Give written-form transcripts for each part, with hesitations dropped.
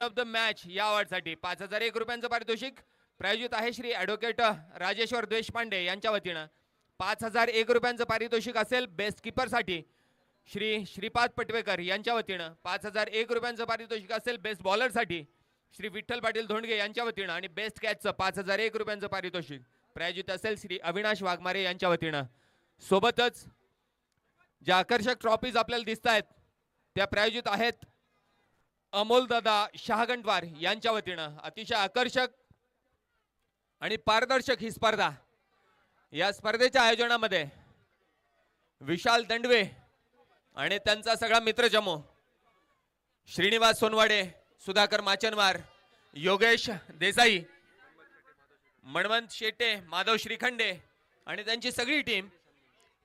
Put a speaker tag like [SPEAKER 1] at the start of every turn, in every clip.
[SPEAKER 1] Of the match या अवॉर्डसाठी 5001 रुपयांचं पारितोषिक प्रायोजित आहे श्री ॲडव्होकेट राजेश्वर देशपांडे यांच्या वतीनं. 5001 रुपयांचं पारितोषिक असेल बेस्ट कीपरसाठी श्री श्रीपाद पटवेकर यांच्या वतीनं. 5001 रुपयांचं पारितोषिक असेल बेस्ट बॉलरसाठी श्री विठ्ठल पाटील धोंडगे यांच्या वतीनं. आणि बेस्ट कॅचचं 5001 रुपयांचं पारितोषिक प्रायोजित असेल श्री अविनाश वाघमारे यांच्या वतीनं. सोबतच ज्या आकर्षक ट्रॉफीज आपल्याला दिसत आहेत त्या प्रायोजित आहेत अमोलदादा शहागंटवार यांच्या वतीनं. अतिशय आकर्षक आणि पारदर्शक ही स्पर्धा. या स्पर्धेच्या आयोजनामध्ये विशाल दंडवे आणि त्यांचा सगळा मित्रजमो श्रीनिवास सोनवाडे, सुधाकर माचनवार, योगेश देसाई, मणवंत शेटे, माधव श्रीखंडे आणि त्यांची सगळी टीम,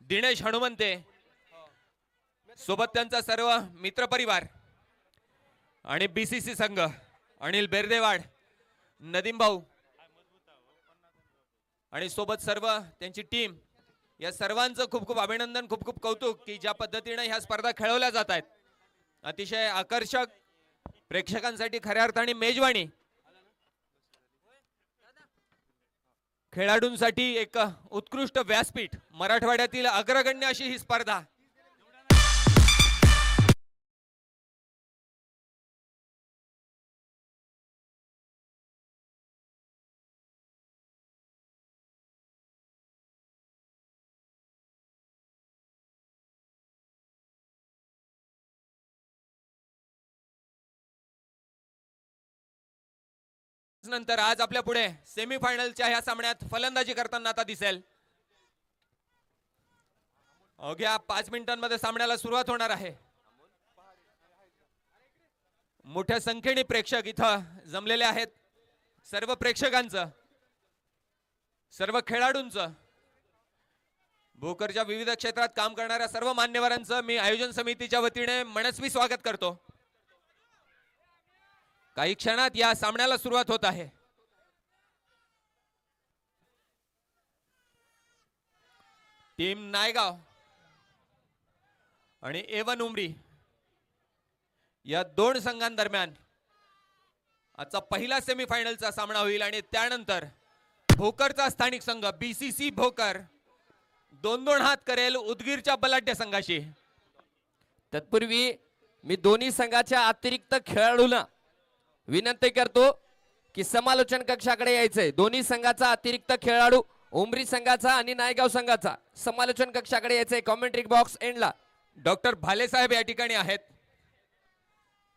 [SPEAKER 1] दिनेश हनुमंते सोबत त्यांचा सर्व मित्रपरिवार आणि बीसीसी संघ, अनिल बेरदेवाड, नदीम भाऊ आणि सोबत सर्व त्यांची टीम, या सर्वांचं खूप खूप अभिनंदन, खूप खूप कौतुक की ज्या पद्धतीने ह्या स्पर्धा खेळवल्या जात आहेत. अतिशय आकर्षक, प्रेक्षकांसाठी खऱ्या अर्थाने मेजवानी, खेळाडूंसाठी एक उत्कृष्ट व्यासपीठ, मराठवाड्यातील अग्रगण्य अशी ही स्पर्धा. नंतर आज आपल्या पुढे सेमीफायनलच्या ह्या सामन्यात फलंदाजी करताना आता दिसेल. अवघ्या 5 मिनिटांमध्ये सामन्याला सुरुवात होणार आहे. मोठ्या संख्येने प्रेक्षक इथं जमलेले आहेत. सर्व प्रेक्षकांचं, सर्व खेळाडूंचं, भोकरच्या विविध क्षेत्रात काम करणाऱ्या सर्व मान्यवरांचं मी आयोजन समितीच्या वतीने मनस्वी स्वागत करतो. काही क्षणात या सामन्याला सुरुवात होत आहे. टीम नायगाव आणि एवन उमरी या दोन संघांदरम्यान आजचा पहिला सेमीफायनलचा सामना होईल. आणि त्यानंतर भोकरचा स्थानिक संघ बीसीसी भोकर 2-2 हात करेल उदगीरच्या बलाढ्य संघाशी.
[SPEAKER 2] तत्पूर्वी मी दोन्ही संघाच्या अतिरिक्त खेळाडूंना विनंती करतो की समालोचन कक्षाकडे यायचंय. दोन्ही संघाचा अतिरिक्त खेळाडू, उमरी संघाचा आणि नायगाव संघाचा, समालोचन कक्षाकडे यायचंय. कॉमेंट्री बॉक्स एंडला
[SPEAKER 1] डॉक्टर भाले साहेब या ठिकाणी आहेत.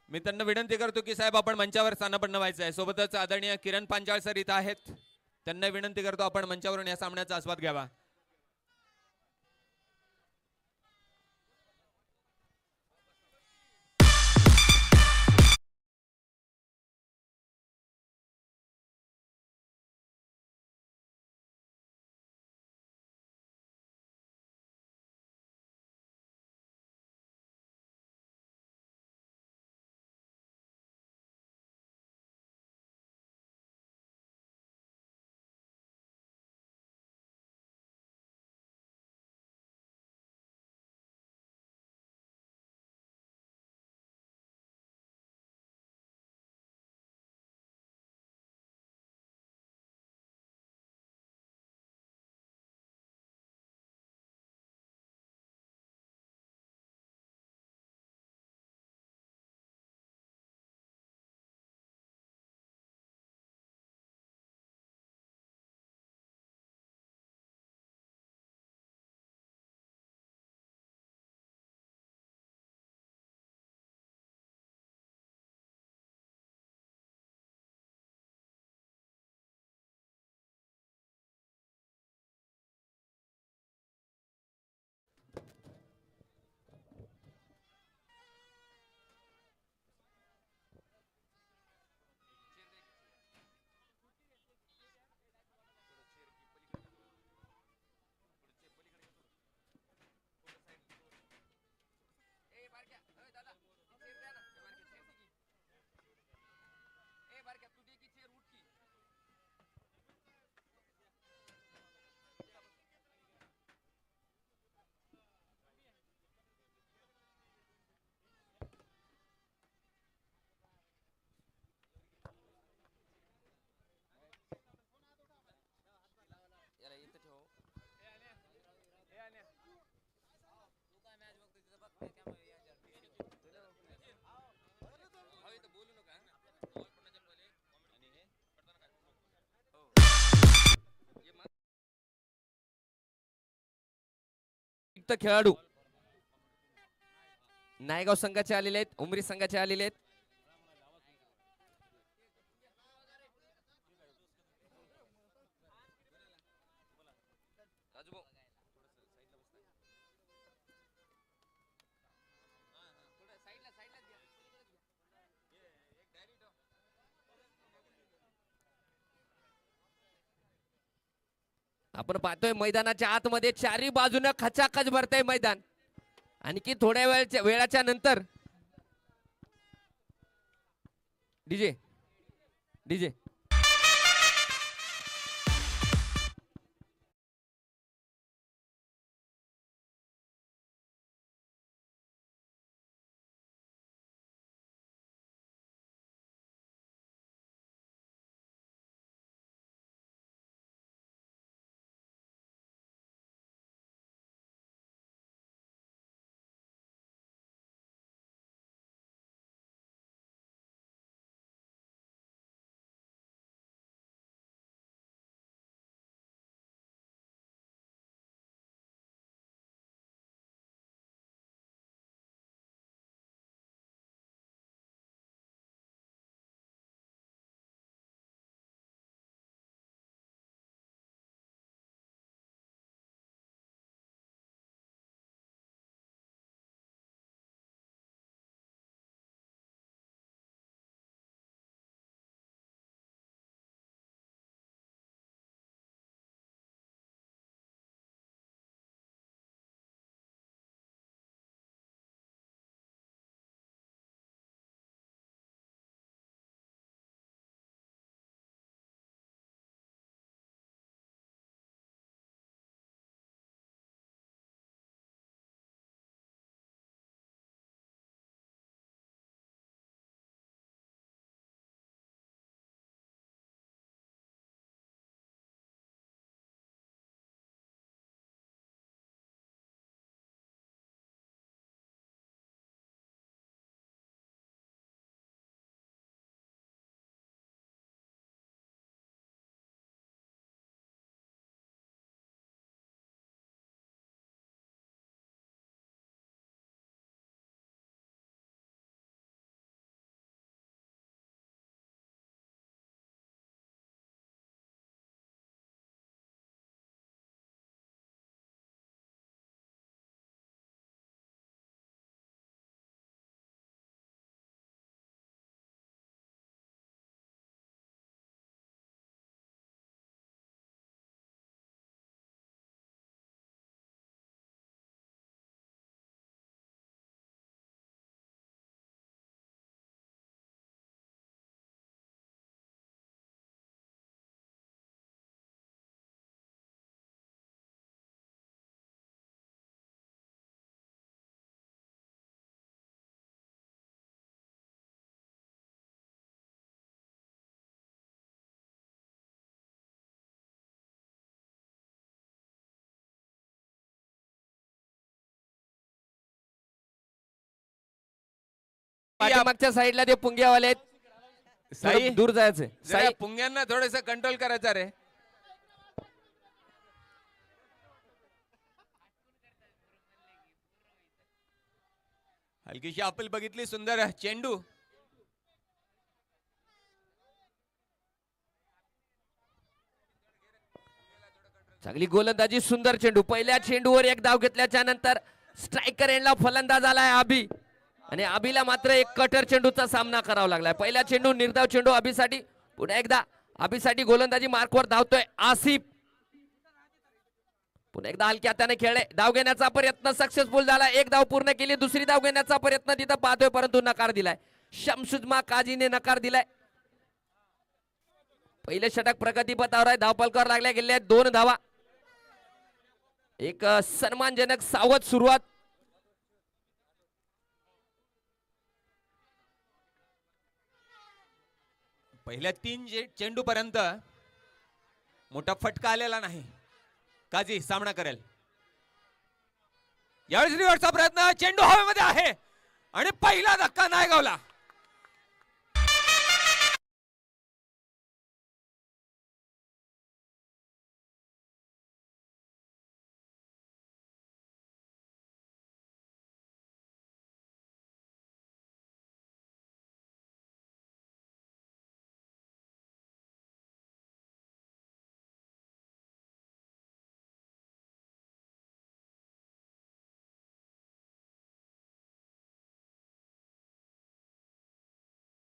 [SPEAKER 1] मी त्यांना विनंती करतो की साहेब आपण मंचावर स्थानापन्न व्हायचं आहे. सोबतच आदरणीय किरण पांचाळ सर इथं आहेत. त्यांना विनंती करतो आपण मंचावरून या सामन्याचा आस्वाद घ्यावा.
[SPEAKER 2] अतिरिक्त खेळाडू नायगाव संघाचे आलेले आहेत, उमरी संघाचे आलेले आहेत. आपण पाहतोय मैदानाच्या आतमध्ये चारही बाजूनं खचाखच भरतंय मैदान. आणखी थोड्या वेळाच्या नंतर डीजे डीजे पाठीमागच्या साईडला ते पुंग्यावाले आहेत.
[SPEAKER 1] साई
[SPEAKER 2] थोडं दूर जायचंय.
[SPEAKER 1] जरा
[SPEAKER 2] साई
[SPEAKER 1] पुंग्यांना थोडस कंट्रोल करायचं रे. हलकीशी अपील बघितली, सुंदर चेंडू.
[SPEAKER 2] चांगली गोलंदाजी, सुंदर चेंडू. पहिल्या चेंडूवर एक धाव घेतल्याच्या नंतर स्ट्रायकर एंडला फलंदाज आलाय अभि, आणि अभिला मात्र एक कटर चेंडूचा सामना करावा लागलाय. पहिला चेंडू निर्धाव चेंडू अभिसाठी. पुन्हा एकदा अभिसाठी गोलंदाजी मार्कवर धावतोय आसिफ. पुन्हा एकदा हलक्या हाताने खेळले. धाव घेण्याचा प्रयत्न सक्सेसफुल झाला. एक धाव पूर्ण केली. दुसरी धाव घेण्याचा प्रयत्न तिथं पाहतोय, परंतु नकार दिलाय. शमसुज्मा काजीने नकार दिलाय. पहिले षटक प्रगतीपथावर आहे. धावफलकावर लागल्या गेल्या 2 धावा. एक सन्मानजनक सावध सुरुवात.
[SPEAKER 1] पहिल्या 3 चेंडू पर्यंत मोठा फटका आलेला नाही. काजी सामना करेल. यावेळेस रिव्हर्सचा प्रयत्न, चेंडू हवेमध्ये आहे आणि पहिला धक्का नायगावला.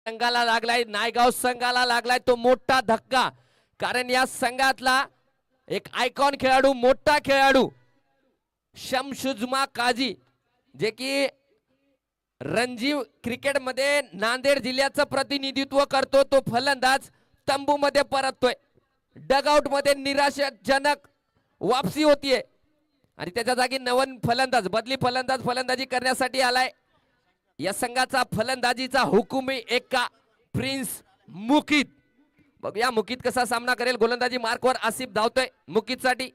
[SPEAKER 2] संघाला लागलाय, नायगाव संघाला लागलाय तो मोठा धक्का. कारण या संघातला एक आयकॉन खेळाडू, मोठा खेळाडू शमशुजमा काजी, जे की रणजी क्रिकेट मध्ये नांदेड जिल्ह्याचं प्रतिनिधित्व करतो, तो फलंदाज तंबू मध्ये परततोय. डगआउट मध्ये निराशाजनक वापसी होतीये आणि त्याच्या जागी नवन फलंदाज, बदली फलंदाज फलंदाजी करण्यासाठी आलाय. या संघाचा फलंदाजीचा हुकुमी एक्का प्रिन्स मुकीत. बघूया मुकीत कसा सामना करेल. गोलंदाजी मार्कवर आसिफ धावतोय मुकीतसाठी.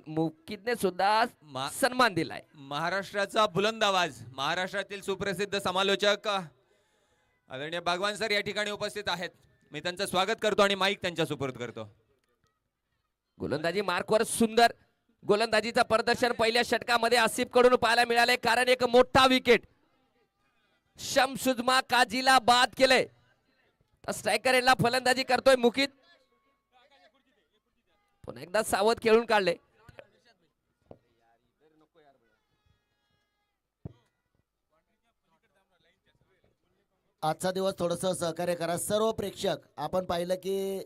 [SPEAKER 2] मुकीतने सुद्धा सन्मान दिलाय.
[SPEAKER 1] महाराष्ट्राचा बुलंद आवाज, महाराष्ट्रातील सुप्रसिद्ध समालोचक आदरणीय भगवान सर या ठिकाणी उपस्थित आहेत. मी त्यांचं स्वागत करतो आणि माईक त्यांच्या सुपूर्द करतो.
[SPEAKER 2] गोलंदाजी मार्कवर सुंदर गोलंदाजीचं प्रदर्शन पहिल्या षटकामध्ये आसिफ कडून पाहायला मिळाले. कारण एक मोठा विकेट शमशुजमा काजीला बाद केले. स्ट्रायकर यांना फलंदाजी करतोय मुकीत. पुन्हा एकदा सावध खेळून काढले.
[SPEAKER 3] आजचा दिवस थोडस सहकार्य करा सर्व प्रेक्षक. आपण पाहिलं की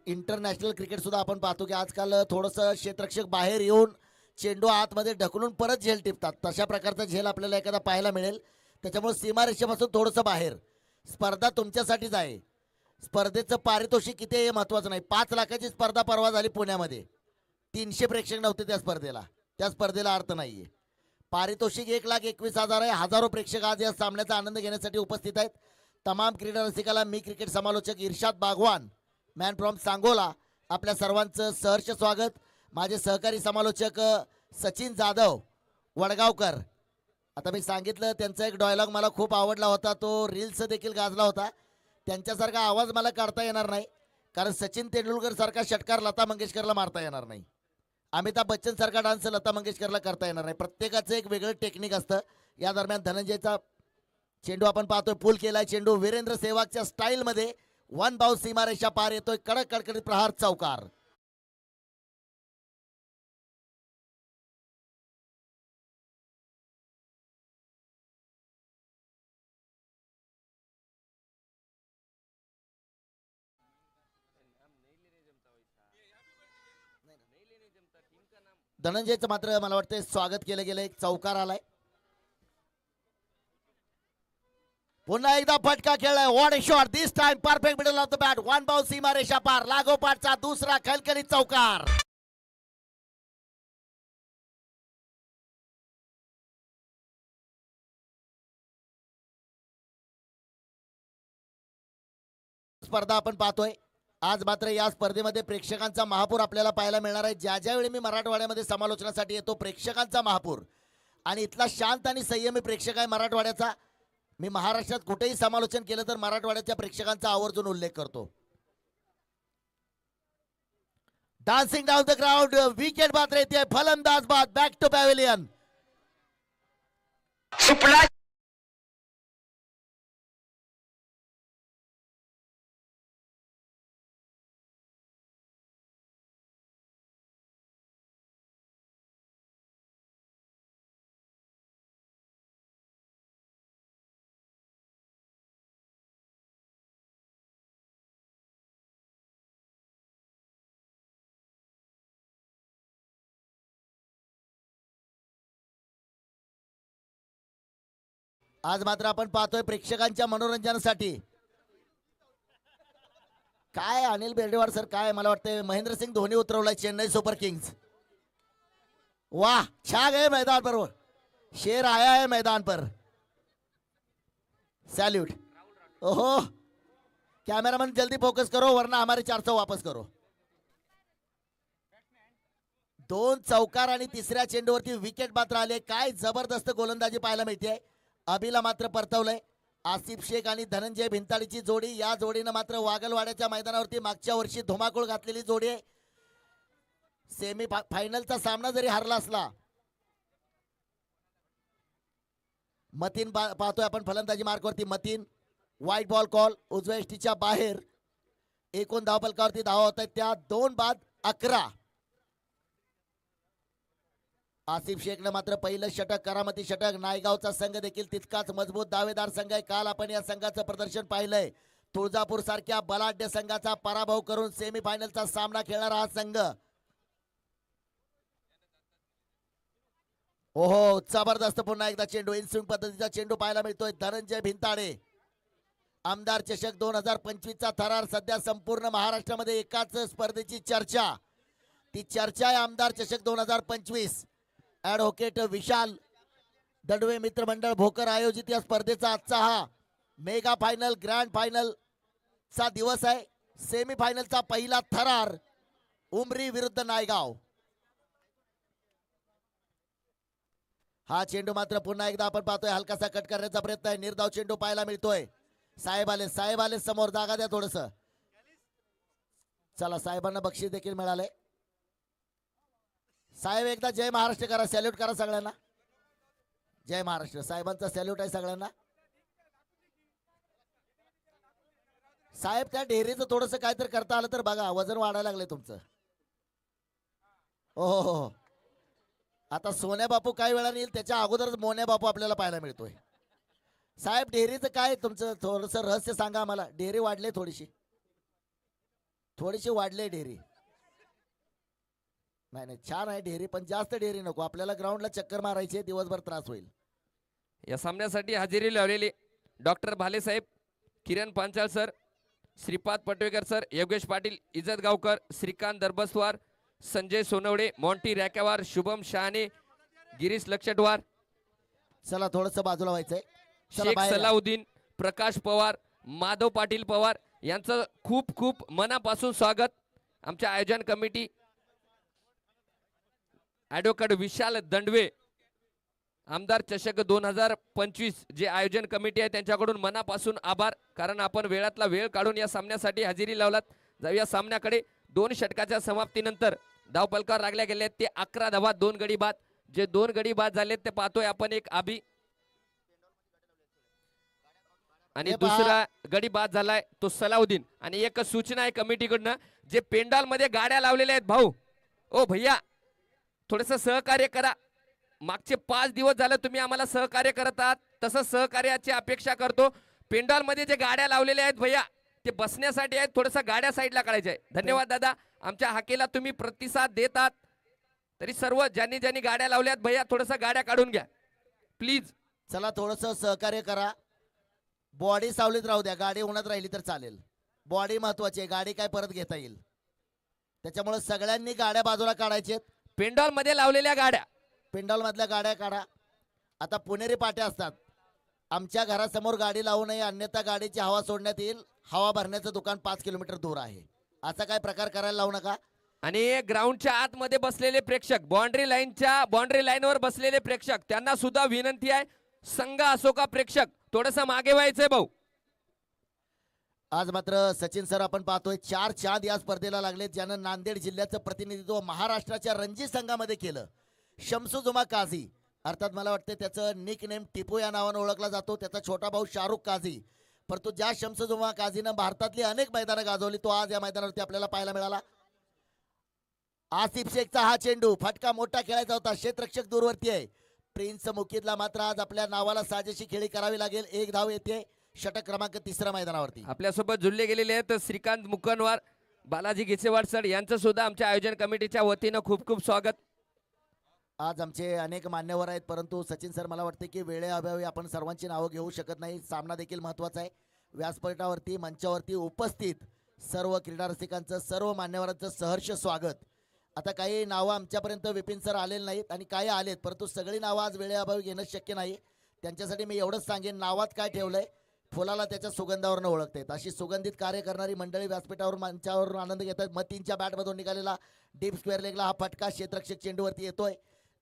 [SPEAKER 3] इंटरनॅशनल क्रिकेट सुद्धा आपण पाहतो की आजकाल थोडस क्षेत्ररक्षक बाहेर येऊन चेंडू आतमध्ये ढकलून परत झेल टिपतात. तशा प्रकारचा झेल आपल्याला एखादा पाहायला मिळेल. त्याच्यामुळे सीमारेषेपासून थोडंसं बाहेर. स्पर्धा तुमच्यासाठीच आहे. स्पर्धेचं पारितोषिक किती आहे हे महत्वाचं नाही. 5 लाखाची स्पर्धा परवा झाली पुण्यामध्ये. 300 प्रेक्षक नव्हते त्या स्पर्धेला. त्या स्पर्धेला अर्थ नाहीये. पारितोषिक 1,21,000 आहे. हजारो प्रेक्षक आज या सामन्याचा आनंद घेण्यासाठी उपस्थित आहेत. तमाम क्रीडा रसिकाला मी क्रिकेट समालोचक इर्शाद बागवान, मॅन फ्रॉम सांगोला, आपल्या सर्वांचं सहर्ष स्वागत. माझे सहकारी समालोचक सचिन जाधव वडगावकर. आता मी सांगितलं त्यांचा एक डायलॉग मला खूप आवडला होता. तो रील्स देखील गाजला होता. त्यांच्यासारखा आवाज मला काढता येणार नाही. कारण सचिन तेंडुलकर सारखा षटकार लता मंगेशकरला मारता येणार नाही. अमिताभ बच्चन सारखा डान्स लता मंगेशकरला करता येणार नाही. प्रत्येकाचं एक वेगळं टेक्निक असतं. या दरम्यान धनंजयचा चेंडू आपण पाहतोय. पूल केलाय चेंडू वीरेंद्र सेहवागच्या स्टाईलमध्ये. 1 बाउंस सीमारेषा पार येतोय. कडक कडकडीत प्रहार चौकार. धनंजयचं मात्र मला वाटतं स्वागत केलं गेलं. एक चौकार आलाय. पुन्हा एकदा फटका खेळलाय. What a shot this time. Perfect middle of the bat. 1 bounce सीमारेषा पार. लागोपाठचा दुसरा खलखलीत चौकार. स्पर्धा आपण पाहतोय. आज मात्र या स्पर्धेमध्ये प्रेक्षकांचा महापूर आपल्याला पाहायला मिळणार आहे. ज्या ज्यावेळी मी मराठवाड्यामध्ये समालोचनासाठी येतो, प्रेक्षकांचा महापूर आणि इथला शांत आणि संयमी प्रेक्षक आहे मराठवाड्याचा. मी महाराष्ट्रात कुठेही समालोचन केलं तर मराठवाड्याच्या प्रेक्षकांचा आवर्जून उल्लेख करतो. Dancing down the ground. Wicket मात्र येते. फलंदाज बाद. Back to pavilion. आज मात्र आपण पाहतोय प्रेक्षकांच्या मनोरंजनासाठी काय अनिल बेर्डेवाड सर, काय मला वाटतं महेंद्रसिंग धोनी उतरवलाय चेन्नई सुपर किंग्स. वाह, छा गए मैदान पर. वो शेर आया है मैदान पर. सैल्यूट. ओहो, कैमरामैन जल्दी फोकस करो वरना हमारे 400 वापस करो. 2 चौकार आणि तिसऱ्या चेंडूवरती विकेट मात्र आले. काय जबरदस्त गोलंदाजी पाहायला मिळते. अभिला मात्र परतवलंय. आसिफ शेख आणि धनंजय भिंताडीची जोडी. या जोडीनं मात्र वागलवाड्याच्या मैदानावरती मागच्या वर्षी धुमाकूळ घातलेली जोडी आहे. सेमी फायनलचा सामना जरी हरला असला. मतीन पाहतोय आपण फलंदाजी मार्कवरती. मतीन वाईट बॉल कॉल. उजव्या यष्टीच्या बाहेर. एकूण धावफलकावरती धावा होत आहेत त्या 2 बाद 11. आसिफ शेखनं मात्र पहिलं षटक, करामती षटक. नायगावचा संघ देखील तितकाच मजबूत दावेदार संघ आहे. काल आपण या संघाचं प्रदर्शन पाहिलंय. तुळजापूर सारख्या बलाढ्य संघाचा पराभव करून सेमीफायनलचा सामना खेळणारा हा संघ. ओहो, जबरदस्त पुन्हा एकदा चेंडू, इनस्विंग पद्धतीचा चेंडू पाहायला मिळतोय. धनंजय भिंताडे. आमदार चषक 2025 चा थरार सध्या संपूर्ण महाराष्ट्रामध्ये एकाच स्पर्धेची चर्चा. ती चर्चा आहे आमदार चषक 2025. ॲडव्होकेट विशाल दंडवे मित्रमंडळ भोकर आयोजित या स्पर्धेचा आजचा हा मेगा फायनल, ग्रँड फायनल चा दिवस आहे. सेमी फायनलचा पहिला थरार उमरी विरुद्ध नायगाव. हा चेंडू मात्र पुन्हा एकदा आपण पाहतोय हलकासा कट करण्याचा प्रयत्न आहे. निर्धाव चेंडू पाहायला मिळतोय. साहेब आले समोर, जागा द्या थोडस. चला, साहेबांना बक्षीस देखील मिळाले. साहेब एकदा जय महाराष्ट्र करा, सॅल्यूट करा सगळ्यांना. जय महाराष्ट्र. साहेबांचा सॅल्यूट आहे सगळ्यांना. साहेब त्या डेअरीचं थोडस काहीतरी करता आलं तर बघा, वजन वाढायला लागले तुमचं. हो हो हो. आता सोन्या बापू काही वेळा येईल, त्याच्या अगोदरच मोन्या बापू आपल्याला पाहायला मिळतोय. साहेब डेअरीचं काय तुमचं थोडस रहस्य सांगा आम्हाला. डेअरी वाढले, थोडीशी वाढले डेअरी. नाही छान आहे डेअरी, पण जास्त डेअरी नको आपल्याला. ग्राउंडला चक्कर मारायची, दिवसभर त्रास होईल.
[SPEAKER 2] या सामन्यासाठी हजेरी लावलेली डॉक्टर भाले साहेब, किरण पांचाळ सर, श्रीपाद पटवेकर सर, योगेश पाटील, इज्जत गावकर, श्रीकांत दरबसवार, संजय सोनवडे, मॉन्टी रॅकेवार, शुभम शहाणे, गिरीश लक्षटवार,
[SPEAKER 3] चला थोडस बाजूला व्हायचंय. चला
[SPEAKER 2] शेख
[SPEAKER 3] बाहेर या.
[SPEAKER 2] सलाउद्दीन, प्रकाश पवार, माधव पाटील पवार यांचं खूप खूप मनापासून स्वागत. आमच्या आयोजन कमिटी ॲडव्होकेट विशाल दंडवे, आमदार चषक 2025 जे आयोजन कमिटी आहे त्यांच्याकडून मनापासून आभार, कारण आपण वेळातला वेळ काढून या सामन्यासाठी हजेरी लावलात. जाऊया सामन्याकडे. 2 षटकाच्या समाप्तीनंतर धावपलकावर लागल्या गेले ते 11 धावा, 2 गडी बाद. जे 2 गडी बाद झालेत ते पाहतोय आपण, एक आबी आणि
[SPEAKER 3] हे पहा.
[SPEAKER 2] दुसरा गडी बाद झालाय तो सलाउद्दीन. आणि एक सूचना आहे कमिटीकडनं, जे पेंडॉल मध्ये गाड्या लावलेल्या आहेत भाऊ, ओ भैया थोडस सहकार्य करा. मागचे 5 दिवस झाले तुम्ही आम्हाला सहकार्य करत आहात, तसं सहकार्याची अपेक्षा करतो. पेंडॉल मध्ये जे गाड्या लावलेल्या आहेत भैया, ते बसण्यासाठी आहेत, थोडस गाड्या साईडला काढायच्या आहे. धन्यवाद दादा, आमच्या हाकेला तुम्ही प्रतिसाद देतात. तरी सर्व ज्यांनी ज्यांनी गाड्या लावल्यात भैया, थोडस गाड्या काढून घ्या प्लीज.
[SPEAKER 3] चला थोडस सहकार्य करा. बॉडी सावलीत राहू द्या, गाडी उन्हात राहिली तर चालेल. बॉडी महत्वाची आहे, गाडी काय परत घेता येईल. त्याच्यामुळे सगळ्यांनी गाड्या बाजूला काढायचे.
[SPEAKER 2] पेंडॉल मध्ये लावलेल्या गाड्या,
[SPEAKER 3] पेंडॉल मधल्या गाड्या काढा. आता पुणेरी पाट्या असतात, आमच्या घरासमोर गाडी लावू नये, अन्यथा गाडीची हवा सोडण्यात येईल. हवा भरण्याचं दुकान 5 किलोमीटर दूर आहे. असा काय प्रकार करायला लावू नका.
[SPEAKER 2] आणि ग्राउंडच्या आतमध्ये बसलेले प्रेक्षक, बाउंड्री लाईनवर बसलेले प्रेक्षक, त्यांना सुद्धा विनंती आहे, संघ असो का प्रेक्षक, थोडस मागे व्हायचंय भाऊ.
[SPEAKER 3] आज मात्र सचिन सर आपण पाहतोय 4 चांद या स्पर्धेला लागले, ज्यानं नांदेड जिल्ह्याचं प्रतिनिधित्व महाराष्ट्राच्या रणजी संघामध्ये केलं. शमसुजुमा काझी, अर्थात मला वाटतं त्याचं निक नेम टिपू या नावानं ओळखला जातो, त्याचा छोटा भाऊ शाहरुख काझी. परंतु ज्या शमसुजुमा काझीनं भारतातली अनेक मैदानं गाजवली, तो आज या मैदानावरती आपल्याला पाहायला मिळाला. आसिफ शेखचा हा चेंडू, फटका मोठा खेळायचा होता, क्षेत्ररक्षक दूरवरती आहे. प्रिन्स मुकीदला मात्र आज आपल्या नावाला साजेशी खेळी करावी लागेल. 1 धाव येते. षटक क्रमांक 3 मैदानावरती.
[SPEAKER 2] आपल्यासोबत जुळले गेलेले आहेत श्रीकांत मुकनवार, बालाजी गिसेवाड सर, यांचं सुद्धा आमच्या आयोजन कमिटीच्या वतीनं खूप खूप स्वागत.
[SPEAKER 3] आज आमचे अनेक मान्यवर आहेत, परंतु सचिन सर मला वाटते की वेळेअभावी आपण सर्वांची नावं घेऊ शकत नाही. सामना देखील महत्त्वाचा आहे. व्यासपीठावरती मंचावरती उपस्थित सर्व क्रीडा रसिकांचं, सर्व मान्यवरांचं सहर्ष स्वागत. आता काही नावं आमच्यापर्यंत विपिन सर आलेले नाहीत आणि काही आलेत, परंतु सगळी नावं आज वेळेअभावी घेणं शक्य नाही. त्यांच्यासाठी मी एवढंच सांगेन, नावात काय ठेवलंय, फुलाला त्याच्या सुगंधावरनं ओळखतात. अशी सुगंधित कार्य करणारी मंडळी व्यासपीठावर मंचावरून आनंद घेत आहेत. मतींच्या बॅटमधून निघालेला डीप स्क्वेअर लेगला हा फटका क्षेत्ररक्षक चेंडूवरती येतोय.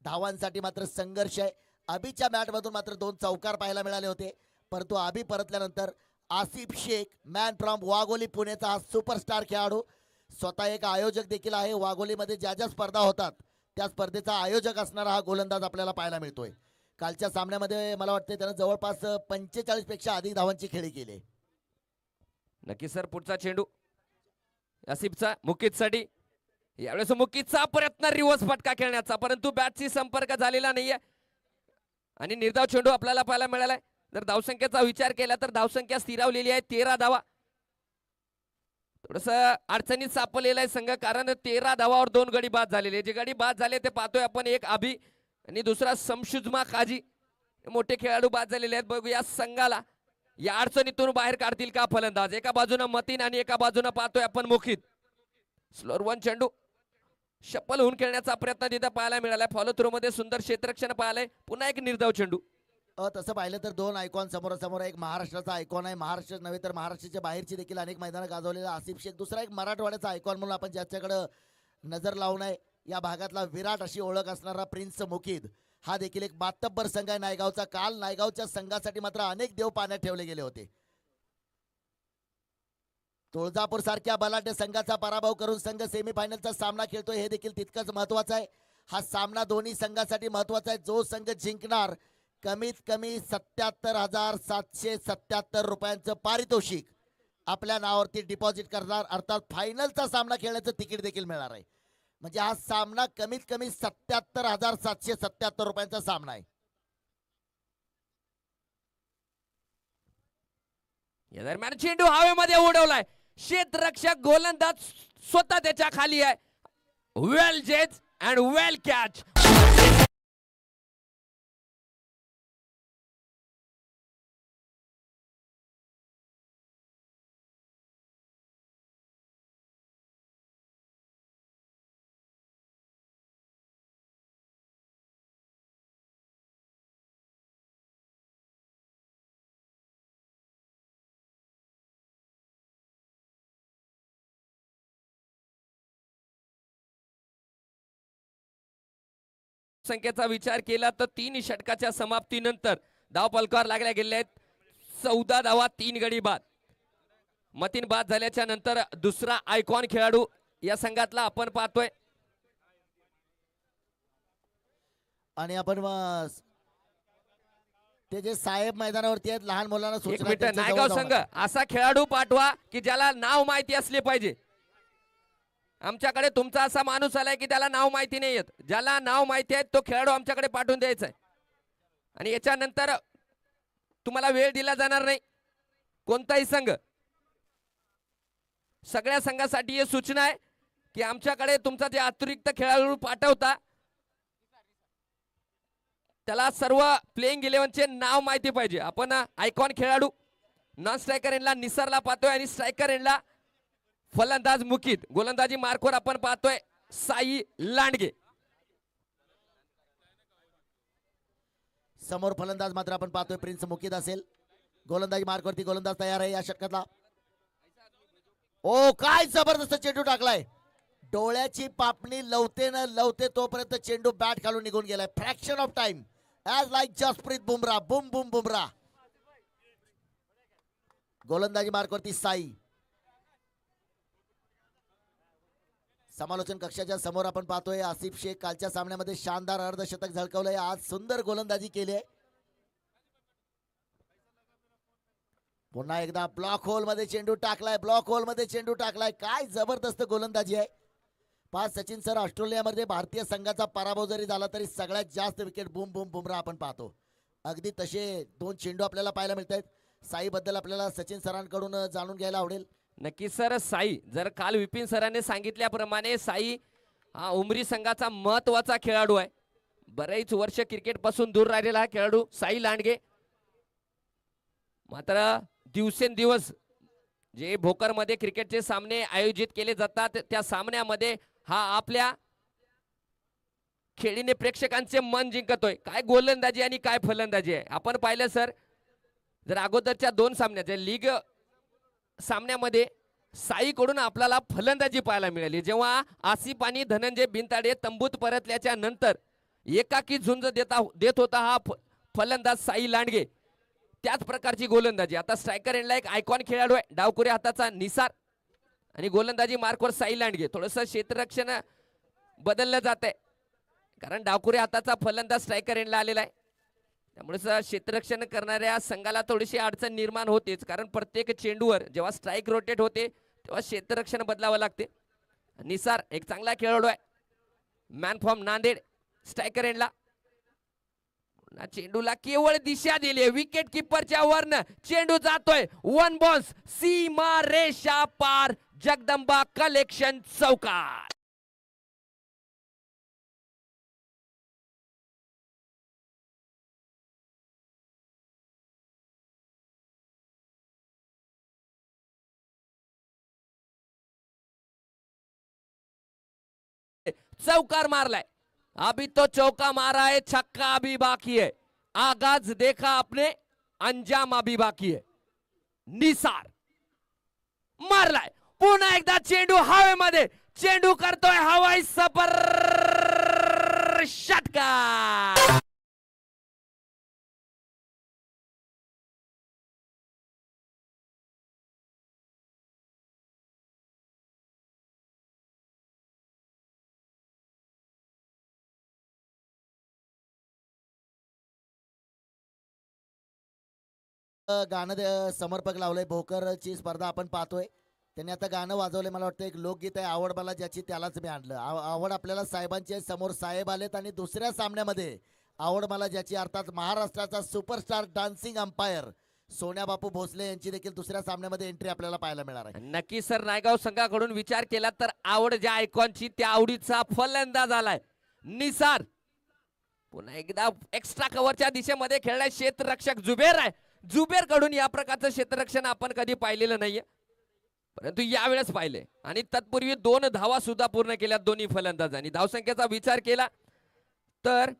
[SPEAKER 3] धावांसाठी मात्र संघर्ष आहे. अभिच्या बॅटमधून मात्र 2 चौकार पाहायला मिळाले होते, परंतु अभि परतल्यानंतर आसिफ शेख, मॅन फ्रॉम वाघोली पुणेचा हा सुपरस्टार खेळाडू, स्वतः एक आयोजक देखील आहे. वाघोलीमध्ये ज्या ज्या स्पर्धा होतात त्या स्पर्धेचा आयोजक असणारा हा गोलंदाज आपल्याला पाहायला मिळतोय. कालच्या सामन्यामध्ये मला वाटतं त्यानं जवळपास 45 पेक्षा अधिक धावांची खेळी केली.
[SPEAKER 2] नक्की सर, पुढचा चेंडू आसिफचा मुकीदसाठी. यावेळेस मुकीचा प्रयत्न रिव्हर्स फटका खेळण्याचा, परंतु बॅटशी संपर्क झालेला नाहीये आणि निर्धाव चेंडू आपल्याला पाहायला मिळालाय. जर धावसंख्येचा विचार केला तर धावसंख्या स्थिरावलेली आहे 13 धावा. थोडस अडचणीत सापडलेला आहे संघ, कारण 13 धावावर 2 गडी बाद झालेले. जे गडी बाद झाले ते पाहतोय आपण, एक अभि आणि दुसरा समशुजमा काजी. मोठे खेळाडू बाद झालेले आहेत. बघूया संघाला या अडचणीतून बाहेर काढतील का फलंदाज. एका बाजूनं मतीन आणि एका बाजूनं पाहतोय आपण मुखित. स्लोअर वन चेंडू शप्पल होऊन खेळण्याचा प्रयत्न तिथं पाहायला मिळालाय. फॉलो थ्रो मध्ये सुंदर क्षेत्ररक्षण पाहिलंय. पुन्हा एक निर्धाव चेंडू.
[SPEAKER 3] तसं पाहिलं तर दोन आयकॉन समोरासमोर, एक महाराष्ट्राचा आयकॉन आहे, महाराष्ट्र नव्हे तर महाराष्ट्राच्या बाहेरची देखील अनेक मैदानं गाजवलेला आसिफ शेख. दुसरा एक मराठवाड्याचा आयकॉन म्हणून आपण ज्याच्याकडं नजर लावून आहे, या भागातला विराट अशी ओळख असणारा प्रिन्स मुकीद. हा देखील एक मातब्बर संघ आहे नायगावचा. काल नायगावच्या संघासाठी मात्र अनेक देव पाण्यात ठेवले गेले होते. तुळजापूर सारख्या बलाढ्य संघाचा पराभव करून संघ सेमीफायनलचा सामना खेळतोय, हे देखील तितकंच महत्वाचं आहे. हा सामना दोन्ही संघासाठी महत्वाचा आहे. जो संघ जिंकणार कमीत कमी 77,777 रुपयांचं पारितोषिक आपल्या नावावरती डिपॉझिट करणार, अर्थात फायनलचा सामना खेळण्याचं तिकीट देखील मिळणार आहे. म्हणजे हा सामना कमीत कमी 77,777 रुपयांचा सामना आहे.
[SPEAKER 2] या दरम्यान चेंडू हवेमध्ये उडवलाय. क्षेत्ररक्षक गोलंदाज स्वतः त्याच्या खाली आहे. वेल जेज अँड वेल कॅच. संख्येचा विचार केला तर 3 षटकाच्या समाप्तीनंतर धाव पलकावर लागल्या गेल्या आहेत. 14 धावा, 3 गडी बाद. मतीन बाद झाल्याच्या नंतर दुसरा आयकॉन खेळाडू या संघातला आपण पाहतोय.
[SPEAKER 3] आणि आपण ते जे साहेब मैदानावरती आहेत, लहान मुलांना
[SPEAKER 2] एक
[SPEAKER 3] सूचना
[SPEAKER 2] मिनिट,
[SPEAKER 3] त्यांच्या
[SPEAKER 2] नायगाव
[SPEAKER 3] जवळ
[SPEAKER 2] संघ
[SPEAKER 3] जाऊ नका.
[SPEAKER 2] असा खेळाडू पाठवा की ज्याला नाव माहिती असले पाहिजे. आमच्याकडे तुमचा असा माणूस आलाय की त्याला नाव माहिती नाही येत. ज्याला नाव माहिती आहे तो खेळाडू आमच्याकडे पाठवून द्यायचा आहे. आणि याच्यानंतर तुम्हाला वेळ दिला जाणार नाही. कोणताही संघ, सगळ्या संघासाठी ही सूचना आहे की आमच्याकडे तुमचा जे अतिरिक्त खेळाडू पाठवता त्याला सर्व प्लेइंग 11चे नाव माहिती पाहिजे. आपण आयकॉन खेळाडू नॉन स्ट्रायकर एंडला निसरला पाहतोय आणि स्ट्रायकर एंडला फलंदाज मुकीत. गोलंदाजी मार्कवर आपण पाहतोय साई लांडगे.
[SPEAKER 3] समोर फलंदाज मात्र आपण पाहतोय प्रिन्स मुकीद असेल. गोलंदाजी मार्कवरती गोलंदाज तयार आहे या षटकातला. ओ काय जबरदस्त चेंडू टाकलाय. डोळ्याची पापणी लवते न लवते तोपर्यंत चेंडू बॅट खालून निघून गेलाय. Fraction of time as like Jasprit Bumrah. Boom boom Bumrah. गोलंदाजी मार्कवरती साई. समालोचन कक्षाच्या समोर आपण पाहतोय आसिफ शेख. कालच्या सामन्यामध्ये शानदार अर्धशतक झळकवलंय. आज सुंदर गोलंदाजी केली आहे. पुन्हा एकदा ब्लॉक होल मध्ये चेंडू टाकलाय. ब्लॉक होल मध्ये चेंडू टाकलाय. काय जबरदस्त गोलंदाजी आहे. पाच सचिन सर, ऑस्ट्रेलियामध्ये भारतीय संघाचा पराभव जरी झाला तरी सगळ्यात जास्त विकेट बुम बुम बुमराह आपण पाहतो. अगदी तसे 2 चेंडू आपल्याला पाहायला मिळत आहेत. साई बद्दल आपल्याला सचिन सरांकडून जाणून घ्यायला आवडेल.
[SPEAKER 2] नक्की सर, साई जर काल विपिन सरांनी सांगितल्याप्रमाणे साई हा उमरी संघाचा महत्वाचा खेळाडू आहे. बरेच वर्ष क्रिकेट पासून दूर राहिलेला हा खेळाडू साई लांडगे मात्र दिवसेंदिवस जे भोकरमध्ये क्रिकेटचे सामने आयोजित केले जातात त्या सामन्यामध्ये हा आपल्या खेळीने प्रेक्षकांचे मन जिंकतोय. काय गोलंदाजी आणि काय फलंदाजी आहे. आपण पाहिलं सर, जर अगोदरच्या 2 सामन्याच्या लीग सामन्यामध्ये साईकडून आपल्याला फलंदाजी पाहायला मिळाली. जेव्हा आसिफ आणि धनंजय बिनताडे तंबूत परतल्याच्या नंतर एकाकी झुंज देत होता हा फलंदाज साई लांडगे, त्याच प्रकारची गोलंदाजी. आता स्ट्रायकर एंडला एक आयकॉन खेळाडू आहे, डावकुरे हाताचा निसार आणि गोलंदाजी मार्कवर साई लांडगे. थोडंसं क्षेत्ररक्षण बदललं जात आहे कारण डावकुरे हाताचा फलंदाज स्ट्रायकर एंडला आलेला आहे. त्यामुळे क्षेत्ररक्षण करणाऱ्या संघाला थोडीशी अडचण निर्माण होतेच, कारण प्रत्येक चेंडूवर जेव्हा स्ट्राईक रोटेट होते तेव्हा क्षेत्ररक्षण बदलावं लागते निसार एक चांगला खेळाडू आहे. मॅन फ्रॉम नांदेड स्ट्रायकर एंडला. चेंडूला केवळ दिशा दिली. विकेट किपरच्या वरनं चेंडू जातोय. वन बॉन्स सीमा रेषा पार. जगदंबा कलेक्शन चौकार. चौकार मारलाय. अभी तो चौका मारा है, छक्का अभी बाकी है. आगाज देखा आपने, अंजाम अभी बाकी है. निसार मारलाय. पुन्हा एकदा चेंडू हवेमध्ये. चेंडू करतोय हवाई सफर. षटकार.
[SPEAKER 3] समर्पक लावलंय. भोकरची स्पर्धा आपण पाहतोय. त्यांनी आता गाणं वाजवलंय. मला वाटतं एक लोकगीत आहे. आवड मला ज्याची त्यालाच मी आणलं. आवड आपल्याला साहेबांची आहे. समोर साहेब आलेत आणि दुसऱ्या सामन्यामध्ये आवड मला ज्याची अर्थात महाराष्ट्राचा सुपरस्टार डान्सिंग अंपायर सोन्या बापू भोसले यांची देखील दुसऱ्या सामन्यामध्ये एंट्री आपल्याला पाहायला मिळणार आहे.
[SPEAKER 2] नक्की सर, नायगाव संघाकडून विचार केला तर आवड ज्या आयकॉनची त्या आवडीचा फलंदाज आलाय निसार. पुन्हा एकदा एक्स्ट्रा कव्हरच्या दिशेमध्ये खेळलाय. क्षेत्ररक्षक जुबेर आहे. जुबेर कडून या प्रकारचं क्षेत्ररक्षण आपण कधी पाहिलेलं नाहीये, परंतु यावेळेस पाहिले. आणि तत्पूर्वी 2 धावा सुद्धा पूर्ण केल्या दोन्ही फलंदाजांनी. धावसंख्येचा विचार केला तर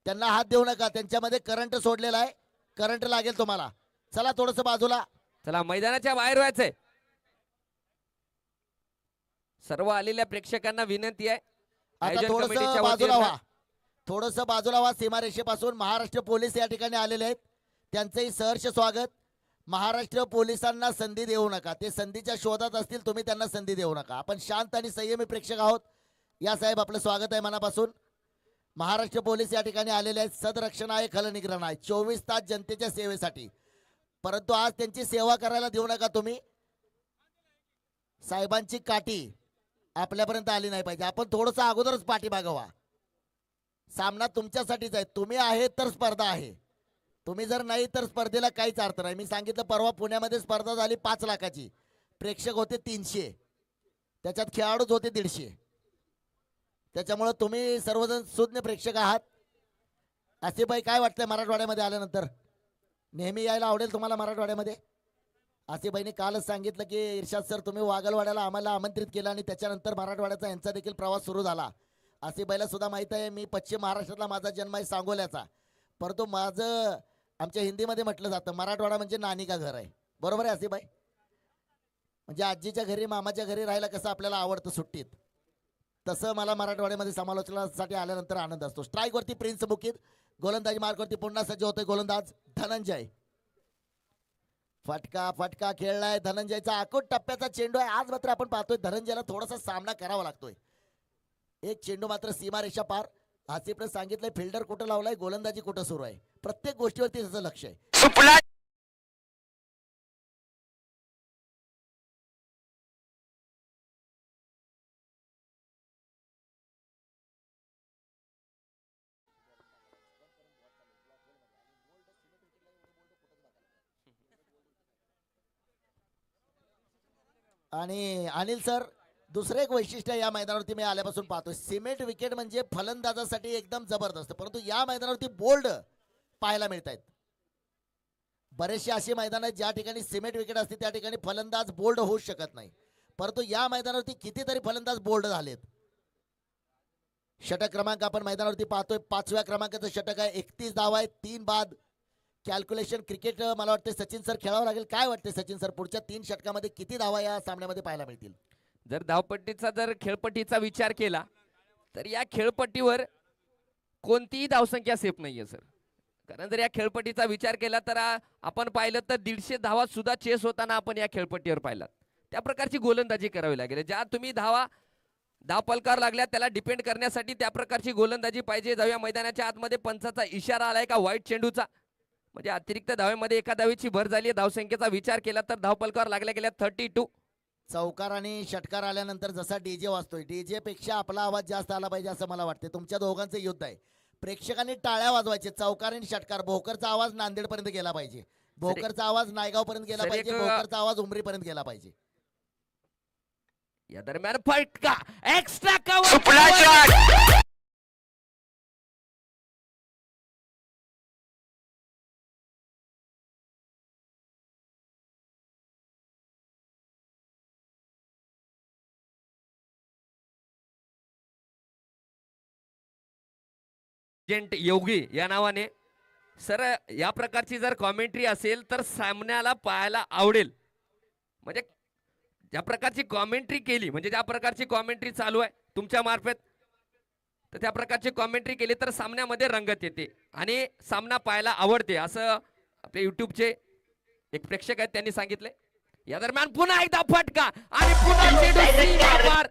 [SPEAKER 3] त्यांना हात देऊ नका. त्यांच्यामध्ये करंट सोडलेला आहे. करंट लागेल तुम्हाला. चला थोडस बाजूला.
[SPEAKER 2] चला मैदानाच्या बाहेर व्हायचंय. सर्व आलेल्या प्रेक्षकांना विनंती आहे.
[SPEAKER 3] आता
[SPEAKER 2] आयोजन
[SPEAKER 3] थोडस
[SPEAKER 2] कमिटीच्या
[SPEAKER 3] बाजूला
[SPEAKER 2] वतीनं
[SPEAKER 3] व्हा. थोडस बाजूला व्हा. सीमारेषेपासून महाराष्ट्र पोलीस या ठिकाणी आलेले आहेत. त्यांचंही सहर्ष स्वागत. महाराष्ट्र पोलिसांना संधी देऊ नका. ते संधीच्या शोधात असतील. तुम्ही त्यांना संधी देऊ नका. आपण शांत आणि संयमी प्रेक्षक आहोत. या साहेब आपलं स्वागत आहे मनापासून. महाराष्ट्र पोलीस या ठिकाणी आलेले आहेत. सदरक्षण आहे, खलनिग्रहण आहे, 24 तास जनतेच्या सेवेसाठी. परंतु आज त्यांची सेवा करायला देऊ नका तुम्ही. साहेबांची काठी आपल्यापर्यंत आली नाही पाहिजे. आपण थोडस अगोदरच पाठीमागे व्हा. सामना तुमच्यासाठीच आहे. तुम्ही आहे तर स्पर्धा आहे. तुम्ही जर नाही तर स्पर्धेला काहीच अर्थ नाही. मी सांगितलं परवा पुण्यामध्ये स्पर्धा झाली 5 लाखाची. प्रेक्षक होते 300. त्याच्यात खेळाडूच होते 150. त्याच्यामुळे तुम्ही सर्वजण सुज्ञ प्रेक्षक आहात. आसिफभाई काय वाटतंय मराठवाड्यामध्ये आल्यानंतर? नेहमी यायला आवडेल तुम्हाला मराठवाड्यामध्ये? आसिफभाईने कालच सांगितलं की इर्शाद सर तुम्ही वागलवाड्याला आम्हाला आमंत्रित केलं आणि त्याच्यानंतर मराठवाड्याचा यांचा देखील प्रवास सुरू झाला. आसिफभाईला सुद्धा माहित आहे मी पश्चिम महाराष्ट्रातला माझा जन्म आहे सांगोल्याचा. परंतु माझं आमच्या हिंदीमध्ये म्हटलं जातं मराठवाडा म्हणजे नानी का घर आहे. बरोबर आहे आसिफभाई? म्हणजे आजीच्या घरी मामाच्या घरी राहायला कसं आपल्याला आवडतं सुट्टीत, तसं मला मराठवाड्यामध्ये समालोचनासाठी आल्यानंतर आनंद असतो. स्ट्राईक वरती प्रिन्स मुकीद. गोलंदाजी मार्कवरती पुन्हा सज्ज होतोय गोलंदाज धनंजय. फटका खेळलाय धनंजयचा. आखूट टप्प्याचा चेंडू आहे. आज मात्र आपण पाहतोय धनंजयला थोडासा सामना करावा लागतोय. एक चेंडू मात्र सीमारेषा पार. आसिफने सांगितलंय फिल्डर कुठं लावलाय, गोलंदाजी कुठं सुरू आहे. प्रत्येक गोष्टीवरती त्याचं लक्ष आहे. आणि अनिल सर दुसरं एक वैशिष्ट्य या मैदानावरती मी आल्यापासून पाहतोय. सिमेंट विकेट म्हणजे फलंदाजासाठी एकदम जबरदस्त. परंतु या मैदानावरती बोल्ड पाहायला मिळत आहेत. बरेचसे असे मैदान आहेत ज्या ठिकाणी सिमेंट विकेट असते त्या ठिकाणी फलंदाज बोल्ड होऊ शकत नाही. परंतु या मैदानावरती कितीतरी फलंदाज बोल्ड झालेत. षटक क्रमांक आपण मैदानावरती पाहतोय 5व्या क्रमांकाचं षटक आहे. 31 धावा आहे, 3 बाद. कॅल्क्युलेशन क्रिकेट मला वाटतं सचिन सर खेळावं लागेल. काय वाटते सचिन सर, पुढच्या 3 षटकामध्ये किती धावा या सामन्यामध्ये पाहायला मिळतील?
[SPEAKER 2] जर धावपट्टीचा जर खेळपट्टीचा विचार केला तर या खेळपट्टीवर कोणतीही धावसंख्या सेफ नाहीये सर. कारण जर या खेळपट्टीचा विचार केला तर आपण पाहिलं तर 150 धावा सुद्धा चेस होताना आपण या खेळपट्टीवर पाहिलात. त्या प्रकारची गोलंदाजी करावी लागेल. ज्या तुम्ही धाव पलकार लागल्या त्याला डिपेंड करण्यासाठी त्या प्रकारची गोलंदाजी पाहिजे. जाऊया मैदानाच्या आतमध्ये पंचाचा इशारा आलाय का वाईट चेंडूचा, म्हणजे अतिरिक्त धावेमध्ये एका धावेची भर झाली. धावसंख्येचा विचार केला तर धाव पलकार लागल्या गेल्या 32.
[SPEAKER 3] चौकार आणि षटकार आल्यानंतर जसा डीजे वाजतोय, डीजे पेक्षा आपला आवाज जास्त आला पाहिजे असं मला वाटते. तुमच्या दोघांचं युद्ध आहे. प्रेक्षकांनी टाळ्या वाजवायचे. चौकार आणि षटकार. भोकरचा आवाज नांदेड पर्यंत गेला पाहिजे, भोकरचा आवाज नायगाव पर्यंत गेला
[SPEAKER 2] सर,
[SPEAKER 3] पाहिजे, भोकरचा आवाज उमरी पर्यंत गेला पाहिजे.
[SPEAKER 2] या दरम्यान फटका एक्स्ट्रा कव्हर. योगी या नावाने सर या प्रकारची जर कॉमेंट्री असेल तर सामन्याला पाहायला आवडेल. म्हणजे ज्या प्रकारची कॉमेंट्री केली, म्हणजे ज्या प्रकारची कॉमेंट्री चालू आहे तुमच्या मार्फत, तर त्या प्रकारची कॉमेंट्री केली तर सामन्यामध्ये रंगत येते आणि सामना पाहायला आवडते असं आपले युट्यूबचे एक प्रेक्षक आहेत त्यांनी सांगितले. या दरम्यान पुन्हा एकदा फटका आणि पुन्हा चेंडू सीमापार.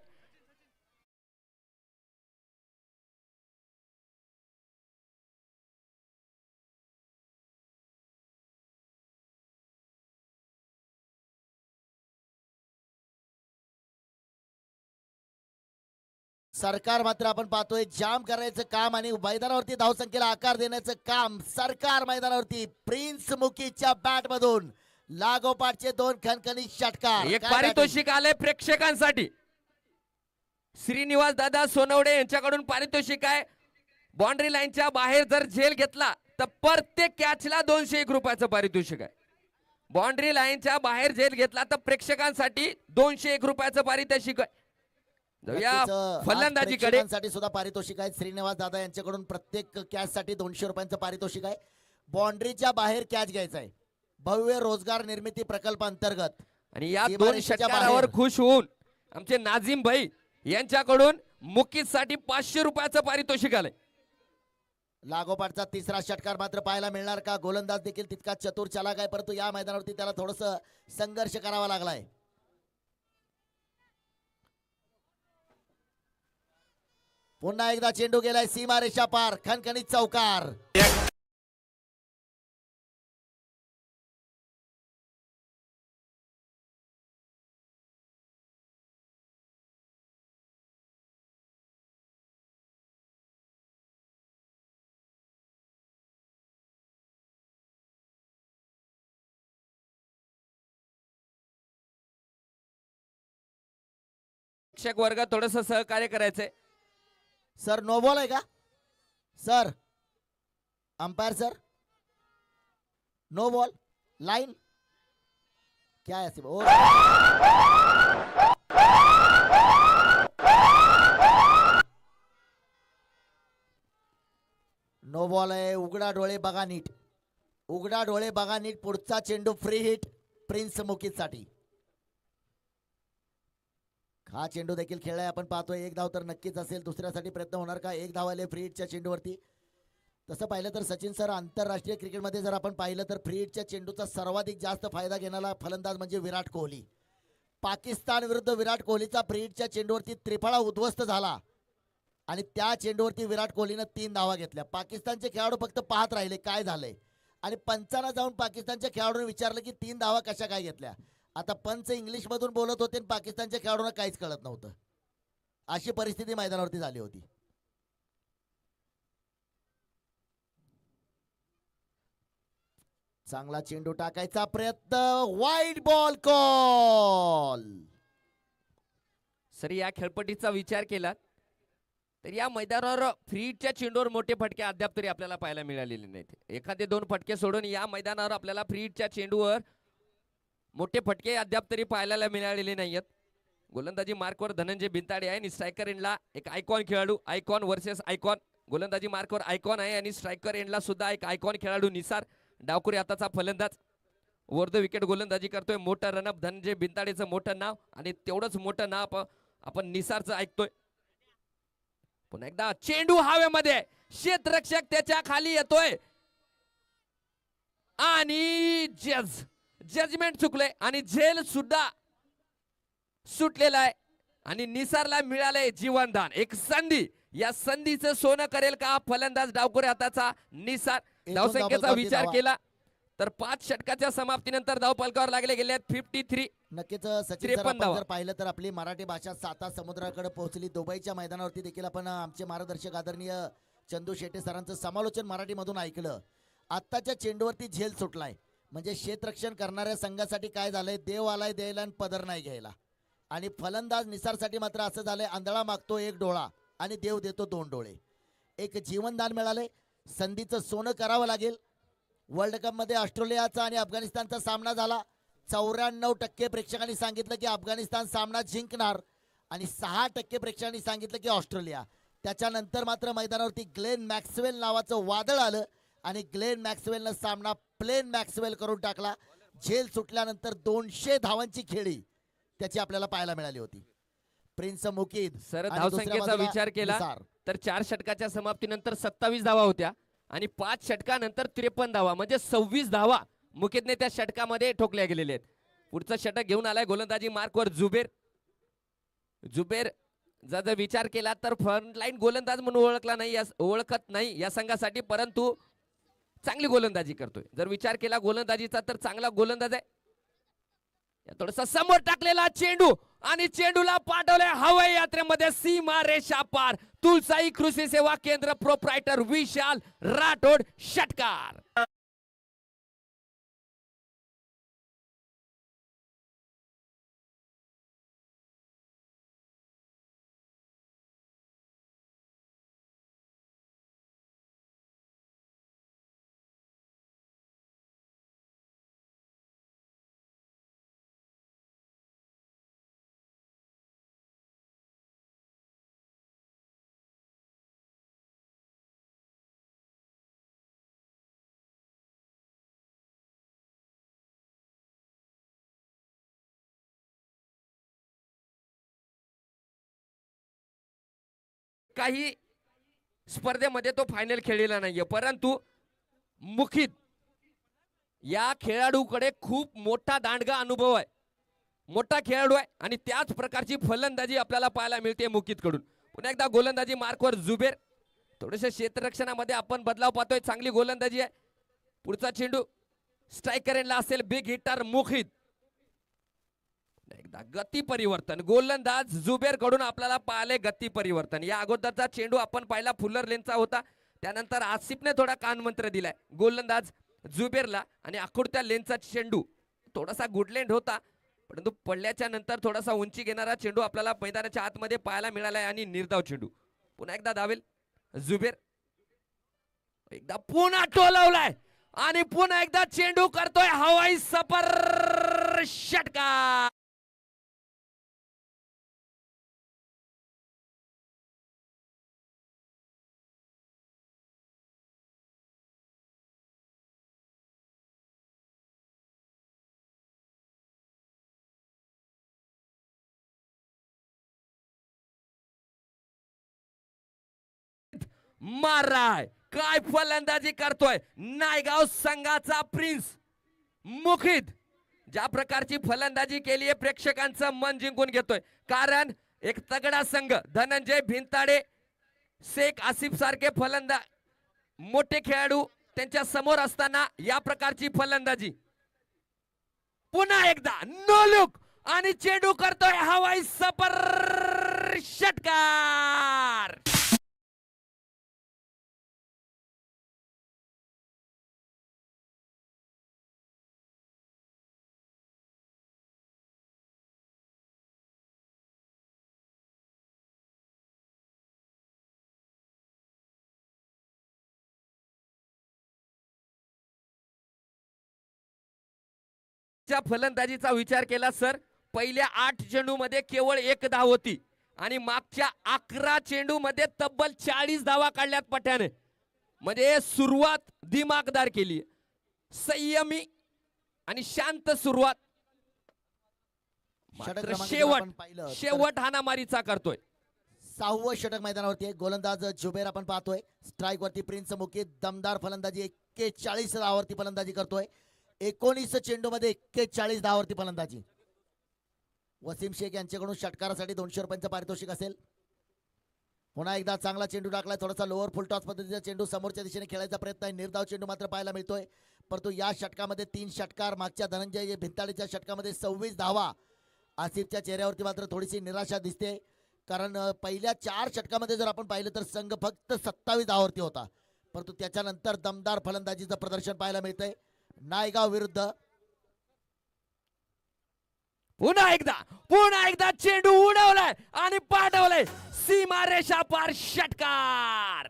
[SPEAKER 3] सरकार मात्र आपण पाहतोय जाम करायचं काम आणि मैदानावरती धावसंख्येला आकार देण्याचं काम. सरकार मैदानावरती प्रिन्स मुकीच्या बॅट मधून लागोपाठचे 2 खणखणीत षटकार.
[SPEAKER 2] एक
[SPEAKER 3] काय
[SPEAKER 2] पारितोषिक आले प्रेक्षकांसाठी. श्रीनिवास दादा सोनवडे यांच्याकडून पारितोषिक आहे. बाउंड्री लाईनच्या बाहेर जर झेल घेतला तर प्रत्येक कॅचला 201 रुपयाचं पारितोषिक आहे. बाउंड्री लाईनच्या बाहेर झेल घेतला तर प्रेक्षकांसाठी 201 रुपयाचं पारितोषिक आहे. जाऊया
[SPEAKER 3] नक्कीच,
[SPEAKER 2] फलंदाजीकडे.
[SPEAKER 3] प्रेक्षकांसाठी सुद्धा पारितोषिक आहे. श्रीनिवास दादा यांच्याकडून प्रत्येक कॅच साठी 200 रुपयांचं पारितोषिक आहे. बाउंड्रीच्या बाहेर कॅच घ्यायचा आहे भव्य रोजगार निर्मिती प्रकल्प अंतर्गत.
[SPEAKER 2] आणि या 2
[SPEAKER 3] सीमारेषेच्या
[SPEAKER 2] षटकारावर
[SPEAKER 3] बाहेर.
[SPEAKER 2] खुश होऊन आमचे नाझीम भाई यांच्याकडून मुकीसाठी 500 रुपयाचं पारितोषिक आलंय.
[SPEAKER 3] लागोपाठचा तिसरा षटकार मात्र पाहायला मिळणार का? गोलंदाज देखील तितका चतुर चालाक आहे, परंतु या मैदानावरती त्याला थोडस संघर्ष करावा लागलाय. पुन्हा एकदा चेंडू गेलाय सीमारेषा पार. खणखणीत चौकार.
[SPEAKER 2] प्रेक्षक वर्ग थोडस सहकार्य करायचंय.
[SPEAKER 3] सर नो बॉल आहे का sir? Umpire sir no ball line क्या है ऐसी? नो बॉल आहे. उघडा डोळे बघा नीट, उघडा डोळे बघा नीट. पुढचा चेंडू फ्री हिट प्रिन्स मुकीत साठी. हा चेंडू देखील खेळलाय आपण पाहतोय. 1 धाव तर नक्कीच असेल. दुसऱ्यासाठी प्रयत्न होणार का? 1 धाव आले फ्री हिटच्या चेंडूवरती. तसं पाहिलं तर सचिन सर आंतरराष्ट्रीय क्रिकेटमध्ये जर आपण पाहिलं तर फ्री हिटच्या चेंडूचा सर्वाधिक जास्त फायदा घेणारा फलंदाज म्हणजे विराट कोहली. पाकिस्तान विरुद्ध विराट कोहलीचा फ्री हिटच्या चेंडूवरती त्रिफळा उद्ध्वस्त झाला आणि त्या चेंडूवरती विराट कोहलीनं 3 धावा घेतल्या. पाकिस्तानचे खेळाडू फक्त पाहत राहिले काय झालंय आणि पंचांना जाऊन पाकिस्तानच्या खेळाडूंनी विचारलं की 3 धावा कशा काय घेतल्या. आता पंच इंग्लिश मधून बोलत होते आणि पाकिस्तानच्या खेळाडूंना काहीच कळत नव्हतं. अशी परिस्थिती मैदानावरती झाली होती. चांगला चेंडू टाकायचा प्रयत्न. Wide ball call.
[SPEAKER 2] सर या खेळपट्टीचा विचार केला तर या मैदानावर फ्रीच्या चेंडूवर मोठे फटके अद्याप तरी आपल्याला पाहायला मिळालेले नाहीत. एखादे 2 फटके सोडून या मैदानावर आपल्याला फ्रीच्या चेंडूवर मोठे फटके अद्याप तरी पाहायला मिळालेले नाहीयेत. गोलंदाजी मार्कवर धनंजय बिनताडे आहे आणि स्ट्रायकर एंडला एक आयकॉन खेळाडू, आयकॉन वर्सेस आयकॉन. गोलंदाजी मार्कवर आयकॉन आहे आणि स्ट्रायकर एंडला सुद्धा एक आयकॉन खेळाडू निसार. डावखुरी आताचा फलंदाज ओव्हर द विकेट गोलंदाजी करतोय. मोठं रनअप धनंजय बिनताडेचं मोठं नाव आणि तेवढंच मोठं नाव आपण निसारचं ऐकतोय. पुन्हा एकदा चेंडू हवेमध्ये, क्षेत्ररक्षक त्याच्या खाली येतोय आणि जजमेंट चुकलंय आणि झेल सुद्धा सुटलेला आहे आणि निसारला मिळालंय जीवनदान. एक संधी, या संधीचं सोनं करेल का फलंदाज डावखुरी हाताचा निसार. धावसंख्येचा विचार केला तर 5 षटकाच्या समाप्तीनंतर धाव फलकावर लागले गेले आहेत 53.
[SPEAKER 3] नक्कीच सचिन सर,
[SPEAKER 2] 53
[SPEAKER 3] आपण
[SPEAKER 2] धावा.
[SPEAKER 3] जर पाहिलं तर आपली मराठी भाषा साता समुद्राकडे पोहोचली. दुबईच्या मैदानावरती देखील आपण आमचे मार्गदर्शक आदरणीय चंदू शेट्टे सरांचं समालोचन मराठीमधून ऐकलं. आत्ताच्या चेंडूवरती झेल सुटलाय म्हणजे क्षेत्ररक्षण करणाऱ्या संघासाठी काय झालंय, देव आलाय द्यायला आणि पदर नाही घ्यायला. आणि फलंदाज निसारसाठी मात्र असं झालंय, आंधळा मागतो 1 डोळा आणि देव देतो 2 डोळे. एक जीवनदान मिळाले, संधीचं सोनं करावं लागेल. वर्ल्ड कप मध्ये ऑस्ट्रेलियाचा आणि अफगाणिस्तानचा सामना झाला. 94% प्रेक्षकांनी सांगितलं की अफगाणिस्तान सामना जिंकणार आणि 6% प्रेक्षकांनी सांगितलं की ऑस्ट्रेलिया. त्याच्यानंतर मात्र मैदानावरती ग्लेन मॅक्सवेल नावाचं वादळ आलं आणि ग्लेन मॅक्सवेलनं सामना प्लेन मॅक्सवेल करून टाकला. झेल सुटल्यानंतर 200 धावांची खेळी त्याची आपल्याला पाहायला मिळाली होती. प्रिन्स मुकीद
[SPEAKER 2] सर
[SPEAKER 3] आणि
[SPEAKER 2] धावसंख्येचा
[SPEAKER 3] दुसऱ्या बाजूला
[SPEAKER 2] विचार केला
[SPEAKER 3] निसार.
[SPEAKER 2] तर 4 षटकाच्या समाप्तीनंतर 27 धावा होत्या आणि 5 षटकानंतर 53 धावा म्हणजे 26 धावा मुकेदने त्या षटकामध्ये ठोकल्या गेलेले आहेत. पुढचं षटक घेऊन आलाय गोलंदाजी मार्कवर जुबेर जर विचार केला तर फ्रंटलाईन गोलंदाज म्हणून ओळखत नाही या संघासाठी, परंतु चांगली गोलंदाजी करतोय. जर विचार केला गोलंदाजीचा तर चांगला गोलंदाज आहे. थोडस समोर टाकलेला चेंडू आणि चेंडूला पाठवलंय हवाई यात्रेमध्ये सीमा रेषा पार. तुलसाई कृषी सेवा केंद्र प्रोप्रायटर विशाल राठोड षटकार. काही स्पर्धेमध्ये तो फायनल खेळलेला नाहीये, परंतु मुखित या खेळाडूकडे खूप मोठा दांडगा अनुभव आहे. मोठा खेळाडू आहे आणि त्याच प्रकारची फलंदाजी आपल्याला पाहायला मिळते मुकीत कडून. पुन्हा एकदा गोलंदाजी मार्कवर जुबेर. थोडेसे क्षेत्ररक्षणामध्ये आपण बदलाव पाहतोय. चांगली गोलंदाजी आहे. पुढचा चेंडू स्ट्रायकर एंडला असेल. Big hitter Mukhit. एकदा गती परिवर्तन गोलंदाज जुबेर कडून आपल्याला पाहिले गती परिवर्तन. या अगोदरचा चेंडू आपण पाहिला फुलर लेनचा होता. त्यानंतर आसिफने थोडा कानमंत्र दिलाय गोलंदाज जुबेरला आणि आखुडत्या लेनचा चेंडू थोडासा गुडलेंड होता, परंतु पडल्याच्या नंतर थोडासा उंची घेणारा चेंडू आपल्याला मैदानाच्या आतमध्ये पाहायला मिळालाय आणि निर्धाव चेंडू. पुन्हा एकदा धावेल जुबेर. एकदा पुन्हा टोलवलाय आणि पुन्हा एकदा चेंडू करतोय हवाई सफर षटकार. माराय काय फलंदाजी करतोय नायगाव संघाचा प्रिन्स मुखित. ज्या प्रकारची फलंदाजी केली आहे प्रेक्षकांचं मन जिंकून घेतोय, कारण एक तगडा संघ धनंजय भिंताडे, शेख आसिफ सारखे फलंदाज मोठे खेळाडू त्यांच्या समोर असताना या प्रकारची फलंदाजी. पुन्हा एकदा नो लुक आणि चेंडू करतोय हवाई सफर षटकार. फलंदाजीचा विचार केला सर पहिल्या 8 चेंडूमध्ये केवळ 1 धाव होती आणि मागच्या 11 चेंडूमध्ये तब्बल 40 धावा काढल्यात पट्याने. म्हणजे सुरुवात दिमागदार केली, संयमी आणि शांत सुरुवात.
[SPEAKER 3] षटक
[SPEAKER 2] मात्र
[SPEAKER 3] क्रमांक जर
[SPEAKER 2] शेवट
[SPEAKER 3] आपण पाहिलं तर
[SPEAKER 2] शेवट हाणामारीचा करतोय.
[SPEAKER 3] 6वं षटक मैदानावरती आहे. गोलंदाज जुबेर आपण पाहतोय. स्ट्राईक वरती प्रिन्स मुकीत दमदार फलंदाजी, 41 धावावरती फलंदाजी करतोय. 19 चेंडू मध्ये 41 धावावरती फलंदाजी. वसीम शेख यांच्याकडून षटकारासाठी 200 रुपयांचं पारितोषिक असेल. पुन्हा एकदा चांगला चेंडू टाकलाय, थोडासा लोअर फुल टॉस पद्धतीचा चेंडू समोरच्या दिशेने खेळायचा प्रयत्न आहे. निर्धाव चेंडू मात्र पाहायला मिळतोय, परंतु या षटकामध्ये 3 षटकार. मागच्या धनंजय भिंताडीच्या षटकामध्ये 26 धावा. आसिफच्या चेहऱ्यावरती मात्र थोडीशी निराशा दिसते, कारण पहिल्या 4 षटकामध्ये जर आपण पाहिलं तर संघ फक्त 27 धावावरती होता, परंतु त्याच्यानंतर दमदार फलंदाजीचं प्रदर्शन पाहायला मिळतंय नायगाव विरुद्ध.
[SPEAKER 2] पुन्हा एकदा चेंडू उडवलाय आणि पाठवलाय सीमा रेषा पार षटकार.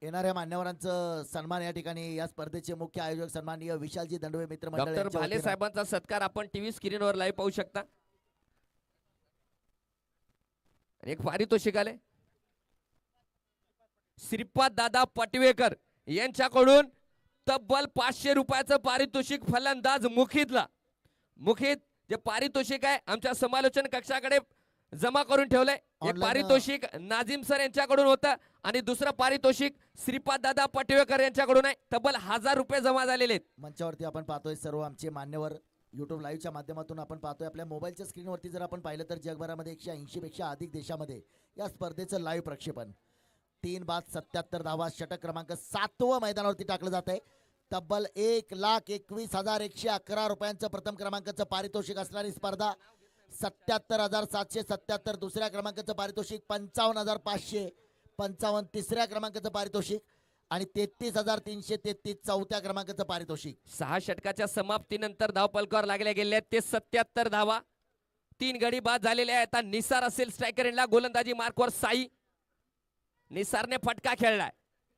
[SPEAKER 3] येणाऱ्या मान्यवरांचं सन्मान या ठिकाणी या स्पर्धेचे मुख्य आयोजक सन्माननीय विशालजी दंडवे मित्र मंडळ
[SPEAKER 2] डॉक्टर
[SPEAKER 3] यांच्या
[SPEAKER 2] भाले
[SPEAKER 3] वतीनं
[SPEAKER 2] साहेबांचा सत्कार आपण टीव्ही स्क्रीनवर लाईव्ह पाहू शकता. एक पारितोषिक आले श्रीपाद दादा पटवेकर यांच्याकडून तब्बल 500 रुपयाचं पारितोषिक फलंदाज मुखीतला. मुखीत जे पारितोषिक आहे आमच्या समालोचन कक्षाकडे जमा करून ठेवलंय. एक
[SPEAKER 3] Online,
[SPEAKER 2] पारितोषिक नाझीम सर यांच्याकडून होतं आणि दुसरं पारितोषिक श्रीपाद दादा पटवेकर यांच्याकडून आहे. तब्बल 1000 रुपये जमा झालेले आहेत.
[SPEAKER 3] मंचावरती आपण पाहतोय सर्व आमचे मान्यवर युट्यूब लाईव्हच्या माध्यमातून आपण पाहतोय. आपल्या मोबाईलच्या स्क्रीनवरती जर आपण पाहिलं तर जगभरामध्ये 180 पेक्षा अधिक देशामध्ये या स्पर्धेचं लाईव्ह प्रक्षेपण. 3 बाद 77 धावा. षटक क्रमांक 7वं मैदानावरती टाकलं जात आहे. तब्बल 1,21,111 रुपयांचं प्रथम क्रमांकाचं पारितोषिक असणारी स्पर्धा. 77,777 दुसऱ्या क्रमांकाचं पारितोषिक. 55,555 तिसऱ्या क्रमांकाचं पारितोषिक आणि 33,333 चौथ्या क्रमांकाचं पारितोषिक.
[SPEAKER 2] 6 षटकाच्या समाप्तीनंतर धावपलकावर लागल्या गेल्या ते 77 धावा. 3 गडी बाद झालेले आहेत. आता निसार असेल स्ट्रायकर एंडला. गोलंदाजी मार्कवर साई. निसारने फटका खेळलाय,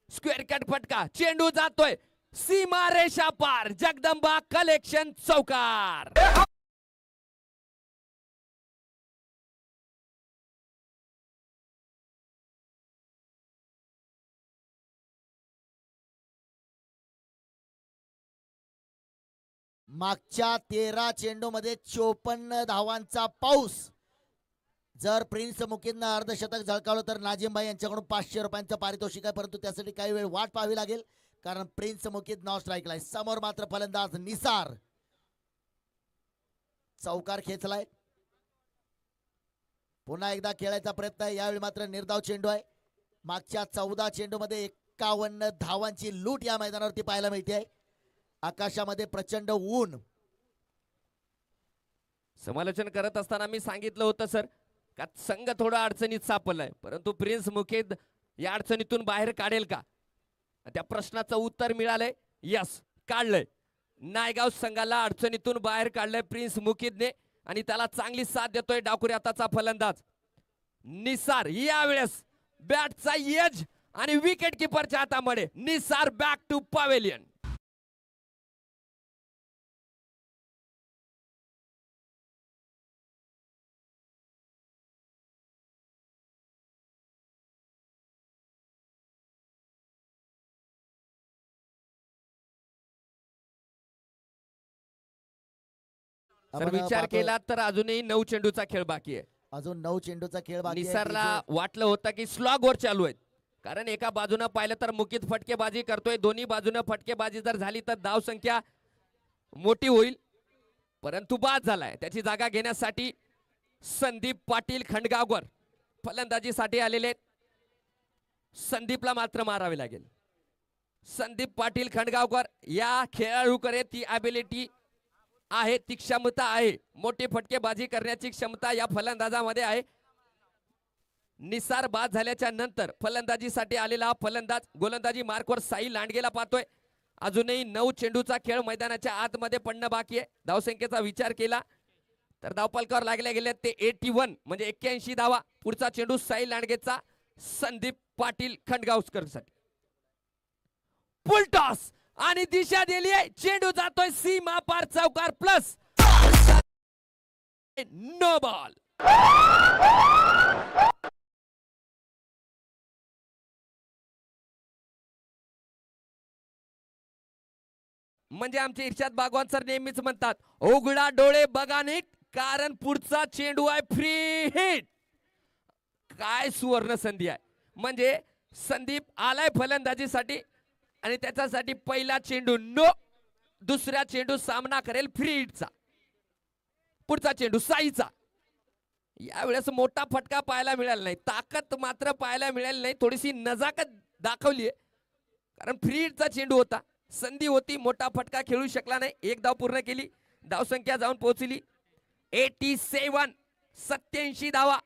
[SPEAKER 2] स्क्वेअर कट फटका. चेंडू जातोय सीमा रेषा पार. जगदंबा कलेक्शन चौकार.
[SPEAKER 3] मागच्या 13 चेंडू मध्ये 54 धावांचा पाऊस. जर प्रिन्स मुकींना अर्धशतक झळकावलं तर नाजिमभाई यांच्याकडून 500 रुपयांचं पारितोषिक आहे, परंतु त्यासाठी काही वेळ वाट पाहावी लागेल, कारण प्रिन्स मुकीद नॉन स्ट्राईकला आहे. समोर मात्र फलंदाज निसार चौकार खेचलाय. पुन्हा एकदा खेळायचा प्रयत्न आहे. यावेळी मात्र निर्धाव चेंडू आहे. मागच्या 14 चेंडू मध्ये 51 धावांची लूट या मैदानावरती पाहायला मिळते. आकाशामध्ये प्रचंड ऊन.
[SPEAKER 2] समालोचन करत असताना मी सांगितलं होतं सर का संघ थोडा अडचणीत सापडलाय, परंतु प्रिन्स मुकेद या अडचणीतून बाहेर काढेल का? त्या प्रश्नाचं उत्तर मिळालंय. यस, काढलंय. नायगाव संघाला अडचणीतून बाहेर काढलंय प्रिन्स मुकीदने आणि त्याला चांगली साथ देतोय डाकुरी हाताचा फलंदाज निसार. यावेळेस बॅटचा एज आणि विकेट किपरच्या हातामध्ये. Nisar back to pavilion. Sir विचार केला तर अजूनही 9 चेंडूचा खेळ बाकी आहे.
[SPEAKER 3] अजून 9 चेंडूचा खेळ बाकी आहे.
[SPEAKER 2] निसारला वाटलं होतं की स्लॉग वर चालू आहेत, कारण एका बाजूने पाहिलं तर मुकीत फटकेबाजी करतोय. दोन्ही बाजूने फटकेबाजी जर झाली तर धाव संख्या मोठी होईल, परंतु बाद झालाय. त्याची जागा घेण्यासाठी संदीप पाटील खंडगावकर फलंदाजीसाठी आलेले आहेत. संदीपला मात्र मारावे लागेल. संदीप पाटील खंडगावकर या खेळाडूकडे ती ॲबिलिटी आहे, ती क्षमता आहे. मोठी फटकेबाजी करण्याची क्षमता या फलंदाजामध्ये आहे. निसार बाद झाल्याच्या नंतर फलंदाजीसाठी आलेला फलंदाज गोलंदाजी मार्कवर साई लांडगेला पाहतोय. अजूनही 9 चेंडूचा खेळ मैदानाच्या आतमध्ये पडणं बाकी आहे. धावसंख्येचा विचार केला तर धावपलकावर लागले गेले ते 81 म्हणजे 81 धावा. पुढचा चेंडू साई लांडगेचा संदीप पाटील खंडगावकर साठी. फुल टॉस आणि दिशा दिली आहे. चेंडू जातोय सीमा पार चौकार प्लस नो बॉल. म्हणजे आमचे इर्षाद बागवान सर नेहमीच म्हणतात उघडा डोळे बघा नीट कारण पुढचा चेंडू आहे फ्री हिट. काय सुवर्ण संधी आहे. म्हणजे संदीप आलाय फलंदाजीसाठी आणि त्याच्यासाठी पहिला चेंडू नो, दुसरा चेंडू सामना करेल फ्री हिटचा. पुढचा चेंडू साईचा. यावेळेस मोठा फटका पाहायला मिळाला नाही, ताकद मात्र पाहायला मिळाली नाही. थोडीशी नजाकत दाखवली कारण फ्री हिटचा चेंडू होता, संधी होती, मोठा फटका खेळू शकला नाही. एक धाव पूर्ण केली, धावसंख्या जाऊन पोहोचली 87. 87 धावा.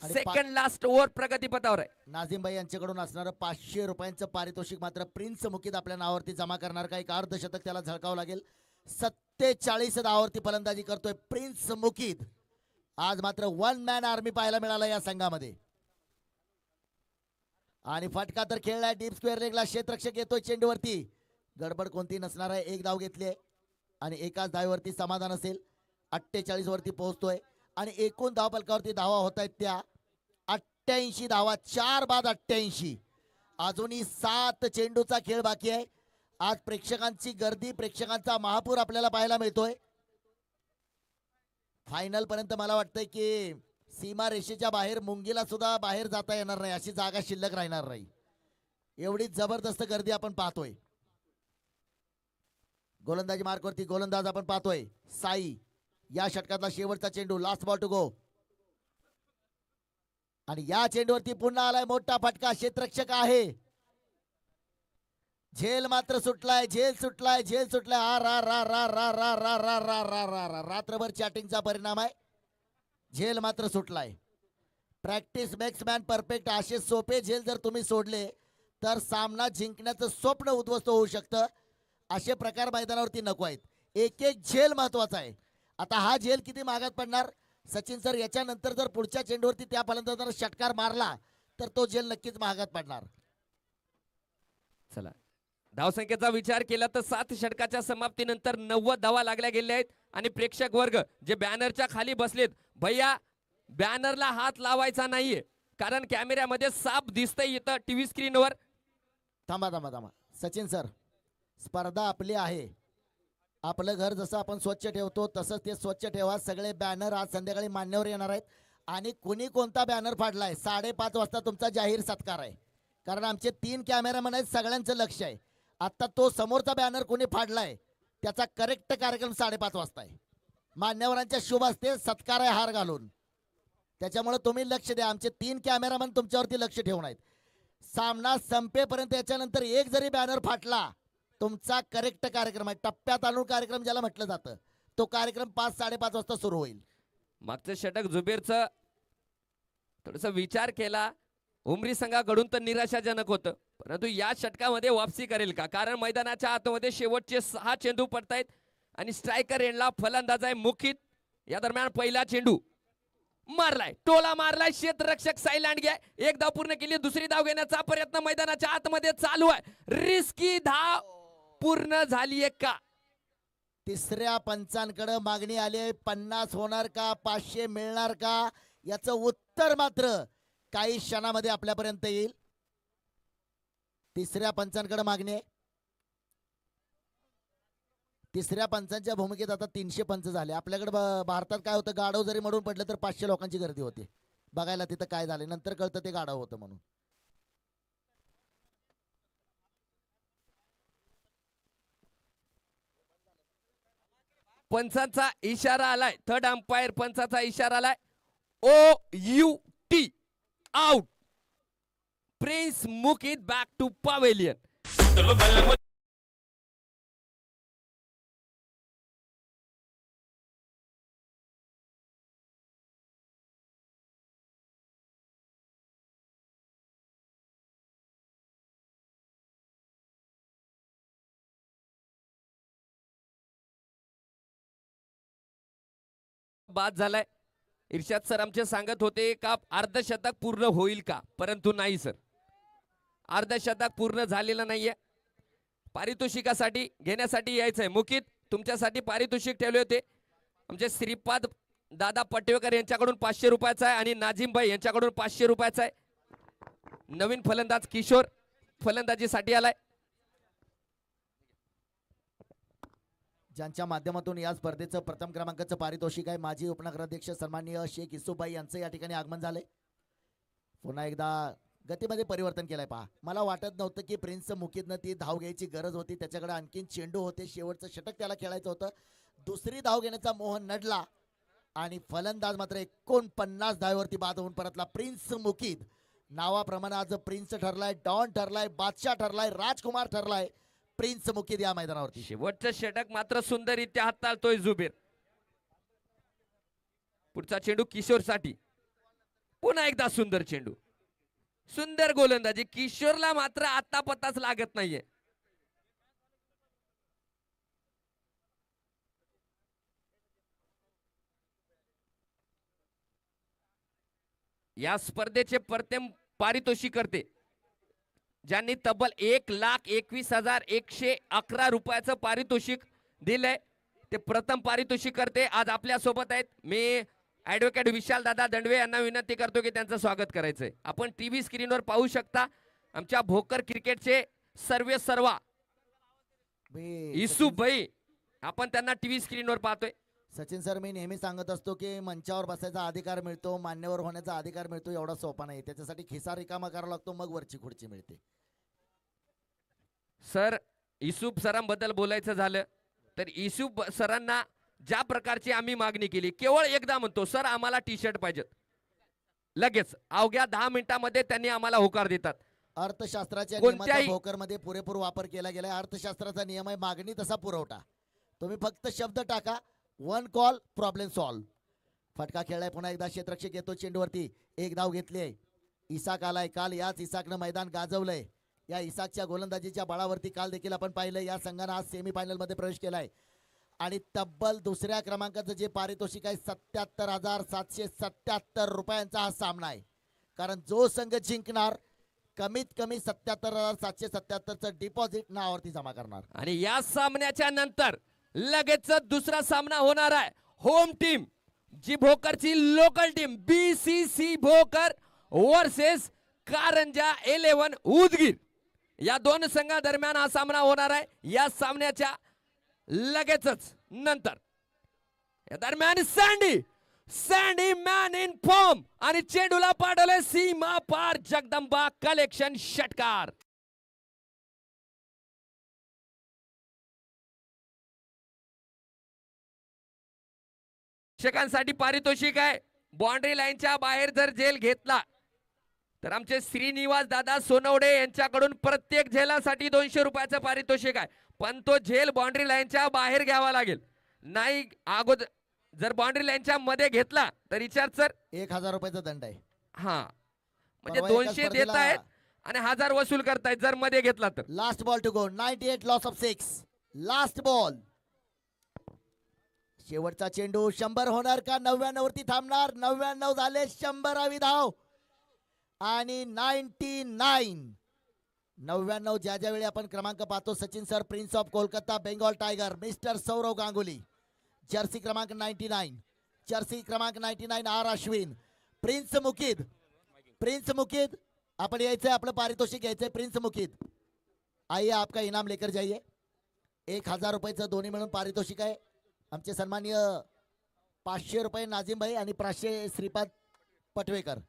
[SPEAKER 3] आणि
[SPEAKER 2] सेकंड लास्ट ओव्हर प्रगतीपथावर आहे.
[SPEAKER 3] नाझिम भाई यांच्याकडून असणारं 500 रुपयांचं पारितोषिक मात्र प्रिन्स मुकीद आपल्या नावावरती जमा करणार का? एक अर्धशतक त्याला झळकावं लागेल. 47 धावावरती फलंदाजी करतोय प्रिन्स मुकीद. आज मात्र वन मॅन आर्मी पाहायला मिळाला या संघामध्ये. आणि फटका तर खेळलाय डीप स्क्वेअर लेगला. क्षेत्ररक्षक येतोय चेंडूवरती. गडबड कोणती नसणार आहे. एक धाव घेतली आहे आणि एकाच धावेवरती समाधान असेल. 48 वरती पोहोचतोय आणि एकूण धावफलकावरती धावा होत आहेत त्या 88 धावा. 4 बाद 88. अजूनही 7 चेंडूचा खेळ बाकी आहे. आज प्रेक्षकांची गर्दी, प्रेक्षकांचा महापूर आपल्याला पाहायला मिळतोय. फायनल पर्यंत मला वाटतंय की सीमा रेषेच्या बाहेर मुंगीला सुद्धा बाहेर जाता येणार नाही, अशी जागा शिल्लक राहणार नाही. एवढी जबरदस्त गर्दी आपण पाहतोय. गोलंदाजी मार्कवरती गोलंदाज आपण पाहतोय साई. या षटकातला शेवटचा चेंडू, लास्ट बॉल टू गो. आणि या चेंडूवरती पुन्हा आलाय मोठा फटका. क्षेत्ररक्षक आहे. झेल मात्र सुटलाय, झेल सुटलाय, झेल सुटलाय. आ रा रा रा रा रा रा रा रा रा रा रा. रात्रभर चॅटिंगचा परिणाम आहे. झेल मात्र सुटलाय. Practice makes man perfect. असे सोपे झेल जर तुम्ही सोडले तर सामना जिंकण्याचं स्वप्न उद्ध्वस्त होऊ शकतं. असे प्रकार मैदानावरती नको आहेत. एक एक झेल महत्वाचा आहे. आता हा झेल किती महागात पडणार सचिन सर? याच्यानंतर जर पुढच्या चेंडूवरती त्या फलंदाजाने षटकार मारला तर तो झेल नक्कीच महागात पडणार.
[SPEAKER 2] चला, धावसंख्येचा विचार केला तर 7 षटकाच्या समाप्तीनंतर 90 धावा लागल्या गेल्या आहेत. आणि प्रेक्षक वर्ग जे बॅनरच्या खाली बसलेत, भैया बॅनरला हात लावायचा नाहीये कारण कॅमेऱ्यामध्ये साप दिसतंय इथं टीव्ही स्क्रीनवर.
[SPEAKER 3] थांबा थांबा थांबा सचिन सर, स्पर्धा आपली आहे. आपलं घर जसं आपण स्वच्छ ठेवतो तसंच ते स्वच्छ ठेवा. सगळे बॅनर आज संध्याकाळी मान्यवर येणार आहेत. आणि कुणी कोणता बॅनर फाडलाय 5:30 वाजता तुमचा जाहीर सत्कार आहे. कारण आमचे 3 कॅमेरामॅन आहेत, सगळ्यांचं लक्ष आहे. आता तो समोरचा बॅनर कोणी फाडलाय त्याचा करेक्ट कार्यक्रम 5:30 वाजता आहे. मान्यवरांच्या शुभ हस्ते सत्कार आहे हार घालून. त्याच्यामुळे तुम्ही लक्ष द्या. आमचे 3 कॅमेरामॅन तुमच्यावरती लक्ष ठेवून आहेत. सामना संपेपर्यंत याच्यानंतर एक जरी बॅनर फाटला तुमचा करेक्ट कार्यक्रम आहे. टप्प्यात आणून कार्यक्रम ज्याला म्हटलं जातं तो कार्यक्रम 5-5:30 वाजता सुरू होईल.
[SPEAKER 2] मागचं षटक जुबेरचं थोडस विचार केला उमरी संघाकडून तर निराशाजनक होतं, परंतु या षटकामध्ये वापसी करेल का? कारण मैदानाच्या आतमध्ये शेवटचे 6 चेंडू पडतायत आणि स्ट्रायकर एंडला फलंदाज आहे मुकीत. या दरम्यान पहिला चेंडू मारलाय, टोला मारलाय. क्षेत्ररक्षक साईलँड घ्या. एक धाव पूर्ण केली. दुसरी धाव घेण्याचा प्रयत्न मैदानाच्या आतमध्ये चालू आहे. रिस्की धाव पूर्ण झालीये का?
[SPEAKER 3] तिसऱ्या पंचांकडे मागणी आली आहे. 50 होणार का? 500 मिळणार का? याचं उत्तर मात्र काही क्षणामध्ये आपल्यापर्यंत येईल. तिसऱ्या पंचांकडे मागणी आहे. तिसऱ्या पंचांच्या भूमिकेत आता 300 पंच झाले. आपल्याकडे भारतात काय होतं, गाढव जरी म्हणून पडलं तर 500 लोकांची गर्दी होती बघायला तिथं काय झाले. नंतर कळतं ते गाढव होतं म्हणून.
[SPEAKER 2] पंचाचा इशारा आलाय. थर्ड अंपायर पंचाचा इशारा आलाय. OUT out. Prince Mukit back to pavilion. बाद झालाय. इर्षाद सर आमचे सांगत होते का अर्धशतक पूर्ण होईल का, परंतु नाही सर, अर्धशतक पूर्ण झालेलं नाहीये. पारितोषिकासाठी घेण्यासाठी यायचंय. मुकित तुमच्यासाठी पारितोषिक ठेवले होते. आमचे श्रीपाद दादा पटवेकर यांच्याकडून 500 रुपयाचा आहे आणि नाझिम भाई यांच्याकडून 500 रुपयाचा आहे. नवीन फलंदाज किशोर फलंदाजीसाठी आलाय.
[SPEAKER 3] ज्यांच्या माध्यमातून या स्पर्धेचं प्रथम क्रमांकाचं पारितोषिक आहे माजी उपनगराध्यक्ष सन्माननीय शेख इसुभाई यांचं या ठिकाणी आगमन झालंय. पुन्हा एकदा गतीमध्ये परिवर्तन केलंय. पहा, मला वाटत नव्हतं की प्रिन्स मुकीदनं ती धाव घ्यायची गरज होती. त्याच्याकडे आणखीन चेंडू होते. शेवटचं षटक त्याला खेळायचं होतं. दुसरी धाव घेण्याचा मोह नडला आणि फलंदाज मात्र 49 धावेवरती बाद होऊन परतला. प्रिन्स मुकीद नावाप्रमाणे आज प्रिन्स ठरलाय, डॉन ठरलाय, बादशाह ठरलाय, राजकुमार ठरलाय. प्रिन्स मुकीद या मैदानावरती.
[SPEAKER 2] शेवटचं षटक मात्र सुंदररित्या हाताळतोय जुबेर. पुढचा चेंडू किशोरसाठी. पुन्हा एकदा सुंदर चेंडू, सुंदर गोलंदाजी. किशोरला मात्र आता पत्ताच लागत नाहीये. या स्पर्धेचे प्रथम पारितोषिक करते ज्यांनी तब्बल 1,21,111 रुपयाचं पारितोषिक दिलंय ते प्रथम पारितोषिक करते आज आपल्या सोबत आहेत. मी ऍडव्होकेट विशाल दादा दंडवे यांना विनंती करतो की त्यांचं स्वागत करायचंय. आपण टीव्ही स्क्रीनवर पाहू शकता आमच्या भोकर क्रिकेटचे सर्वा इसू भाई. आपण त्यांना टीव्ही स्क्रीनवर पाहतोय.
[SPEAKER 3] सचिन सर, मी नेहमी सांगत असतो की मंचावर बसायचा अधिकार मिळतो, मान्यवर होण्याचा अधिकार मिळतो, एवढा सोपा नाही. त्याच्यासाठी खिसा रिकामा करावा लागतो, मग वरची खुर्ची मिळते.
[SPEAKER 2] सर, युसुफ सरांबद्दल बोलायचं झालं तर युसुफ सरांना ज्या प्रकारची आम्ही मागणी केली, केवळ एकदा म्हणतो सर आम्हाला टी शर्ट पाहिजेत, लगेच अवघ्या 10 मिनिटांमध्ये त्यांनी आम्हाला होकार देतात.
[SPEAKER 3] अर्थशास्त्राच्या
[SPEAKER 2] कोणत्याही-
[SPEAKER 3] नियमाचा भोकरमध्ये पुरेपूर वापर केला गेलाय. अर्थशास्त्राचा नियम आहे मागणी तसा पुरवठा. तुम्ही फक्त शब्द टाका, 1 कॉल प्रॉब्लेम सॉल्व. फटका खेळलाय. पुन्हा एकदा क्षेत्ररक्षक येतो चेंडूवरती. एक धाव घेतली आहे. इसाक आलाय. काल याच इसाकनं मैदान गाजवलंय. या इसाकच्या गोलंदाजीच्या बळावरती काल देखील आपण पाहिलं या संघानं आज सेमीफायनल मध्ये प्रवेश केलाय आणि तब्बल दुसऱ्या क्रमांकाचं जे पारितोषिक आहे 77,777 रुपयांचा हा सामना आहे. कारण जो संघ जिंकणार कमीत कमी 77,777चं डिपॉझिट नावावरती जमा करणार.
[SPEAKER 2] आणि या सामन्याच्या नंतर लगेच दुसरा सामना होणार आहे. होम टीम जी भोकरची local team BCC Bhokar versus Karanja 11 Udgir, या दोन संघादरम्यान हा सामना होणार आहे. या सामन्याच्या लगेचच नंतर या दरम्यान सँडी मॅन इन फॉर्म आणि चेंडूला पाठवले सीमा पार जगदंबा कलेक्शन षटकार. प्रेक्षकांसाठी पारितोषिक आहे. बाउंड्री लाईनच्या बाहेर जर झेल घेतला तर आमचे श्रीनिवास दादा सोनवडे यांच्याकडून प्रत्येक झेलासाठी 200 रुपयाचं पारितोषिक आहे. पण तो झेल बाउंड्री लाईनच्या बाहेर घ्यावा लागेल. नाही अगोदर जर बाउंड्री लाईनच्या मध्ये घेतला तर विचार सर
[SPEAKER 3] 1,000 रुपयाचा दंड आहे.
[SPEAKER 2] हा म्हणजे
[SPEAKER 3] परवा एका
[SPEAKER 2] 200 देत
[SPEAKER 3] स्पर्धेला-
[SPEAKER 2] आहेत आणि 1000 वसूल करतायत जर मध्ये घेतला तर.
[SPEAKER 3] Last ball to go. 98 loss of 6. Last ball. शेवटचा चेंडू 100 होणार का? 99 वरती थांबणार. 99 झाले. 100वी धाव आणि 99 ज्या वेळी आपण क्रमांक पाहतो Sachin sir, prince of Kolkata, Bengal tiger, mister Sourav Ganguly, jersey क्रमांक 99, जर्सी क्रमांक 99 आर अश्विन, प्रिन्स मुकीद आपण यायचंय, आपलं पारितोषिक घ्यायचंय. प्रिन्स मुकीद आइए, आपका इनाम लेकर जाइए. 1,000 रुपयाचं दोन्ही मिळून पारितोषिक आहे. आमचे सन्माननीय 500 रुपये नाझिम भाई आणि 500 श्रीपाद पटवेकर.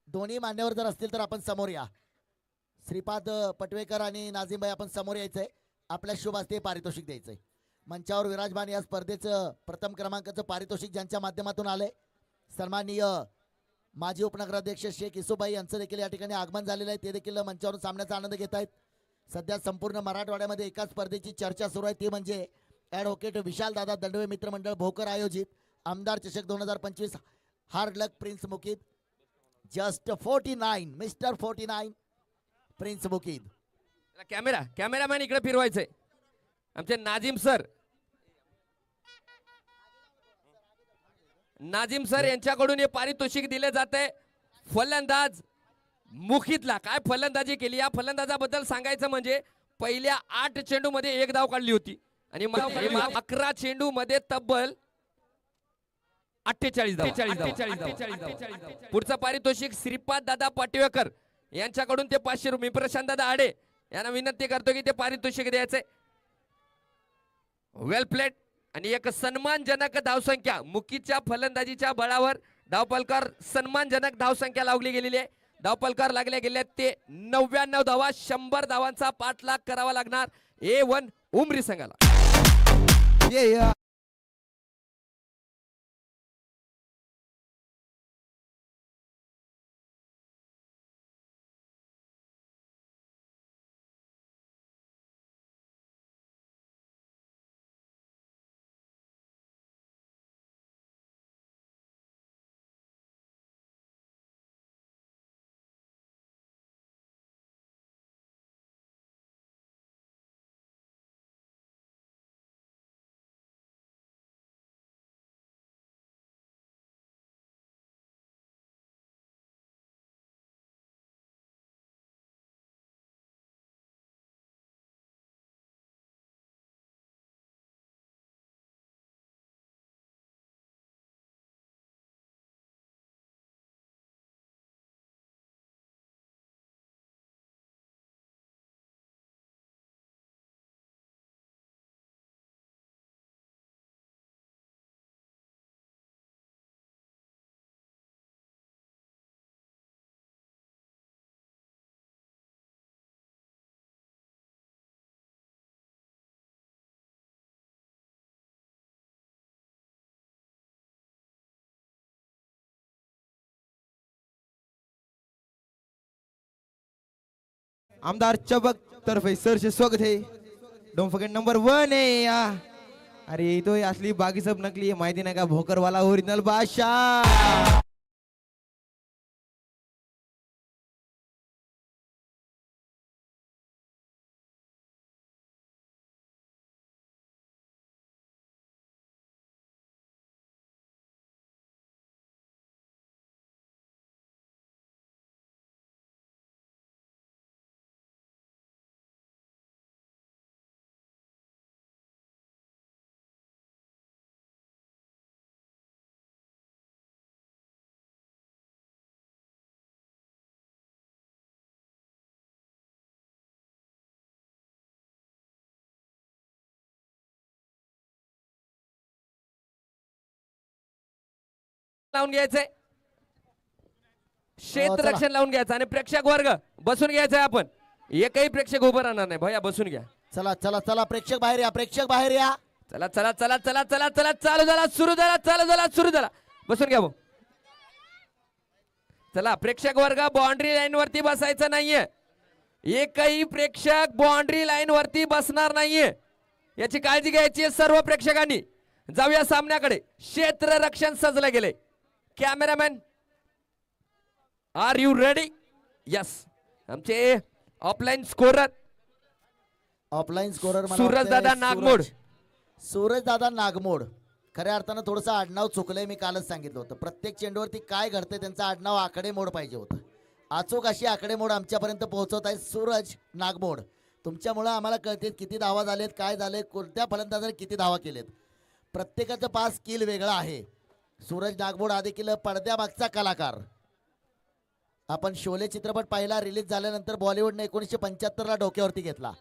[SPEAKER 3] दोन्ही मान्यवर जर असतील तर आपण समोर या. श्रीपाद पटवेकर आणि नाझिम भाई आपण समोर यायचंय. आपल्या शुभ हस्ते पारितोषिक द्यायचंय. मंचावर विराजमान या स्पर्धेचं प्रथम क्रमांकाचं पारितोषिक ज्यांच्या माध्यमातून आलंय सन्माननीय माजी उपनगराध्यक्ष शेख इसुभाई यांचं देखील या ठिकाणी आगमन झालेलं आहे. ते देखील मंचावरून सामन्याचा आनंद घेत आहेत. सध्या संपूर्ण मराठवाड्यामध्ये एकाच स्पर्धेची चर्चा सुरू आहे, ती म्हणजे ॲडव्होकेट विशाल दादा दंडवे मित्रमंडळ भोकर आयोजित आमदार चषक 2025. Hard luck prince Mukid. Just 49 mister 49 prince Mukid.
[SPEAKER 2] Cameraman इकडे फिरवायचंय. आमचे नाझिम सर यांच्याकडून हे पारितोषिक दिले जाते. फलंदाज मुखीतला काय फलंदाजी केली, या फलंदाजाबद्दल सांगायचं म्हणजे पहिल्या 8 चेंडू मध्ये 1 धाव काढली होती आणि 11 चेंडू मध्ये तब्बल 48 धाव. पुढचं पारितोषिक श्रीपाद दादा पाटवेकर यांच्याकडून ते 500 रुपये. प्रशांत दादा आडे यांना विनंती करतो की ते पारितोषिक द्यायचे. वेल प्लेड आणि एक सन्मानजनक धावसंख्या मुकीच्या फलंदाजीच्या बळावर धावपलकर सन्मानजनक धावसंख्या लावली गेलेली आहे. धावपलकर लागले गेले ते 99 धावा. 100 धावांचा पाठलाग करावा लागणार A1 उमरी संघाला.
[SPEAKER 4] आमदार चबक तर्फे सरसे स्वागत है. डोंट फॉरगेट नंबर 1 है या. अरे तो असली बाकी सब नकली है. माहिती नाही का भोकर वाला ओरिजिनल बादशाह.
[SPEAKER 2] लावून घ्यायचंय. क्षेत्ररक्षण लावून घ्यायचं आणि प्रेक्षक वर्ग बसून घ्यायचंय. आपण एकही प्रेक्षक उभं राहणार नाही. भैया बसून घ्या.
[SPEAKER 3] चला चला चला प्रेक्षक बाहेर या. प्रेक्षक बाहेर या.
[SPEAKER 2] चला चला चला चला चला चला चालू झाला सुरू झाला चालू झाला सुरू झाला. बसून घ्या भाऊ. चला प्रेक्षक वर्ग बाउंड्री लाईन वरती बसायचं नाहीये. एकही प्रेक्षक बाउंड्री लाईन वरती बसणार नाहीये याची काळजी घ्यायची सर्व प्रेक्षकांनी. जाऊया सामन्याकडे. क्षेत्ररक्षण सजलं गेले. Cameraman are you ready? Yes. आमचे offline scorer
[SPEAKER 3] offline scorer
[SPEAKER 2] Suraj दादा नागमोड.
[SPEAKER 3] सूरज दादा नागमोड. खऱ्या अर्थानं थोडंसं आडनाव चुकलंय. मी कालच सांगितलं होतं प्रत्येक चेंडूवरती काय घडतंय त्यांचं आडनाव आकडेमोड पाहिजे होतं. अचूक अशी आकडेमोड आमच्यापर्यंत पोहोचवत आहे सूरज नागमोड. तुमच्यामुळं आम्हाला कळते किती धावा झालेत, काय झाले, कोणत्या फलंदाजाने किती धावा केलेत. प्रत्येकाचं पास स्किल वेगळं आहे. सूरज नागमोड हा देखील पडद्यामागचा कलाकार. आपण शोले चित्रपट पाहिला. रिलीज झाल्यानंतर बॉलिवूडने 1975 ला डोक्यावरती घेतला.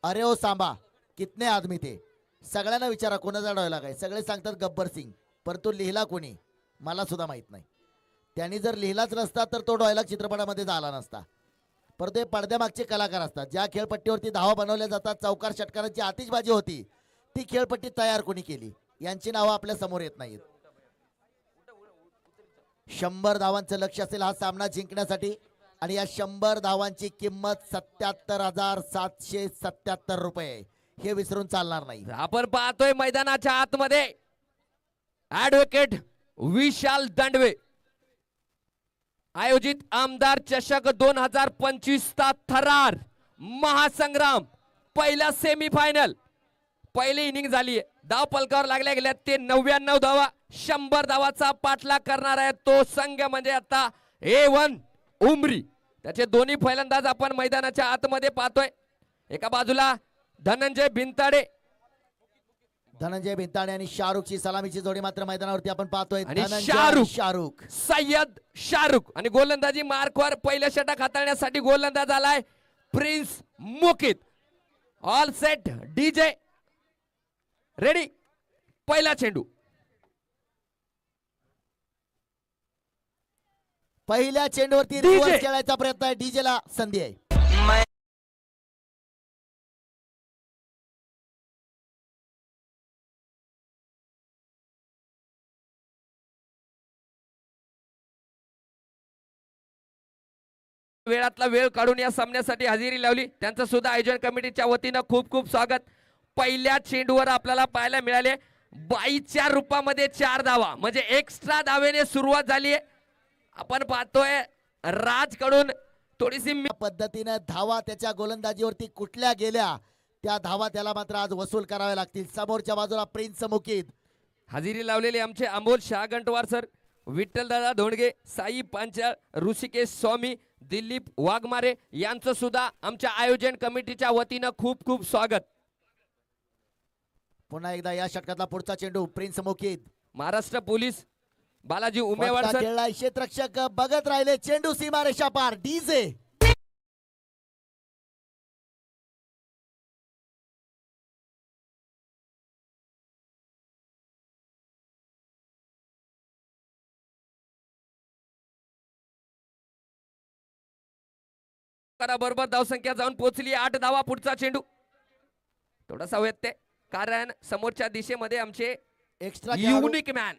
[SPEAKER 3] अरे ओ सांबा कितने आदमी थे. सगळ्यांना विचारा कोणाचा डायलॉग आहे. सगळे सांगतात गब्बर सिंग. परंतु लिहिला कोणी मला सुद्धा माहित नाही. त्यांनी जर लिहिलाच नसता तर तो डायलॉग चित्रपटामध्ये झाला नसता. परंतु हे पडद्यामागचे कलाकार असतात. ज्या खेळपट्टीवरती धावा बनवल्या जातात, चौकार षटकारांची आतिषबाजी होती, ती खेळपट्टी तयार कोणी केली यांची नावं आपल्या समोर येत नाहीत. 100 धावांचं लक्ष असेल हा सामना जिंकण्यासाठी आणि या 100 धावांची किंमत 77,777 रुपये. हे विसरून चालणार नाही.
[SPEAKER 2] आपण पाहतोय मैदानाच्या आतमध्ये ऍडव्होकेट विशाल दांडवे आयोजित आमदार चषक 2025 चा थरार महासंग्राम. पहिला सेमीफायनल. पहिली इनिंग झाली. धाव पलकावर लागल्या गेल्या ते 99 धावा. 100 धावाचा पाठलाग करणार आहे तो संघ म्हणजे आता A1 उमरी. त्याचे दोन्ही फलंदाज आपण मैदानाच्या आतमध्ये पाहतोय. एका बाजूला धनंजय भिंताडे
[SPEAKER 3] धनंजय भिंताडे आणि शाहरुखची सलामीची जोडी मात्र मैदानावरती आपण पाहतोय.
[SPEAKER 2] आणि
[SPEAKER 3] धनंजय
[SPEAKER 2] शाहरुख.
[SPEAKER 3] शाहरुख
[SPEAKER 2] सय्यद शाहरुख आणि गोलंदाजी मार्कवर पहिल्या षटक हाताळण्यासाठी गोलंदाज आलाय prince Mukit. All set DJ ready. पहिला चेंडू
[SPEAKER 3] पहिल्या चेंडूवरती
[SPEAKER 2] DJ.
[SPEAKER 3] रिव्हर्स खेळायचा प्रयत्न आहे. डीजे ला संधी आहे.
[SPEAKER 2] वेळातला वेळ काढून या सामन्यासाठी हजेरी लावली त्यांचं सुद्धा आयोजन कमिटीच्या वतीनं खूप खूप स्वागत. पहिल्या चेंडूवर आपल्याला पाहायला मिळाले 22च्या रूपामध्ये 4 धावा म्हणजे एक्स्ट्रा धावेने सुरुवात झाली आहे. आपण पाहतोय राजकडून थोडीशी
[SPEAKER 3] पद्धतीने धावा त्याच्या गोलंदाजीवरती कुठल्या गेल्या त्या धावा त्याला मात्र आज वसूल कराव्या लागतील. समोरच्या बाजूला प्रिन्स मुकीद.
[SPEAKER 2] हजेरी लावलेले आमचे अमोल शाहगंटवार सर, विठ्ठलदादा धोंडगे, साई पांचाळ, ऋषिकेश स्वामी, दिलीप वाघमारे यांचं सुद्धा आमच्या आयोजन कमिटीच्या वतीनं खूप खूप स्वागत.
[SPEAKER 3] पुन्हा एकदा या षटकातला पुढचा चेंडू प्रिन्स मुकीद.
[SPEAKER 2] महाराष्ट्र पोलीस बालाजी उमेवाड
[SPEAKER 3] फटका
[SPEAKER 2] सर,
[SPEAKER 3] खेळलाय. क्षेत्ररक्षक बघत राहिले. चेंडू सीमारेषा पार. डीजे
[SPEAKER 2] बरोबर धावसंख्या जाऊन पोहोचली 8 धावा. पुढचा चेंडू थोडासा व्यत्यय कारण समोरच्या दिशेमध्ये आमचे
[SPEAKER 3] एक्स्ट्रा
[SPEAKER 2] युनिक मॅन.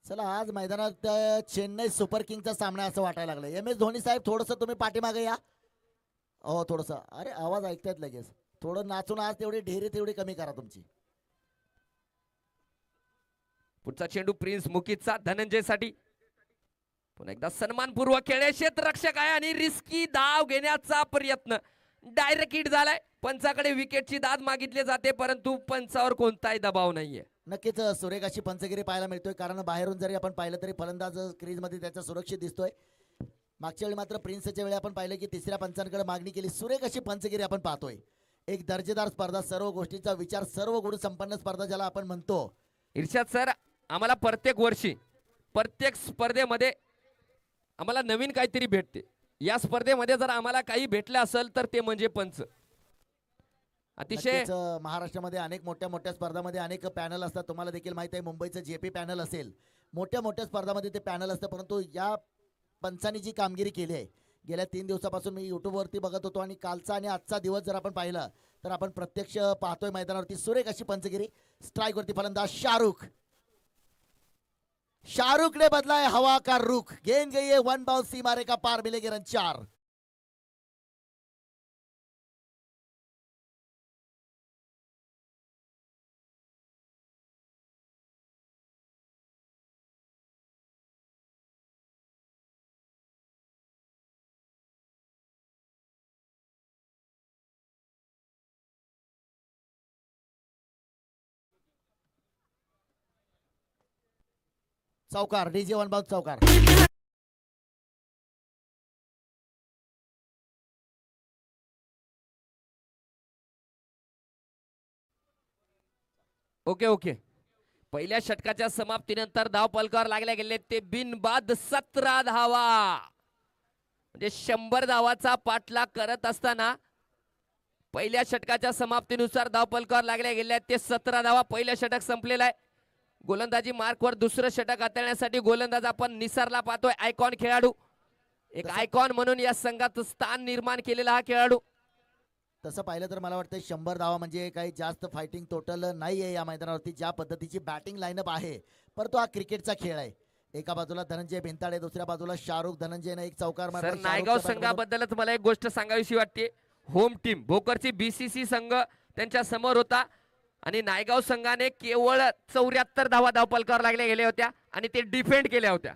[SPEAKER 3] चला आज मैदानात चेन्नई सुपर किंगचा सामना असं वाटायला लागलं. एम एस धोनी साहेब थोडस तुम्ही पाठीमागे या. हो थोडस. अरे आवाज ऐकतायत लगेच. थोडं नाचून आज तेवढी ढेरे तेवढी कमी करा तुमची.
[SPEAKER 2] पुढचा चेंडू प्रिन्स मुकीतचा धनंजय साठी. पुन्हा एकदा सन्मानपूर्वक खेळ. क्षेत्ररक्षक आहे आणि रिस्की धाव घेण्याचा प्रयत्न. डायरेक्ट हिट झालाय. पंचाकडे विकेटची दाद मागितली जाते परंतु पंचावर कोणताही दबाव नाहीये.
[SPEAKER 3] नक्कीच सुरेख अशी पंचगिरी पाहायला मिळतोय कारण बाहेरून जरी आपण पाहिलं तरी फलंदाज क्रीज मध्ये त्याचा सुरक्षित दिसतोय. मागच्या वेळी मात्र प्रिन्सच्या वेळी आपण पाहिलं की तिसऱ्या पंचांकडे मागणी केली. सुरेख अशी पंचगिरी आपण पाहतोय. एक दर्जेदार स्पर्धा, सर्व गोष्टीचा विचार, सर्व गुण संपन्न स्पर्धा ज्याला आपण म्हणतो.
[SPEAKER 2] इर्षाद सर, आम्हाला प्रत्येक वर्षी प्रत्येक स्पर्धेमध्ये आम्हाला नवीन काहीतरी भेटते. या स्पर्धेमध्ये जर आम्हाला काही भेटलं असेल तर ते म्हणजे पंच. अतिशय
[SPEAKER 3] नक्कीच, महाराष्ट्रामध्ये अनेक मोठ्या मोठ्या स्पर्धामध्ये अनेक पॅनल असतात. तुम्हाला देखील माहिती आहे मुंबईचं जेपी पॅनल असेल, मोठ्या मोठ्या स्पर्धामध्ये ते पॅनल असतं. परंतु या पंचांनी जी कामगिरी केली आहे गेल्या 3 दिवसापासून मी युट्यूबवरती बघत होतो आणि कालचा आणि आजचा दिवस जर आपण पाहिलं तर आपण प्रत्यक्ष पाहतोय मैदानावरती सुरेख अशी पंचगिरी. स्ट्राईक वरती फलंदाज शाहरुख. शाहरुख ने बदला है हवा का रुख. गेंद गई है 1 बाउंस. सीमारे का पार. मिलेंगे रन 4. चौकार. डीजे 1 बाउंस चौकार.
[SPEAKER 2] Okay okay. पहिल्या षटकाच्या समाप्तीनंतर धाव पलकावर लागल्या गेले ते बिनबाद 17 धावा. म्हणजे 100 धावाचा पाठलाग करत असताना पहिल्या षटकाच्या समाप्तीनुसार धाव पलकावर लागल्या गेल्या ते 17 धावा. पहिलं षटक संपलेलं आहे. गोलंदाजी मार्कवर दुसरं षटक हाताळण्यासाठी गोलंदाज आपण निसारला पाहतोय. आयकॉन खेळाडू, एक आयकॉन म्हणून या संघात स्थान निर्माण केलेला हा खेळाडू.
[SPEAKER 3] तसं पाहिलं तर मला वाटतं 100 धावा म्हणजे काही जास्त फायटिंग टोटल नाहीये या मैदानावरती. ज्या पद्धतीची बॅटिंग लाईनअप आहे परंतु हा क्रिकेटचा खेळ आहे. एका बाजूला धनंजय भिंताडे, दुसऱ्या बाजूला शाहरुख. धनंजयने एक चौकार मारला.
[SPEAKER 2] सर, नायगाव संघाबद्दलच मला एक गोष्ट सांगावीशी वाटते. होम टीम भोकरची बीसीसी संघ त्यांच्या समोर होता आणि नायगाव संघाने केवळ 74 धावा धावपलकावर लागल्या गेल्या होत्या आणि ते डिफेंड केल्या होत्या.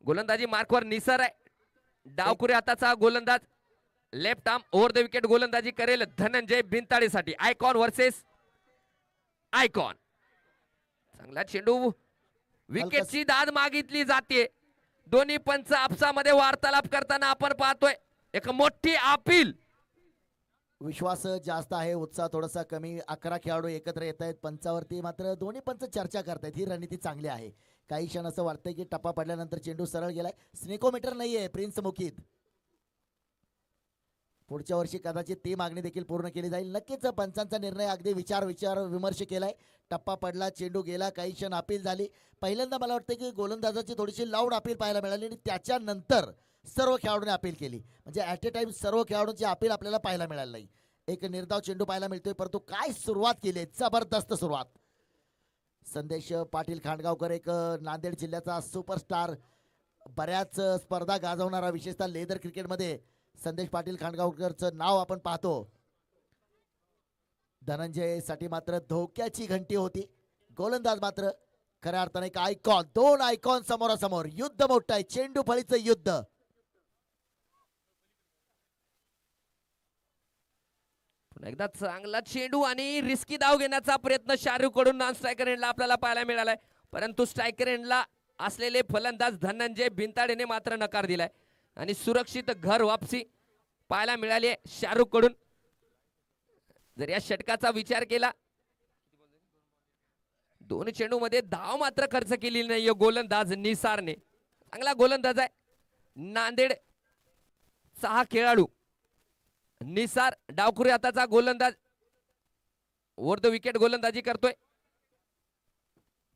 [SPEAKER 2] गोलंदाजी मार्कवर निसर आहे. डावकुरे हाताचा गोलंदाज left arm over the wicket गोलंदाजी करेल धनंजय भिंताडेसाठी. Icon versus icon. चांगला चेंडू. विकेटची दाद मागितली जाते. दोन्ही पंच आपसामध्ये वार्तालाप करताना आपण पाहतोय. एक मोठी अपील
[SPEAKER 3] विश्वास जास्त आहे, उत्साह थोडासा कमी. 11 खेळाडू एकत्र येत आहेत पंचावरती, मात्र दोन्ही पंच चर्चा करतायत. ही रणनीती चांगली आहे. काही क्षण असं वाटतंय की टप्पा पडल्यानंतर चेंडू सरळ गेलाय. स्नेकोमीटर नाहीये प्रिन्स मुकीत. पुढच्या वर्षी कदाचित ती मागणी देखील पूर्ण केली जाईल. नक्कीच पंचांचा निर्णय अगदी विचार विमर्श केलाय. टप्पा पडला, चेंडू गेला, काही क्षण अपील झाली. पहिल्यांदा मला वाटतं की गोलंदाजाची थोडीशी लाऊड अपील पाहायला मिळाली आणि त्याच्यानंतर सर्व खेळाडूंनी अपील केली. म्हणजे ॲट ए टाइम सर्व खेळाडूंची अपील आपल्याला पाहायला मिळाली नाही. एक निर्धाव चेंडू पाहायला मिळतोय, परंतु काय सुरुवात केली आहे, जबरदस्त सुरुवात. संदेश पाटील खांडगावकर एक नांदेड जिल्ह्याचा सुपरस्टार, बऱ्याच स्पर्धा गाजवणारा, विशेषतः लेदर क्रिकेटमध्ये संदेश पाटील खांडगावकरचं नाव आपण पाहतो. धनंजयसाठी मात्र धोक्याची घंटी होती. गोलंदाज मात्र खऱ्या अर्थाने एक आयकॉन, दोन आयकॉन समोरासमोर. युद्ध मोठं आहे, चेंडू फळीचं युद्ध.
[SPEAKER 2] पुन्हा एकदा चांगला चेंडू आणि रिस्की धाव घेण्याचा प्रयत्न शाहरुख कडून नॉन स्ट्रायकर एंडला आपल्याला पाहायला मिळालाय. परंतु स्ट्रायकर एंडला असलेले फलंदाज धनंजय भिंताडेने मात्र नकार दिलाय आणि सुरक्षित घर वापसी पाहायला मिळाली आहे शाहरुख कडून. जर या षटकाचा विचार केला, दोन चेंडू मध्ये धाव मात्र खर्च केलेली नाहीये गोलंदाज निसारने. चांगला गोलंदाज आहे नांदेड हा खेळाडू निसार. डावखुरी हाताचा गोलंदाज, ओव्हर द विकेट गोलंदाजी करतोय.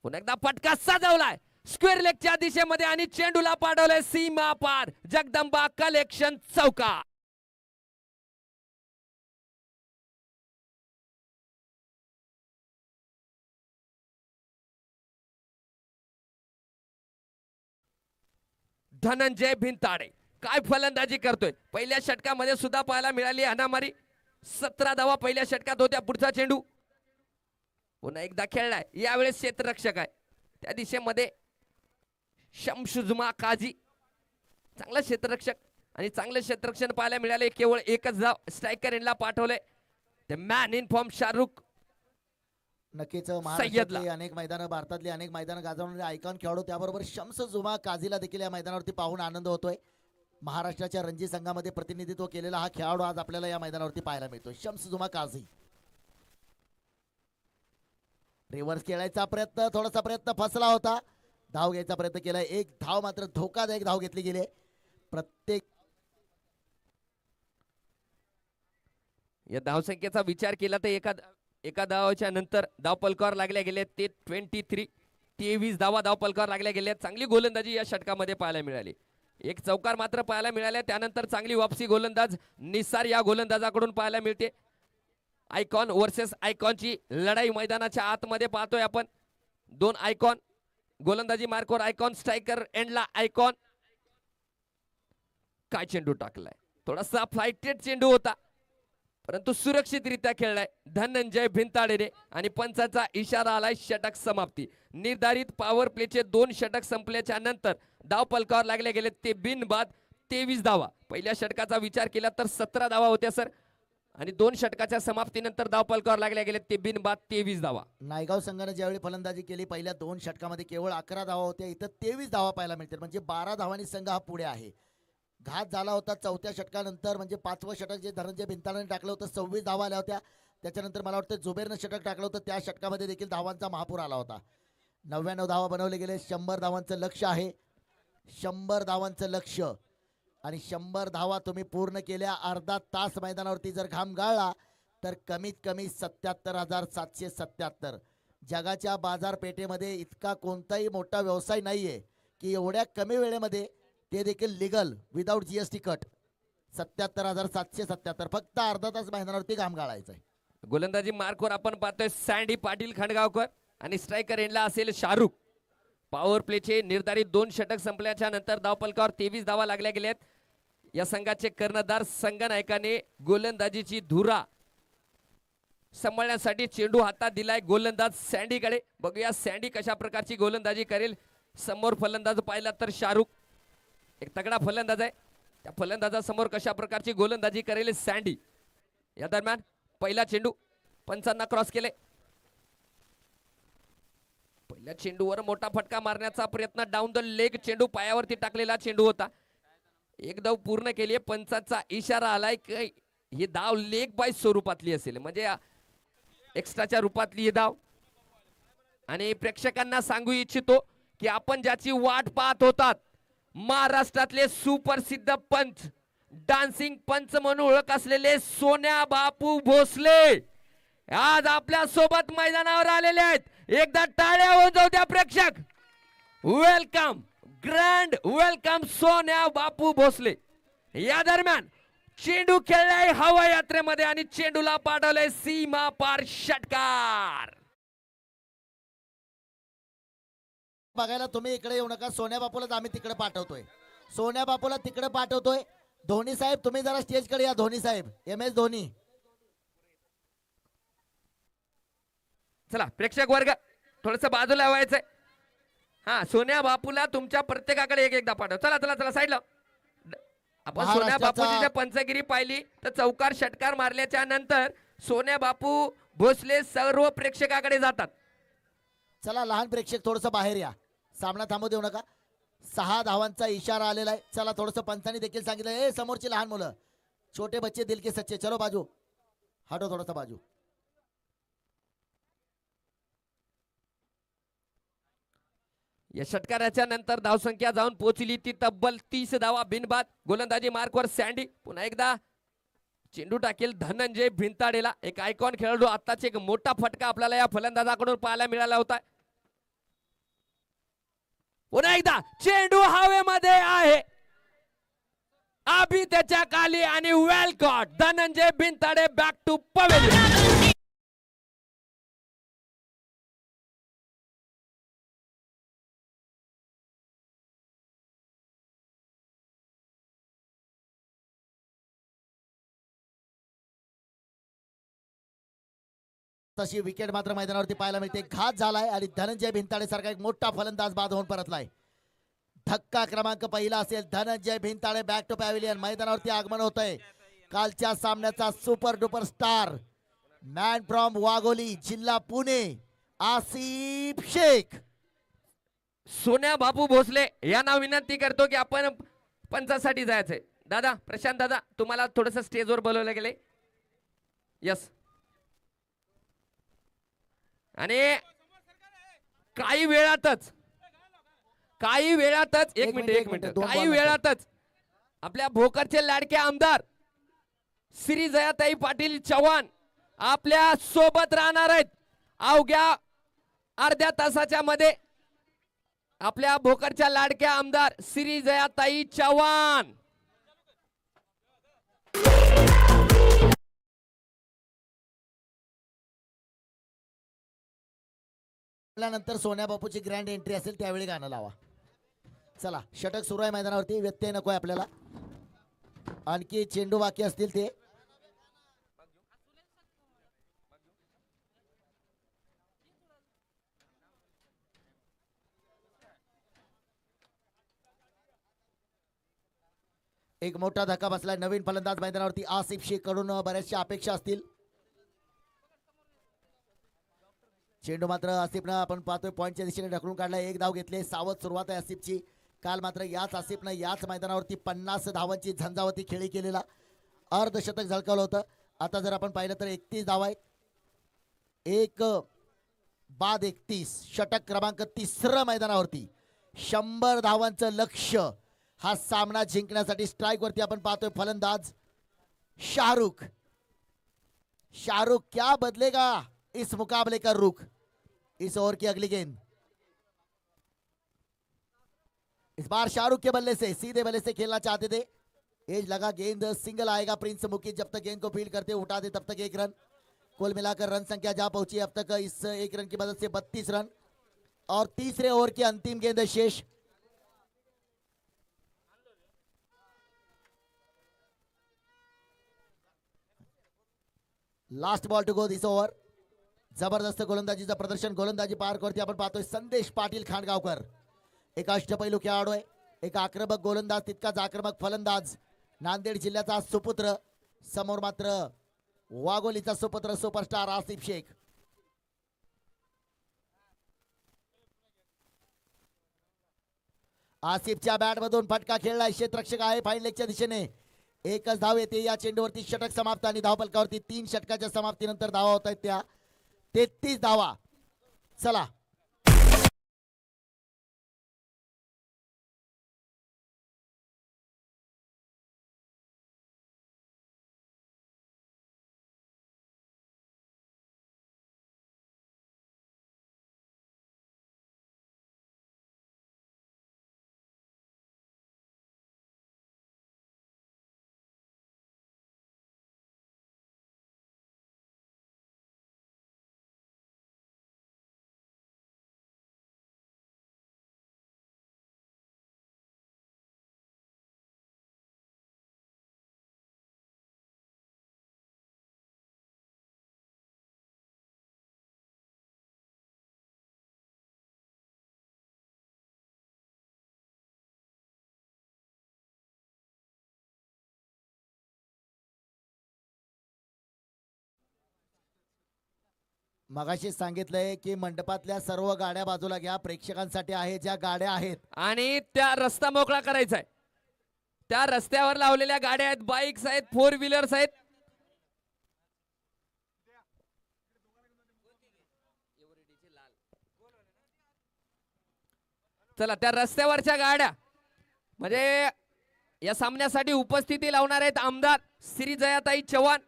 [SPEAKER 2] पुन्हा एकदा फटका सजवलाय स्क्वेअर लेगच्या दिशेमध्ये आणि चेंडूला पाठवलंय सीमा पार. जगदंबा कलेक्शन चौका. धनंजय भिंताडे काय फलंदाजी करतोय. पहिल्या षटकामध्ये सुद्धा पाहायला मिळाली हाणामारी. 17 धावा पहिल्या षटकात होत्या. पुढचा चेंडू पुन्हा एकदा खेळलाय, यावेळेस क्षेत्ररक्षक आहे त्या दिशेमध्ये शमशुजमा काजी. चांगला क्षेत्ररक्षक आणि चांगले क्षेत्ररक्षण पाहायला मिळाले. केवळ एकच धाव स्ट्रायकर एंडला पाठवले. The man in form Shahrukh.
[SPEAKER 3] नक्कीच महाराष्ट्रातली अनेक मैदानं, भारतातली अनेक मैदानं गाजवणारे आयकॉन खेळाडू, त्याबरोबर शम्स जुमा काझीला देखील या मैदानावरती पाहून आनंद होतोय. महाराष्ट्राच्या रणजी संघामध्ये प्रतिनिधित्व केलेला हा खेळाडू आज आपल्याला या मैदानावरती पाहायला मिळतोय, शम्स जुमा काझी. रिव्हर्स खेळायचा प्रयत्न, थोडासा प्रयत्न फसला होता. धाव घ्यायचा प्रयत्न केलाय, एक धाव मात्र धोकादायक धाव घेतली गेली. प्रत्येक
[SPEAKER 2] या धावसंख्येचा विचार केला तर एका धावाच्या नंतर धाव पलकावर लागल्या गेले ते 23 धावा धाव पलकावर लागल्या गेल्या. चांगली गोलंदाजी या षटकामध्ये पाहायला मिळाली. एक चौकार मात्र पाहायला मिळाल्या. त्यानंतर चांगली वापसी गोलंदाज निसार या गोलंदाजाकडून पाहायला मिळते. आयकॉन वर्सेस आयकॉनची लढाई मैदानाच्या आतमध्ये पाहतोय आपण. दोन आयकॉन, गोलंदाजी मार्कवर आयकॉन, स्ट्रायकर एंडला आयकॉन. काय चेंडू टाकलाय, थोडासा फ्लाइटेड चेंडू होता परंतु सुरक्षितरित्या खेळलाय धनंजय भिंताडेने आणि पंचाचा इशारा आलाय षटक समाप्ती. निर्धारित पॉवर प्लेचे 2 षटक संपल्याच्या नंतर धाव पलकावर लागले गेले ते बिनबाद 23 धावा. पहिल्या षटकाचा विचार केला तर 17 धावा होत्या सर आणि 2 षटकाच्या समाप्तीनंतर धाव पलकावर लागल्या गेले ते बिनबाद 23 धावा.
[SPEAKER 3] नायगाव संघाने ज्यावेळी फलंदाजी केली पहिल्या 2 षटकामध्ये केवळ 11 धावा होत्या. इथं 23 धावा पाहायला मिळतील, म्हणजे 12 धावांनी संघ हा पुढे आहे. घात झाला होता चौथ्या षटकानंतर, म्हणजे 5वं षटक जे धनंजय भिंताडेने टाकलं होतं 26 धावा आल्या होत्या. त्याच्यानंतर मला वाटतं जुबेरनं षटक टाकलं होतं, त्या षटकामध्ये देखील धावांचा महापूर आला होता. 99 धावा बनवले गेले. 100 धावांचं लक्ष आहे, 100 धावांचं लक्ष. आणि 100 धावा तुम्ही पूर्ण केल्या, अर्धा तास मैदानावरती जर घाम गाळला तर कमीत कमी 77,777. जगाच्या बाजारपेठेमध्ये इतका कोणताही मोठा व्यवसाय नाहीये की एवढ्या कमी वेळेमध्ये, ते देखील लिगल विदाऊट GST कट, 77,777. फक्त अर्धा तास मैदानावरती घाम गाळायचा आहे.
[SPEAKER 2] गोलंदाजी मार्कवर आपण पाहतोय सँडी पाटील खांडगावकर आणि स्ट्रायकर एंडला असेल शाहरुख. पॉवर प्लेचे निर्धारित 2 षटक संपल्याच्या नंतर धावपलकावर 23 धावा लागल्या गेल्यात. या संघाचे कर्णधार संघनायकाने गोलंदाजीची धुरा सांभाळण्यासाठी चेंडू हातात दिलाय गोलंदाज सँडीकडे. बघूया सँडी कशा प्रकारची गोलंदाजी करेल. समोर फलंदाज पाहिला तर शाहरुख एक तगडा फलंदाज आहे, त्या फलंदाजासमोर कशा प्रकारची गोलंदाजी करेल सँडी. या दरम्यान पहिला चेंडू पंचांना क्रॉस केले. पहिल्या चेंडूवर मोठा फटका मारण्याचा प्रयत्न, डाऊन द लेग चेंडू, पायावरती टाकलेला चेंडू होता. एक धाव पूर्ण केली. पंचाचा इशारा आलाय की ही धाव लेग बाय स्वरूपातली असेल, म्हणजे एक्स्ट्राच्या रूपातली ही धाव. आणि प्रेक्षकांना सांगू इच्छितो की आपण ज्याची वाट पाहत होतात, महाराष्ट्रातले सुप्रसिद्ध पंच, डान्सिंग पंच म्हणून ओळख असलेले सोन्या बापू भोसले आज आपल्या सोबत मैदानावर आलेले आहेत. एकदा टाळ्या होऊन जाऊ द्या प्रेक्षक. वेलकम, ग्रँड वेलकम सोन्या बापू भोसले. या दरम्यान चेंडू खेळलाय हवा यात्रेमध्ये आणि चेंडूला पाठवलंय सीमा पार षटकार.
[SPEAKER 3] बघायला तुम्ही इकडे येऊ नका, सोन्या बापूलाच आम्ही तिकडे पाठवतोय. सोन्या बापूला तिकडे पाठवतोय. धोनी साहेब तुम्ही जरा स्टेज कडे या. धोनी साहेब, MS धोनी.
[SPEAKER 2] चला प्रेक्षक वर्ग थोडस बाजूला व्हायचंय. हा, सोन्या बापूला तुमच्या प्रत्येकाकडे एक एकदा पाठव. चला चला चला साईडला. आपण सोन्या
[SPEAKER 3] महाराष्ट्राचा-
[SPEAKER 2] बापूची जर पंचगिरी पाहिली तर चौकार षटकार मारल्याच्या नंतर सोन्या बापू भोसले सर्व प्रेक्षकाकडे जातात.
[SPEAKER 3] चला लहान प्रेक्षक थोडस बाहेर या. सामना थांबू देऊ नका. 6 धावांचा इशारा आलेला आहे. चला थोडस पंचांनी देखील सांगितलं, ए समोरची लहान मुलं, छोटे बच्चे दिल के सच्चे, चलो बाजू हटो, थोडासा बाजू.
[SPEAKER 2] या षटकाराच्या नंतर धावसंख्या जाऊन पोहोचली ती तब्बल 30 धावा बिनबाद. गोलंदाजी मार्कवर सँडी. पुन्हा एकदा चेंडू टाकेल धनंजय भिंताडेला. एक आयकॉन खेळाडू. आताच एक मोठा फटका आपल्याला या फलंदाजाकडून पाहायला मिळाला होता. पुन्हा एकदा चेंडू हवेमध्ये आहे, अभि त्याच्या खाली आणि well caught. Dhananjay Bhintade back to pavilion.
[SPEAKER 3] तशी विकेट मात्र मैदानावरती पाहायला मिळते. घात झालाय आणि धनंजय भिंताडे सारखा एक मोठा फलंदाज बाद होऊन परतलाय. धक्का क्रमांक पहिला असेल. Dhananjay Bhintade back to pavilion. मैदानावरती आगमन होत आहे कालच्या सामन्याचा super duper star, man from Wagholi, जिल्हा पुणे, आसिफ शेख.
[SPEAKER 2] सोन्या बापू भोसले यांना विनंती करतो की आपण पंचासाठी जायचंय. दादा, प्रशांत दादा, तुम्हाला थोडस स्टेजवर बोलवलं गेले. यस. आणि काही वेळातच एक मिनिट
[SPEAKER 3] दोन
[SPEAKER 2] काही
[SPEAKER 3] बॉल
[SPEAKER 2] वेळातच आपल्या भोकरचे लाडके आमदार श्री जयाताई पाटील चव्हाण आपल्या सोबत राहणार आहेत. अवघ्या अर्ध्या तासाच्या मध्ये आपल्या भोकरच्या लाडक्या आमदार श्री जयाताई चव्हाण.
[SPEAKER 3] नंतर सोन्या बापूची ग्रँड एंट्री असेल त्यावेळी गाणं लावा. चला षटक सुरू आहे मैदानावरती. व्यत्यय नकोय आपल्याला. आणखी चेंडू बाकी असतील ते. एक मोठा धक्का बसलाय. नवीन फलंदाज मैदानावरती आसिफ शेख कडून बऱ्याचशा अपेक्षा असतील. चेंडू मात्र आसिफनं आपण पाहतोय पॉईंटच्या दिशेने ढकलून काढलाय. एक धाव घेतले. सावध सुरुवात आहे आसिफची. काल मात्र याच आसिफनं याच मैदानावरती 50 धावांची झंझावती खेळी केलेला अर्धशतक झळकावलं होतं. आता जर आपण पाहिलं तर 31 धावा आहेत. 1 बाद 31. षटक क्रमांक 3 मैदानावरती 100 धावांचं लक्ष्य. हा सामना जिंकण्यासाठी स्ट्राईक वरती आपण पाहतोय फलंदाज शाहरुख. शाहरुख क्या बदलेगा इस मुकाबले का रुख. इस ओवर की अगली गेंद इस बार शाहरुख के बल्ले से, सीधे बल्ले से खेलना चाहते थे. एज लगा, गेंद सिंगल आएगा. प्रिंस मुकीज जब तक गेंद को फील्ड करते उठा दे तब तक 1 रन. कुल मिलाकर रन संख्या जा पहुंची अब तक इस 1 रन की मदद से 32 रन. और तीसरे ओवर की अंतिम गेंद है शेष. Last ball to go this over. जबरदस्त गोलंदाजीचं प्रदर्शन. गोलंदाजी पार्कवरती आपण पाहतोय संदेश पाटील खांडगावकर. एक अष्टपैलू खेळाडू आहे. एक आक्रमक गोलंदाज, तितकाच आक्रमक फलंदाज. नांदेड जिल्ह्याचा सुपुत्र. समोर मात्र वाघोलीचा सुपुत्र सुपरस्टार आसिफ शेख. आसिफच्या बॅट मधून फटका खेळलाय. क्षेत्ररक्षक आहे फाईन लेगच्या दिशेने. एकच धाव येते या चेंडूवरती. षटक समाप्त आणि धावफलकावरती 3 षटकाच्या समाप्तीनंतर धावा होत आहेत त्या 33 धावा. चला मगाशी सांगितलंय की मंडपातल्या सर्व गाड्या बाजूला घ्या. प्रेक्षकांसाठी आहे ज्या गाड्या आहेत.
[SPEAKER 2] आणि त्या रस्ता मोकळा करायचा आहे. त्या रस्त्यावर लावलेल्या गाड्या आहेत, बाईक्स आहेत, 4 व्हीलर्स आहेत. चला त्या रस्त्यावरच्या गाड्या म्हणजे या सामन्यासाठी उपस्थिती लावणार आहेत आमदार श्री जयाताई चव्हाण.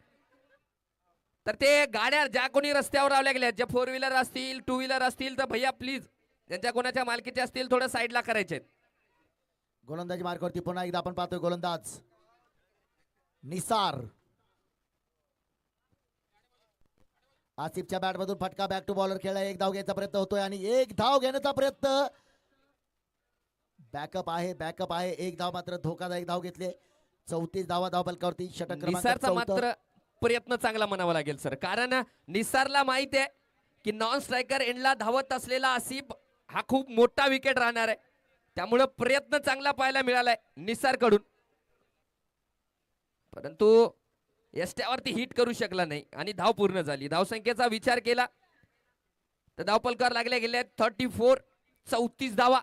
[SPEAKER 2] तर ते गाड्या ज्या कोणी रस्त्यावर लावल्या गेल्या, ज्या 4 व्हीलर असतील, 2 व्हीलर असतील, तर भैया प्लीज ज्यांच्या कोणाच्या मालकीचे असतील थोडं साईडला करायचे.
[SPEAKER 3] गोलंदाजी मार्गावरती पुन्हा एकदा आपण पाहतोय गोलंदाज निसार. आसिफच्या बॅट मधून फटका बॅक टू बॉलर खेळला. एक धाव घ्यायचा प्रयत्न होतोय आणि एक धाव घेण्याचा प्रयत्न. बॅकअप आहे. एक धाव मात्र धोकादायक धाव घेतले. 34 धावा धावफलकावरती. षटक क्रमांक
[SPEAKER 2] निसारचा
[SPEAKER 3] 14.
[SPEAKER 2] मात्र प्रयत्न चांगला म्हणावा लागेल सर, कारण निसारला माहित आहे की नॉन स्ट्रायकर एंडला धावत असलेला आसिफ हा खूप मोठा विकेट राहणार आहे. त्यामुळे प्रयत्न चांगला पाहायला मिळालाय निसार कडून, परंतु यष्ट्यावरती हिट करू शकला नाही आणि धाव पूर्ण झाली. धावसंख्येचा विचार केला तर धावफलकावर लागले गेले 34. 34 धावा.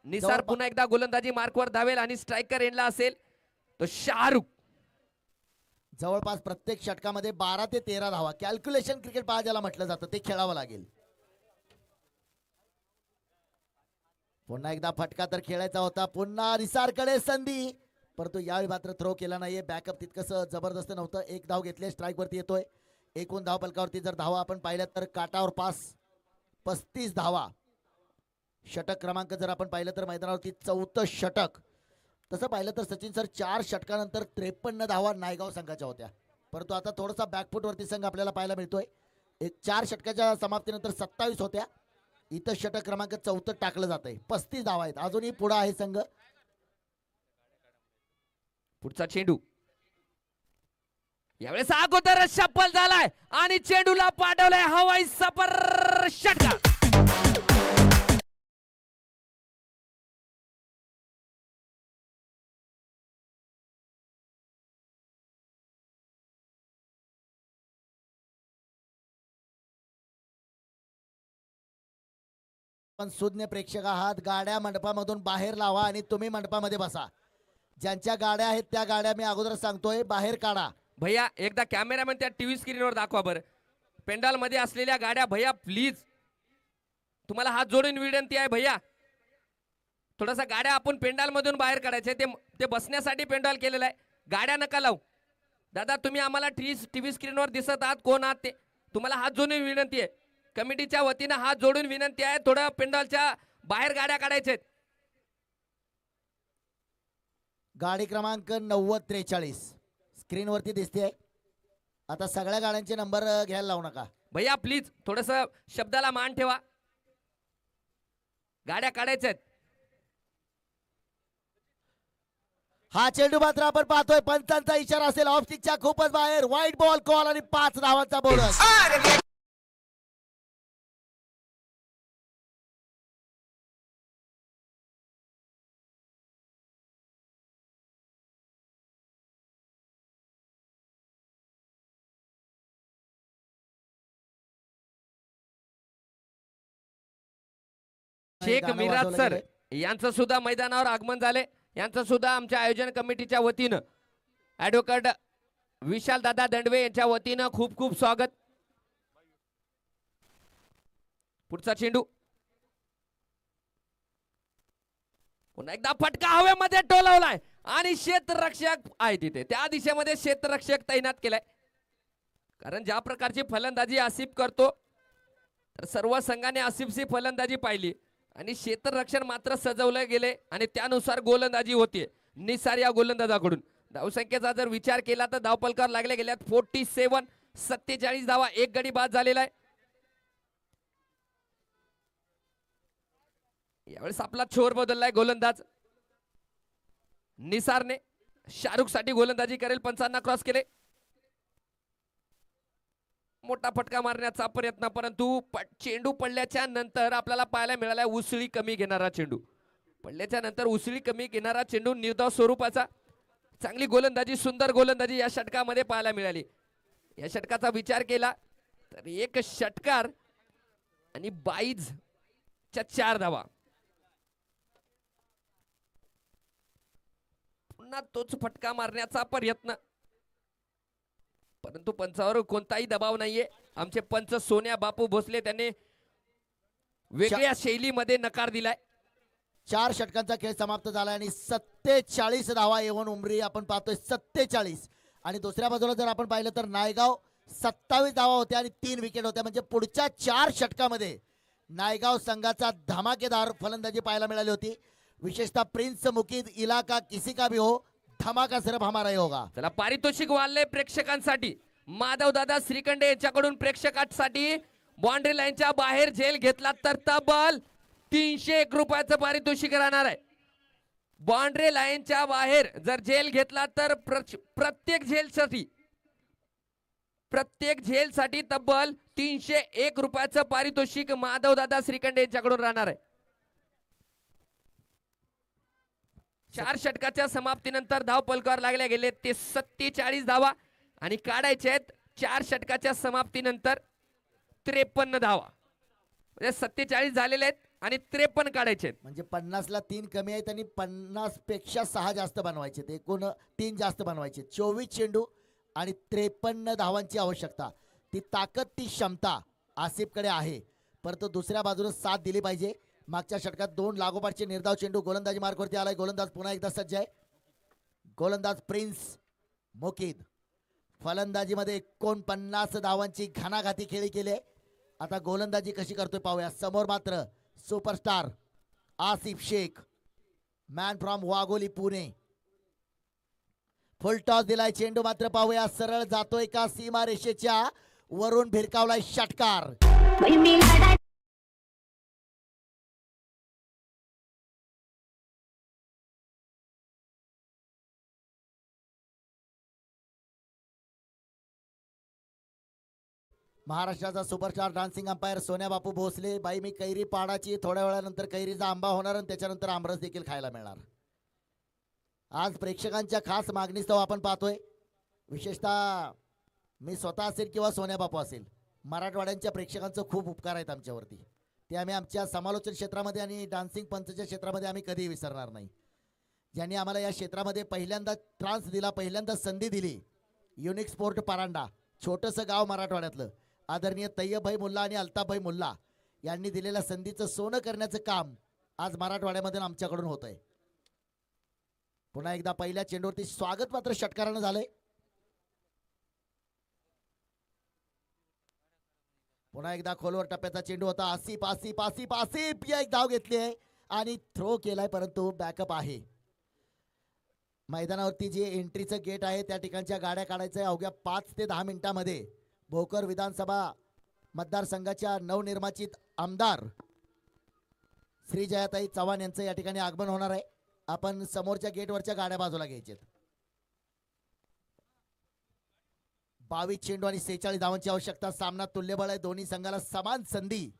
[SPEAKER 2] निसार पुन्हा एकदा गोलंदाजी मार्कवर धावेल आणि स्ट्रायकर एंडला असेल तो शाहरुख.
[SPEAKER 3] जवळपास प्रत्येक षटकामध्ये 12 ते 13 धावा. कॅल्क्युलेशन क्रिकेट पहा ज्याला म्हटलं जातं ते खेळावं लागेल. पुन्हा एकदा फटका तर खेळायचा होता. पुन्हा निसारकडे संधी, परंतु यावेळी मात्र थ्रो केला नाहीये. बॅकअप तितकंस जबरदस्त नव्हतं. एक धाव घेतले. स्ट्राईक वरती येतोय. एकूण धाव फलकावरती जर धावा आपण पाहिल्या तर काटावर पास 35 धावा. षटक क्रमांक जर आपण पाहिलं तर मैदानावरती 4थं षटक. तसं पाहिलं तर सचिन सर 4 षटकानंतर 53 धावा नायगाव संघाच्या होत्या, परंतु आता थोडासा बॅकफुटवरती संघ आपल्याला पाहायला मिळतोय. 4 षटकाच्या समाप्तीनंतर 27 होत्या. इथं षटक क्रमांक 4 टाकलं जात आहे. 35 धावा आहेत. अजूनही पुढे आहे संघ.
[SPEAKER 2] पुढचा चेंडू यावेळेस अगोदर शप्पल झालाय आणि चेंडूला पाठवलाय हवाई सपर षटकार.
[SPEAKER 3] पण सुज्ञ प्रेक्षक आहात, गाड्या मंडपामधून बाहेर लावा आणि तुम्ही मंडपामध्ये बसा. ज्यांच्या गाड्या आहेत त्या गाड्या मी अगोदर सांगतोय बाहेर काढा.
[SPEAKER 2] भैया एकदा कॅमेरामॅन त्या टीव्ही स्क्रीनवर दाखवा बरं. पेंडाल मध्ये असलेल्या गाड्या भैया प्लीज, तुम्हाला हात जोडून विनंती आहे भैया, थोडासा गाड्या आपण पेंडाल मधून बाहेर काढायचे. ते बसण्यासाठी पेंडाल केलेलं आहे. गाड्या नका लावू. दादा तुम्ही आम्हाला टीव्ही स्क्रीनवर दिसत आहात, कोण आहात ते, तुम्हाला हात जोडून विनंती आहे. कमिटीच्या वतीनं हात जोडून विनंती आहे, थोडं पेंडालच्या बाहेर गाड्या काढायच्या आहेत.
[SPEAKER 3] गाडी क्रमांक 9043 स्क्रीनवरती दिसते. आता सगळ्या गाड्यांचे नंबर घ्यायला लावू नका
[SPEAKER 2] भैया प्लीज, थोडस शब्दाला मान ठेवा. गाड्या काढायच्या आहेत.
[SPEAKER 3] हा चेंडू मात्र आपण पाहतोय पंचांचा इशारा असेल. ऑफ स्टिकच्या खूपच बाहेर. वाईट बॉल कॉल आणि 5 धावांचा बोनस.
[SPEAKER 2] शेख
[SPEAKER 3] गाणं
[SPEAKER 2] मिराज
[SPEAKER 3] वाजवलं
[SPEAKER 2] सर
[SPEAKER 3] गेलंय.
[SPEAKER 2] यांचं सुद्धा मैदानावर आगमन झाले. यांचं सुद्धा आमच्या आयोजन कमिटीच्या वतीनं ऍडव्होकेट विशाल दादा दंडवे यांच्या वतीनं खूप खूप स्वागत. पुढचा चेंडू पुन्हा एकदा फटका हवेमध्ये टोलवलाय आणि क्षेत्ररक्षक आहे तिथे, त्या दिशेमध्ये क्षेत्ररक्षक तैनात केलाय. कारण ज्या प्रकारची फलंदाजी आसिफ करतो तर सर्व संघाने आसिफची फलंदाजी पाहिली आणि क्षेत्ररक्षण मात्र सजवले गेले आणि त्यानुसार गोलंदाजी होतीये निसार या गोलंदाजाकडून. धावसंख्येचा जर विचार केला तर धावपलकार लागले गेल्यात 47, 47 धावा, एक गडी बाद झालेला आहे. यावेळेस आपला छोर बदललाय गोलंदाज निसारने. शाहरुख साठी गोलंदाजी करेल, 55 क्रॉस केले. मोठा फटका मारण्याचा प्रयत्न, परंतु चेंडू पडल्याच्या नंतर आपल्याला पाहायला मिळाला उसळी कमी घेणारा चेंडू. पडल्याच्या नंतर उसळी कमी घेणारा चेंडू निर्धाव स्वरूपाचा. चांगली गोलंदाजी, सुंदर गोलंदाजी या षटकामध्ये पाहायला मिळाली. या षटकाचा विचार केला तर एक षटकार आणि 22 च्या 4 धावा. पुन्हा तोच फटका मारण्याचा प्रयत्न, परंतु पंचावर कोणताही दबाव नाहीये. आमचे पंच सोन्या बापू भोसले त्यांनी वेगळ्या शैलीमध्ये नकार दिलाय.
[SPEAKER 3] 4 षटकांचा खेळ समाप्त झाला आणि 47 धावा येऊन उमरी आपण पाहतोय 47. आणि दुसऱ्या बाजूला जर आपण पाहिलं तर नायगाव 27 धावा होत्या आणि 3 विकेट होत्या. म्हणजे पुढच्या 4 षटकामध्ये नायगाव संघाचा धमाकेदार फलंदाजी पाहायला मिळाली होती. विशेषतः प्रिन्स मुकीद इलाका किसी का भी हो, धमाका सिर्फ हमारा ही होगा.
[SPEAKER 2] चला पारितोषिक वाढले प्रेक्षकांसाठी. माधव दादा श्रीखंडे यांच्याकडून प्रेक्षकांसाठी बाउंड्री लाईनच्या बाहेर झेल घेतला तर तब्बल 301 रुपयाचं पारितोषिक राहणार आहे. बाउंड्री लाईनच्या बाहेर जर झेल घेतला तर प्रत्येक झेलसाठी तब्बल 301 रुपयाचं पारितोषिक माधव दादा श्रीखंडे यांच्याकडून राहणार आहे. 4 षटकाच्या समाप्तीनंतर धाव पलकावर लागल्या गेले ते 47 धावा आणि काढायचे आहेत 4 षटकाच्या समाप्तीनंतर 53 धावा. म्हणजे 47 झालेले आहेत आणि 53 काढायचे आहेत.
[SPEAKER 3] म्हणजे 50 ला 3 कमी आहेत आणि 50 पेक्षा 6 जास्त बनवायचे, एकूण 3 जास्त बनवायचे. 24 चेंडू आणि 53 धावांची आवश्यकता. ती ताकद, ती क्षमता आसिफकडे आहे, परंतु दुसऱ्या बाजूने साथ दिली पाहिजे. मागच्या षटकात 2 लागोपाठचे निर्धाव चेंडू गोलंदाजी मार्कवरती आलाय. गोलंदाज पुन्हा एकदा सज्ज आहे. गोलंदाज प्रिन्स मुकीद. फलंदाजीमध्ये 49 धावांची घणाघाती खेळी केली आहे. आता गोलंदाजी कशी करतोय पाहूया. समोर मात्र superstar Asif Shaikh, man from Wagholi Pune. Full toss दिलाय. चेंडू मात्र पाहूया सरळ जातोय का सीमा रेषेच्या वरून भिरकावलाय षटकार. महाराष्ट्राचा सुपरस्टार डान्सिंग अंपायर सोन्या बापू भोसले. बाई मी कैरी पाडाची, थोड्या वेळानंतर कैरीचा आंबा होणार आणि त्याच्यानंतर आमरस देखील खायला मिळणार. आज प्रेक्षकांच्या खास मागणीस्तव आपण पाहतोय, विशेषतः मी स्वतः असेल किंवा सोन्या बापू असेल, मराठवाड्यांच्या प्रेक्षकांचं खूप उपकार आहेत आमच्यावरती. ते आम्ही आमच्या समालोचन क्षेत्रामध्ये आणि डान्सिंग पंचच्या क्षेत्रामध्ये आम्ही कधीही विसरणार नाही. ज्यांनी आम्हाला या क्षेत्रामध्ये पहिल्यांदा ट्रान्स दिला, पहिल्यांदा संधी दिली. युनिक स्पोर्ट परांडा, छोटंसं गाव मराठवाड्यातलं, आदरणीय तय्यबभाई मुल्ला आणि अल्ताफभाई मुल्ला यांनी दिलेल्या संधीचं सोनं करण्याचं काम आज मराठवाड्यामध्ये आमच्याकडून होत आहे. पुन्हा एकदा पहिल्या चेंडूवरती स्वागत मात्र षटकारानं झालंय. पुन्हा एकदा खोलवर टप्प्याचा चेंडू होता. आसिफ आसिफ आसिफ आसिफ या एक धाव घेतली आहे आणि थ्रो केलाय, परंतु बॅकअप आहे. मैदानावरती जे एंट्रीचं गेट आहे त्या ठिकाणच्या गाड्या काढायचं आहे. अवघ्या 5 ते 10 मिनिटांमध्ये भोकर विधानसभा मतदारसंघाच्या नवनिर्वाचित आमदार श्री जयाताई चव्हाण यांचं या ठिकाणी आगमन होणार आहे. आपण समोरच्या गेटवरच्या गाड्या बाजूला घ्यायच्यात. 22 चेंडू आणि 46 धावांची आवश्यकता. सामना तुल्यबळ आहे, दोन्ही संघाला समान संधी.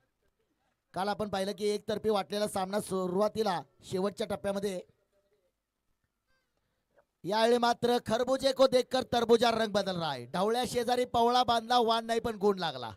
[SPEAKER 3] काल आपण पाहिलं की एकतर्फी वाटलेला सामना सुरुवातीला शेवटच्या टप्प्यामध्ये. यावेळी मात्र खरबुजे को देखकर तरबुजा रंग बदल रहा है. ढवळ्या शेजारी पवळा बांधला, वाण नाही पण गुण लागला.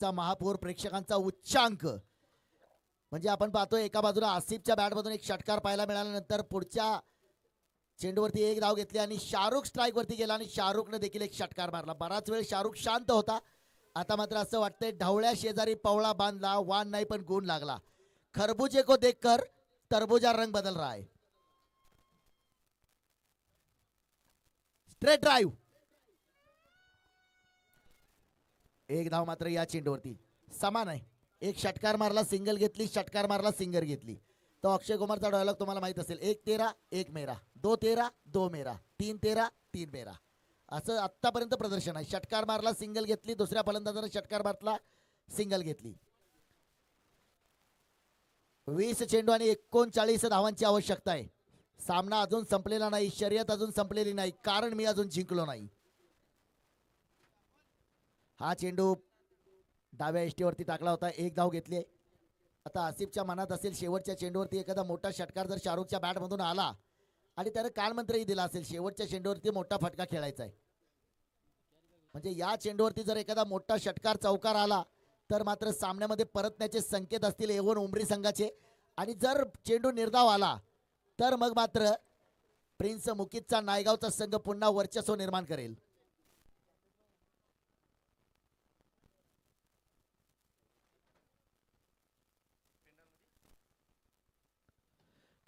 [SPEAKER 3] चा महापौर प्रेक्षकांचा उच्चांक म्हणजे आपण पाहतोय एका बाजूला आसिफच्या बॅटमधून एक षटकार पाहायला मिळाल्यानंतर पुढच्या चेंडूवरती एक धाव घेतली आणि शाहरुख स्ट्राईक वरती गेला आणि शाहरुखने देखील एक षटकार मारला. बराच वेळ शाहरुख शांत होता. आता मात्र असं वाटतंय ढवळ्या शेजारी पवळा बांधला, वान नाही पण गुण लागला. खरबूजे को देखकर तरबूजा रंग बदल रहा है. स्ट्रेट ड्राइव, एक धाव मात्र या चेंडूवरती समान आहे. एक षटकार मारला सिंगल घेतली, षटकार मारला सिंगल घेतली. तो अक्षय कुमारचा डायलॉग तुम्हाला माहित असेल, 1-13 1 मेरा, 2-13 2 मेरा, 3-13 3 मेरा, असं आतापर्यंत प्रदर्शन आहे. षटकार मारला सिंगल घेतली, दुसऱ्या फलंदाजाने षटकार मारला सिंगल घेतली. 20 चेंडू आणि 39 धावांची आवश्यकता आहे. सामना अजून संपलेला नाही, शर्यत अजून संपलेली नाही, कारण मी अजून जिंकलो नाही. हा चेंडू डाव्या एष्टीवरती टाकला होता, एक धाव घेतली. आता आसिफच्या मनात असेल शेवटच्या चेंडूवरती एखादा मोठा षटकार जर शाहरुखच्या बॅटमधून आला आणि त्याने कानमंत्रही दिला असेल, शेवटच्या चेंडूवरती मोठा फटका खेळायचा आहे. म्हणजे या चेंडूवरती जर एखादा मोठा षटकार चौकार आला तर मात्र सामन्यामध्ये परतण्याचे संकेत असतील एवढे उमरी संघाचे. आणि जर चेंडू निर्धाव आला तर मग मात्र प्रिन्स मुकीतचा नायगावचा संघ पुन्हा वर्चस्व निर्माण करेल.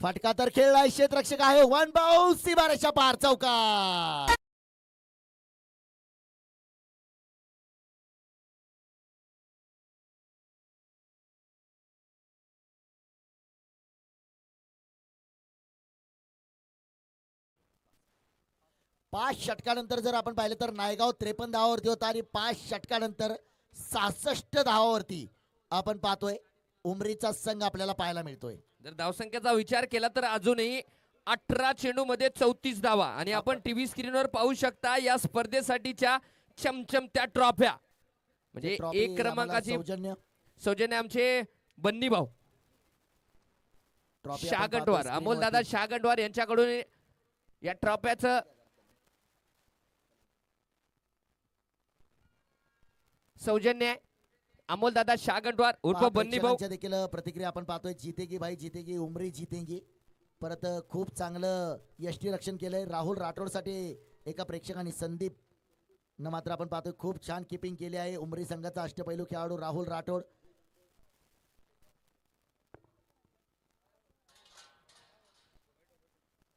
[SPEAKER 3] फटका तर खेळलाय, क्षेत्ररक्षक आहे, वन बाउन्स, सीमारेषा पार, चौकार. पाच षटकानंतर जर आपण पाहिलं तर नायगाव 53 धावावरती होता आणि 5 षटकानंतर 66 धावावरती आपण पाहतोय उमरीचा संघ आपल्याला पाहायला मिळतोय.
[SPEAKER 2] जर धावसंख्येचा विचार केला तर अजूनही 18 चेंडू मध्ये 34 धावा आणि आपण टीव्ही स्क्रीनवर पाहू शकता या स्पर्धेसाठीच्या चमचमत्या ट्रॉफ्या. म्हणजे
[SPEAKER 3] ट्रॉफी
[SPEAKER 2] एक क्रमांकाची
[SPEAKER 3] सौजन्य
[SPEAKER 2] सौजन्य आमचे बन्नी भाऊ
[SPEAKER 3] ट्रॉफी आपण
[SPEAKER 2] शागंडवार,
[SPEAKER 3] पाहतोय
[SPEAKER 2] अमोल दादा
[SPEAKER 3] स्क्रीनवरती.
[SPEAKER 2] शागंडवार यांच्याकडून या ट्रॉफ्याचं सौजन्य आहे. अमोल दादा शागंडवार उर्फ
[SPEAKER 3] पहा,
[SPEAKER 2] बन्नी भाऊ.
[SPEAKER 3] प्रेक्षकांच्या देखील प्रतिक्रिया आपण पाहतोय, जीतेगी भाई जीतेगी, उमरी जीतेगी. परत खूप चांगलं यष्टी रक्षण केलंय राहुल राठोड साठी एका प्रेक्षकांनी, संदीप न मात्र आपण पाहतोय खूप छान किपिंग केली आहे उमरी संघाचा अष्टपैलू खेळाडू राहुल राठोड.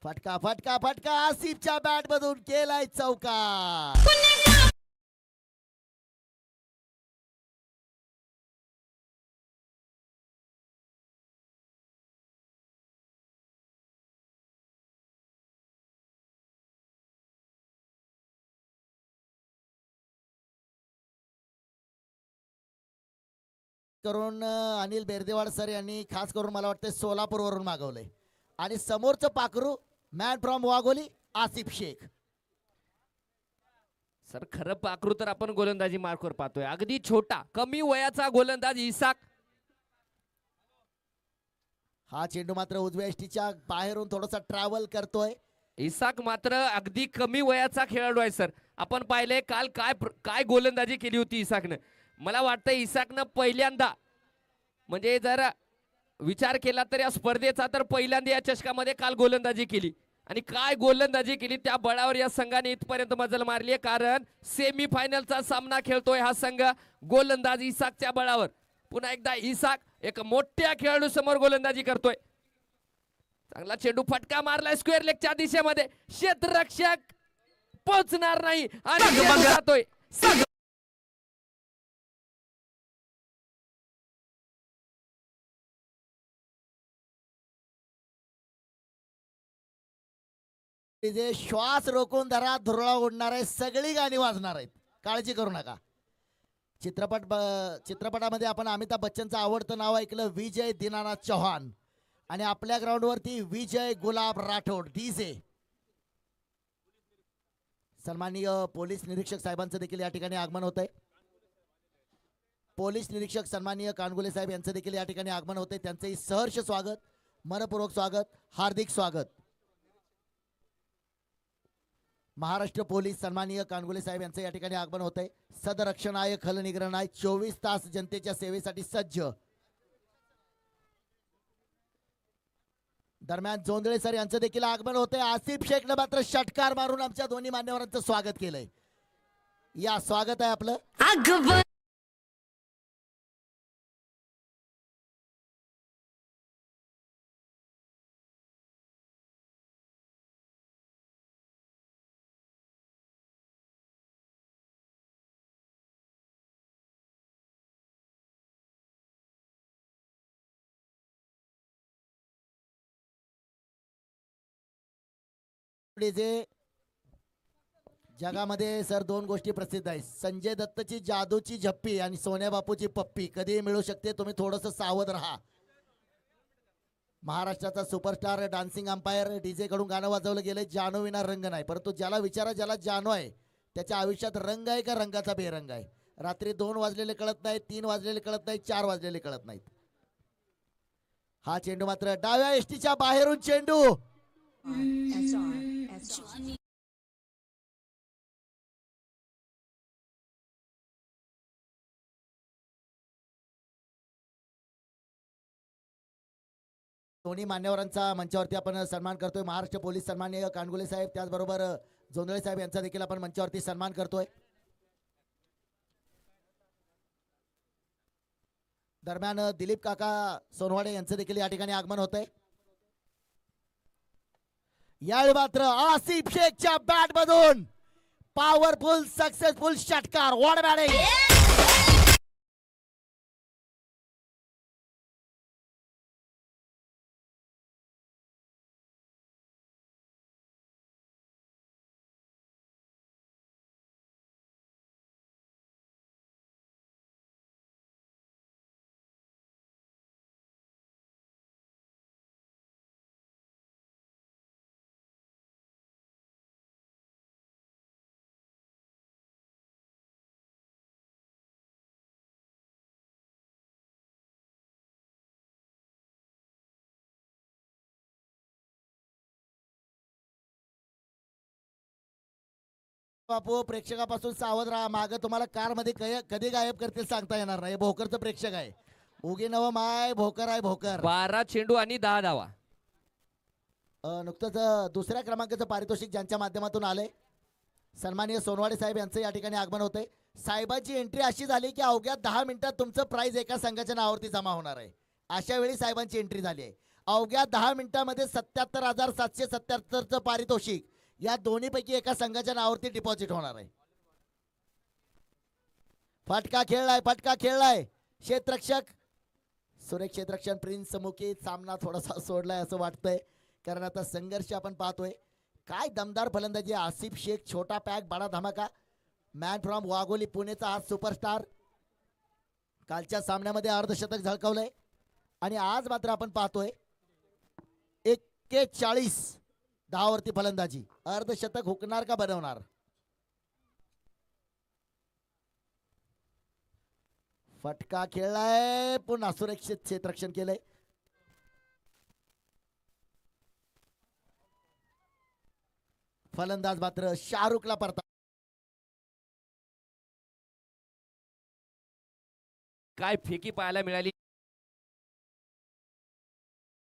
[SPEAKER 3] फटका फटका फटका, आसिफच्या बॅट मधून केलाय चौकार. करून अनिल बेर्देवाड सर यांनी खास करून मला वाटतं सोलापूर वरून मागवलंय. आणि समोरचं पाखरू man from Wagholi Asif Shaikh.
[SPEAKER 2] Sir खरं पाखरू तर आपण गोलंदाजी मार्कवर पाहतोय, अगदी छोटा कमी वयाचा गोलंदाज इसाक.
[SPEAKER 3] हा चेंडू मात्र उजव्या एष्टीच्या बाहेरून थोडासा ट्रॅव्हल करतोय.
[SPEAKER 2] इसाक मात्र अगदी कमी वयाचा खेळाडू आहे सर. आपण पाहिले काल काय गोलंदाजी केली होती इसाकनं. मला वाटतं इसाकनं पहिल्यांदा म्हणजे जर विचार केला तर या स्पर्धेचा तर पहिल्यांदा या चषकामध्ये काल गोलंदाजी केली आणि काय गोलंदाजी केली. त्या बळावर या संघाने इथपर्यंत मजल मारली आहे, कारण सेमी फायनलचा सामना खेळतोय हा संघ गोलंदाज इसाकच्या बळावर. पुन्हा एकदा इसाक एक मोठ्या खेळाडू समोर गोलंदाजी करतोय. चांगला चेंडू फटका मारलाय स्क्वेअर लेगच्या दिशेमध्ये, क्षेत्ररक्षक पोहोचणार नाही आणि चेंडू जातोय.
[SPEAKER 3] जे श्वास रोखून धरा, धुरळा उडणार आहे, सगळी गाणी वाजणार आहेत, काळजी करू नका. चित्रपटामध्ये आपण अमिताभ बच्चनचं आवडतं नाव ऐकलं, विजय दीनानाथ चौहान. आणि आपल्या ग्राउंडवरती विजय गुलाब राठोड डीजे. सन्माननीय पोलीस निरीक्षक साहेबांचं देखील या ठिकाणी आगमन होत आहे. पोलीस निरीक्षक सन्माननीय कानगुले साहेब यांचं देखील या ठिकाणी आगमन होते. त्यांचंही सहर्ष स्वागत, मनपूर्वक स्वागत, हार्दिक स्वागत. महाराष्ट्र पोलीस सन्माननीय कानगुले साहेब यांचं या ठिकाणी आगमन होत आहे. सदरक्षणाय खलनिग्रहणाय 24 तास जनतेच्या सेवेसाठी सज्ज. दरम्यान जोंधळे सर यांचं देखील आगमन होतंय. आसिफ शेखनं मात्र षटकार मारून आमच्या दोन्ही मान्यवरांचं स्वागत केलंय. या स्वागत आहे आपलं. जे जगामध्ये सर दोन गोष्टी प्रसिद्ध आहेत. संजय दत्तची जादूची झप्पी आणि सोन्या बापूची पप्पी कधीही मिळू शकते. तुम्ही थोडंसं सावध राहा. महाराष्ट्राचा सुपरस्टार डान्सिंग अंपायर डीजे कडून गाणं वाजवलं गेलं. जानो विना रंग नाही. परंतु ज्याला विचारा ज्याला जानो आहे त्याच्या आयुष्यात रंग आहे का रंगाचा बेरंग आहे. रात्री 2 वाजलेले कळत नाहीत, 3 वाजलेले कळत नाहीत, 4 वाजलेले कळत नाहीत. हा चेंडू मात्र डाव्या एसटीच्या बाहेरून चेंडू. दोन्ही मान्यवरांचा मंचावरती आपण सन्मान करतोय. महाराष्ट्र पोलीस सन्माननीय कानगुले साहेब त्याचबरोबर जोंधळे साहेब यांचा देखील आपण मंचावरती सन्मान करतोय. दरम्यान दिलीप काका सोनवाडे यांचं देखील या ठिकाणी आगमन होतंय. यावेळी मात्र आसिफ शेखच्या बॅट मधून पॉवरफुल सक्सेसफुल षटकार. वॉड बॅटिंग. बापू प्रेक्षकापासून सावध राहा. माग तुम्हाला कार मध्ये कधी गायब करतील सांगता येणार नाही. भोकरचं प्रेक्षक आहे. उगी नव माय भोकर आहे भोकर.
[SPEAKER 2] 12 चेंडू आणि 10 धावा.
[SPEAKER 3] नुकतंच दुसऱ्या क्रमांकाचं पारितोषिक ज्यांच्या माध्यमातून आले सन्माननीय सोनवाडे साहेब यांचं या ठिकाणी आगमन होतंय. साहेबांची एंट्री अशी झाली की अवघ्या 10 मिनिटात तुमचं प्राइज एका संघाच्या नावावरती जमा होणार आहे. अशा वेळी साहेबांची एंट्री झाली आहे. अवघ्या 10 मिनिटांमध्ये 77,777चं पारितोषिक या दोन्हीपैकी एका संघाच्या नावावरती डिपॉझिट होणार आहे. फटका खेळलाय क्षेत्ररक्षक सुरेख क्षेत्ररक्षण प्रिन्स मुकी. सामना थोडासा सोडलाय असं वाटतंय कारण आता संघर्ष आपण पाहतोय. काय दमदार फलंदाजी. आसिफ शेख छोटा पॅक बडा धमाका. मॅन फ्रॉम वाघोली पुणेचा आज सुपरस्टार. कालच्या सामन्यामध्ये अर्धशतक झळकावलंय आणि आज मात्र आपण पाहतोय 41 धावावरती फलंदाजी. अर्धशतक हुकणार का बनवणार. फटका खेळलाय पुन्हा सुरक्षित क्षेत्ररक्षण केलंय. फलंदाज मात्र शाहरुखला परता.
[SPEAKER 2] काय फेकी पाहायला मिळाली.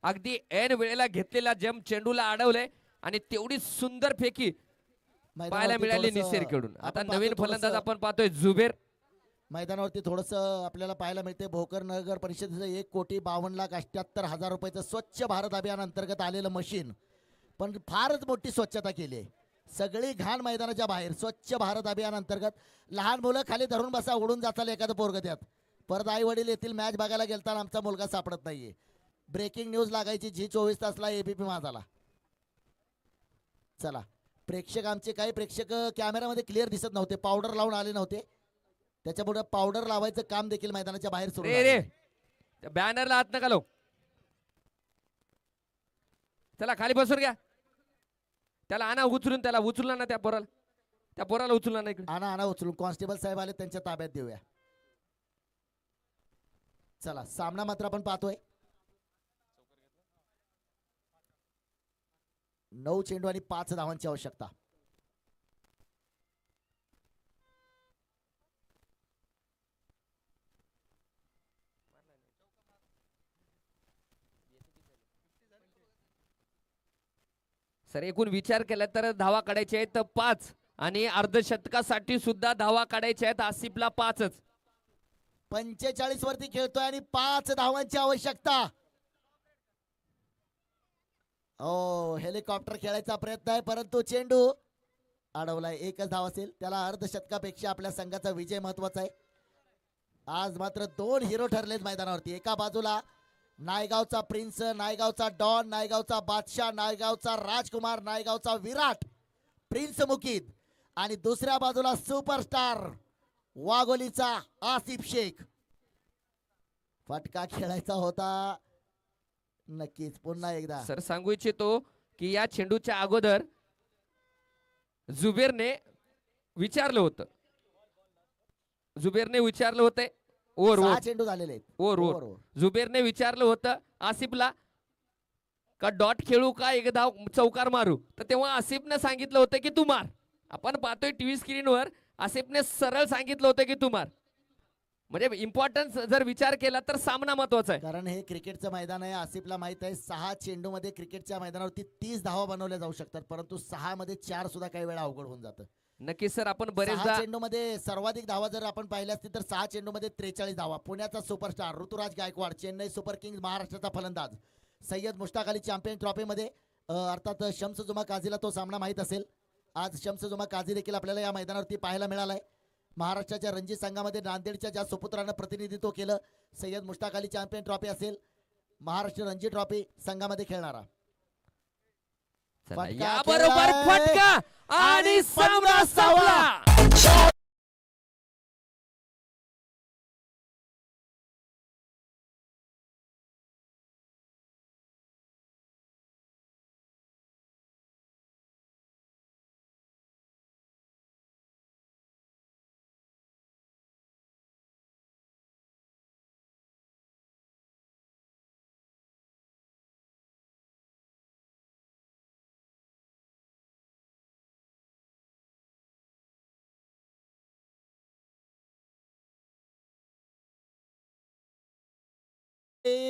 [SPEAKER 2] अगदी ऐन वेळेला घेतलेला जम चेंडूला अडवलंय आणि तेवढी सुंदर फेकी पाहायला मिळाली निसर्गकडून. आता नवीन फलंदाज आपण पाहतोय जुबेर.
[SPEAKER 3] मैदानावरती थोडस आपल्याला पाहायला मिळते. भोकर नगर परिषदेचं 1,52,78,000 रुपयाचं स्वच्छ भारत अभियान अंतर्गत आलेलं मशीन. पण फारच मोठी स्वच्छता केली आहे. सगळी घाण मैदानाच्या बाहेर. स्वच्छ भारत अभियान अंतर्गत लहान मुलं खाली धरून बसा उडून जाताल एखादं पोरग त्यात. परत आई वडील येथील मॅच बघायला गेलताना आमचा मुलगा सापडत नाहीये. ब्रेकिंग न्यूज लागायची झी 24 तासला एबीपी माझाला. चला प्रेक्षक आमचे काही प्रेक्षक कॅमेरामध्ये क्लिअर दिसत नव्हते. पावडर लावून आले नव्हते त्याच्यापुढे पावडर लावायचं काम देखील मैदानाच्या बाहेर सुरू
[SPEAKER 2] रे बॅनरला हात नका लावू. चला खाली बसून घ्या. त्याला आणा उचलून. त्याला उचलला ना त्या पोराला उचलला ना इकडे.
[SPEAKER 3] आणा उचलून. कॉन्स्टेबल साहेब आले त्यांच्या ताब्यात देऊया. चला सामना मात्र आपण पाहतोय. 9 चेंडू आणि 5 धावांची आवश्यकता.
[SPEAKER 2] सर एकूण विचार केला तर धावा काढायचे आहेत 5 आणि अर्धशतकासाठी सुद्धा धावा काढायचे आहेत आसिफला 5च.
[SPEAKER 3] 45 वरती खेळतोय आणि 5 धावांची आवश्यकता. ओ हेलिकॉप्टर खेळायचा प्रयत्न आहे परंतु चेंडू अडवलाय. एकच धाव असेल त्याला अर्धशतकापेक्षा आपल्या संघाचा विजय महत्वाचा आहे. आज मात्र 2 हिरो ठरलेत मैदानावरती. एका बाजूला नायगावचा प्रिन्स, नायगावचा डॉन, नायगावचा बादशाह, नायगावचा राजकुमार, नायगावचा विराट प्रिन्स मुकीद आणि दुसऱ्या बाजूला सुपरस्टार वाघोलीचा आसिफ शेख. फटका खेळायचा होता नक्कीच. पुन्हा एकदा
[SPEAKER 2] सर सांगू इच्छितो की या चेंडूच्या अगोदर जुबेरने विचारलं होतं ओव्हर
[SPEAKER 3] 6 चेंडू झालेले आहेत.
[SPEAKER 2] ओव्हर जुबेरने विचारलं होतं आसिफला का डॉट खेळू का एक धाव चौकार मारू, तर तेव्हा आसिफने सांगितलं होतं की तू मार. आपण पाहतोय टीव्ही स्क्रीनवर आसिफने सरळ सांगितलं होतं की तू मार. म्हणजे इम्पॉर्टन्स जर विचार केला तर सामना महत्वाचा आहे.
[SPEAKER 3] कारण हे क्रिकेटचं मैदान आहे. आसिफला माहित आहे 6 चेंडू मध्ये क्रिकेटच्या मैदानावरती 30 धावा बनवल्या जाऊ शकतात परंतु 6 मध्ये 4 सुद्धा काही वेळा अवघड होऊन जातं.
[SPEAKER 2] नक्कीच सर आपण
[SPEAKER 3] 6
[SPEAKER 2] बरेचदा
[SPEAKER 3] चेंडू मध्ये सर्वाधिक धावा जर आपण पाहिल्या असतील तर 6 चेंडू मध्ये 43 धावा. पुण्याचा superstar Ruturaj Gaikwad, Chennai super kings महाराष्ट्राचा फलंदाज सय्यद मुश्ताक अली चॅम्पियन ट्रॉफी मध्ये अर्थात शम्स जुमा काझीला तो सामना माहित असेल. आज शम्स जुमा काझी देखील आपल्याला या मैदानावरती पाहायला मिळालाय. महाराष्ट्राच्या रणजी संघामध्ये नांदेडच्या ज्या सुपुत्रानं प्रतिनिधित्व केलं, सय्यद मुश्ताक अली चॅम्पियन ट्रॉफी असेल, महाराष्ट्र रणजी ट्रॉफी संघामध्ये खेळणारा.
[SPEAKER 2] चला,
[SPEAKER 3] फटका
[SPEAKER 2] याबरोबर
[SPEAKER 3] खेळलाय.
[SPEAKER 2] फटका आणि सामना
[SPEAKER 3] 50
[SPEAKER 2] संपला.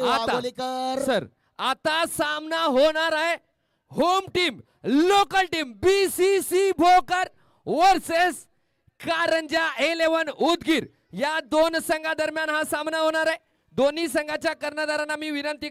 [SPEAKER 3] वाघोलीकर
[SPEAKER 2] सर आता सामना होणार आहे home team local team BCC Bhokar versus Karanja 11 Udgir या दोन संघादरम्यान हा सामना होणार आहे. दोन्ही संघाच्या कर्णधारांना मी विनंती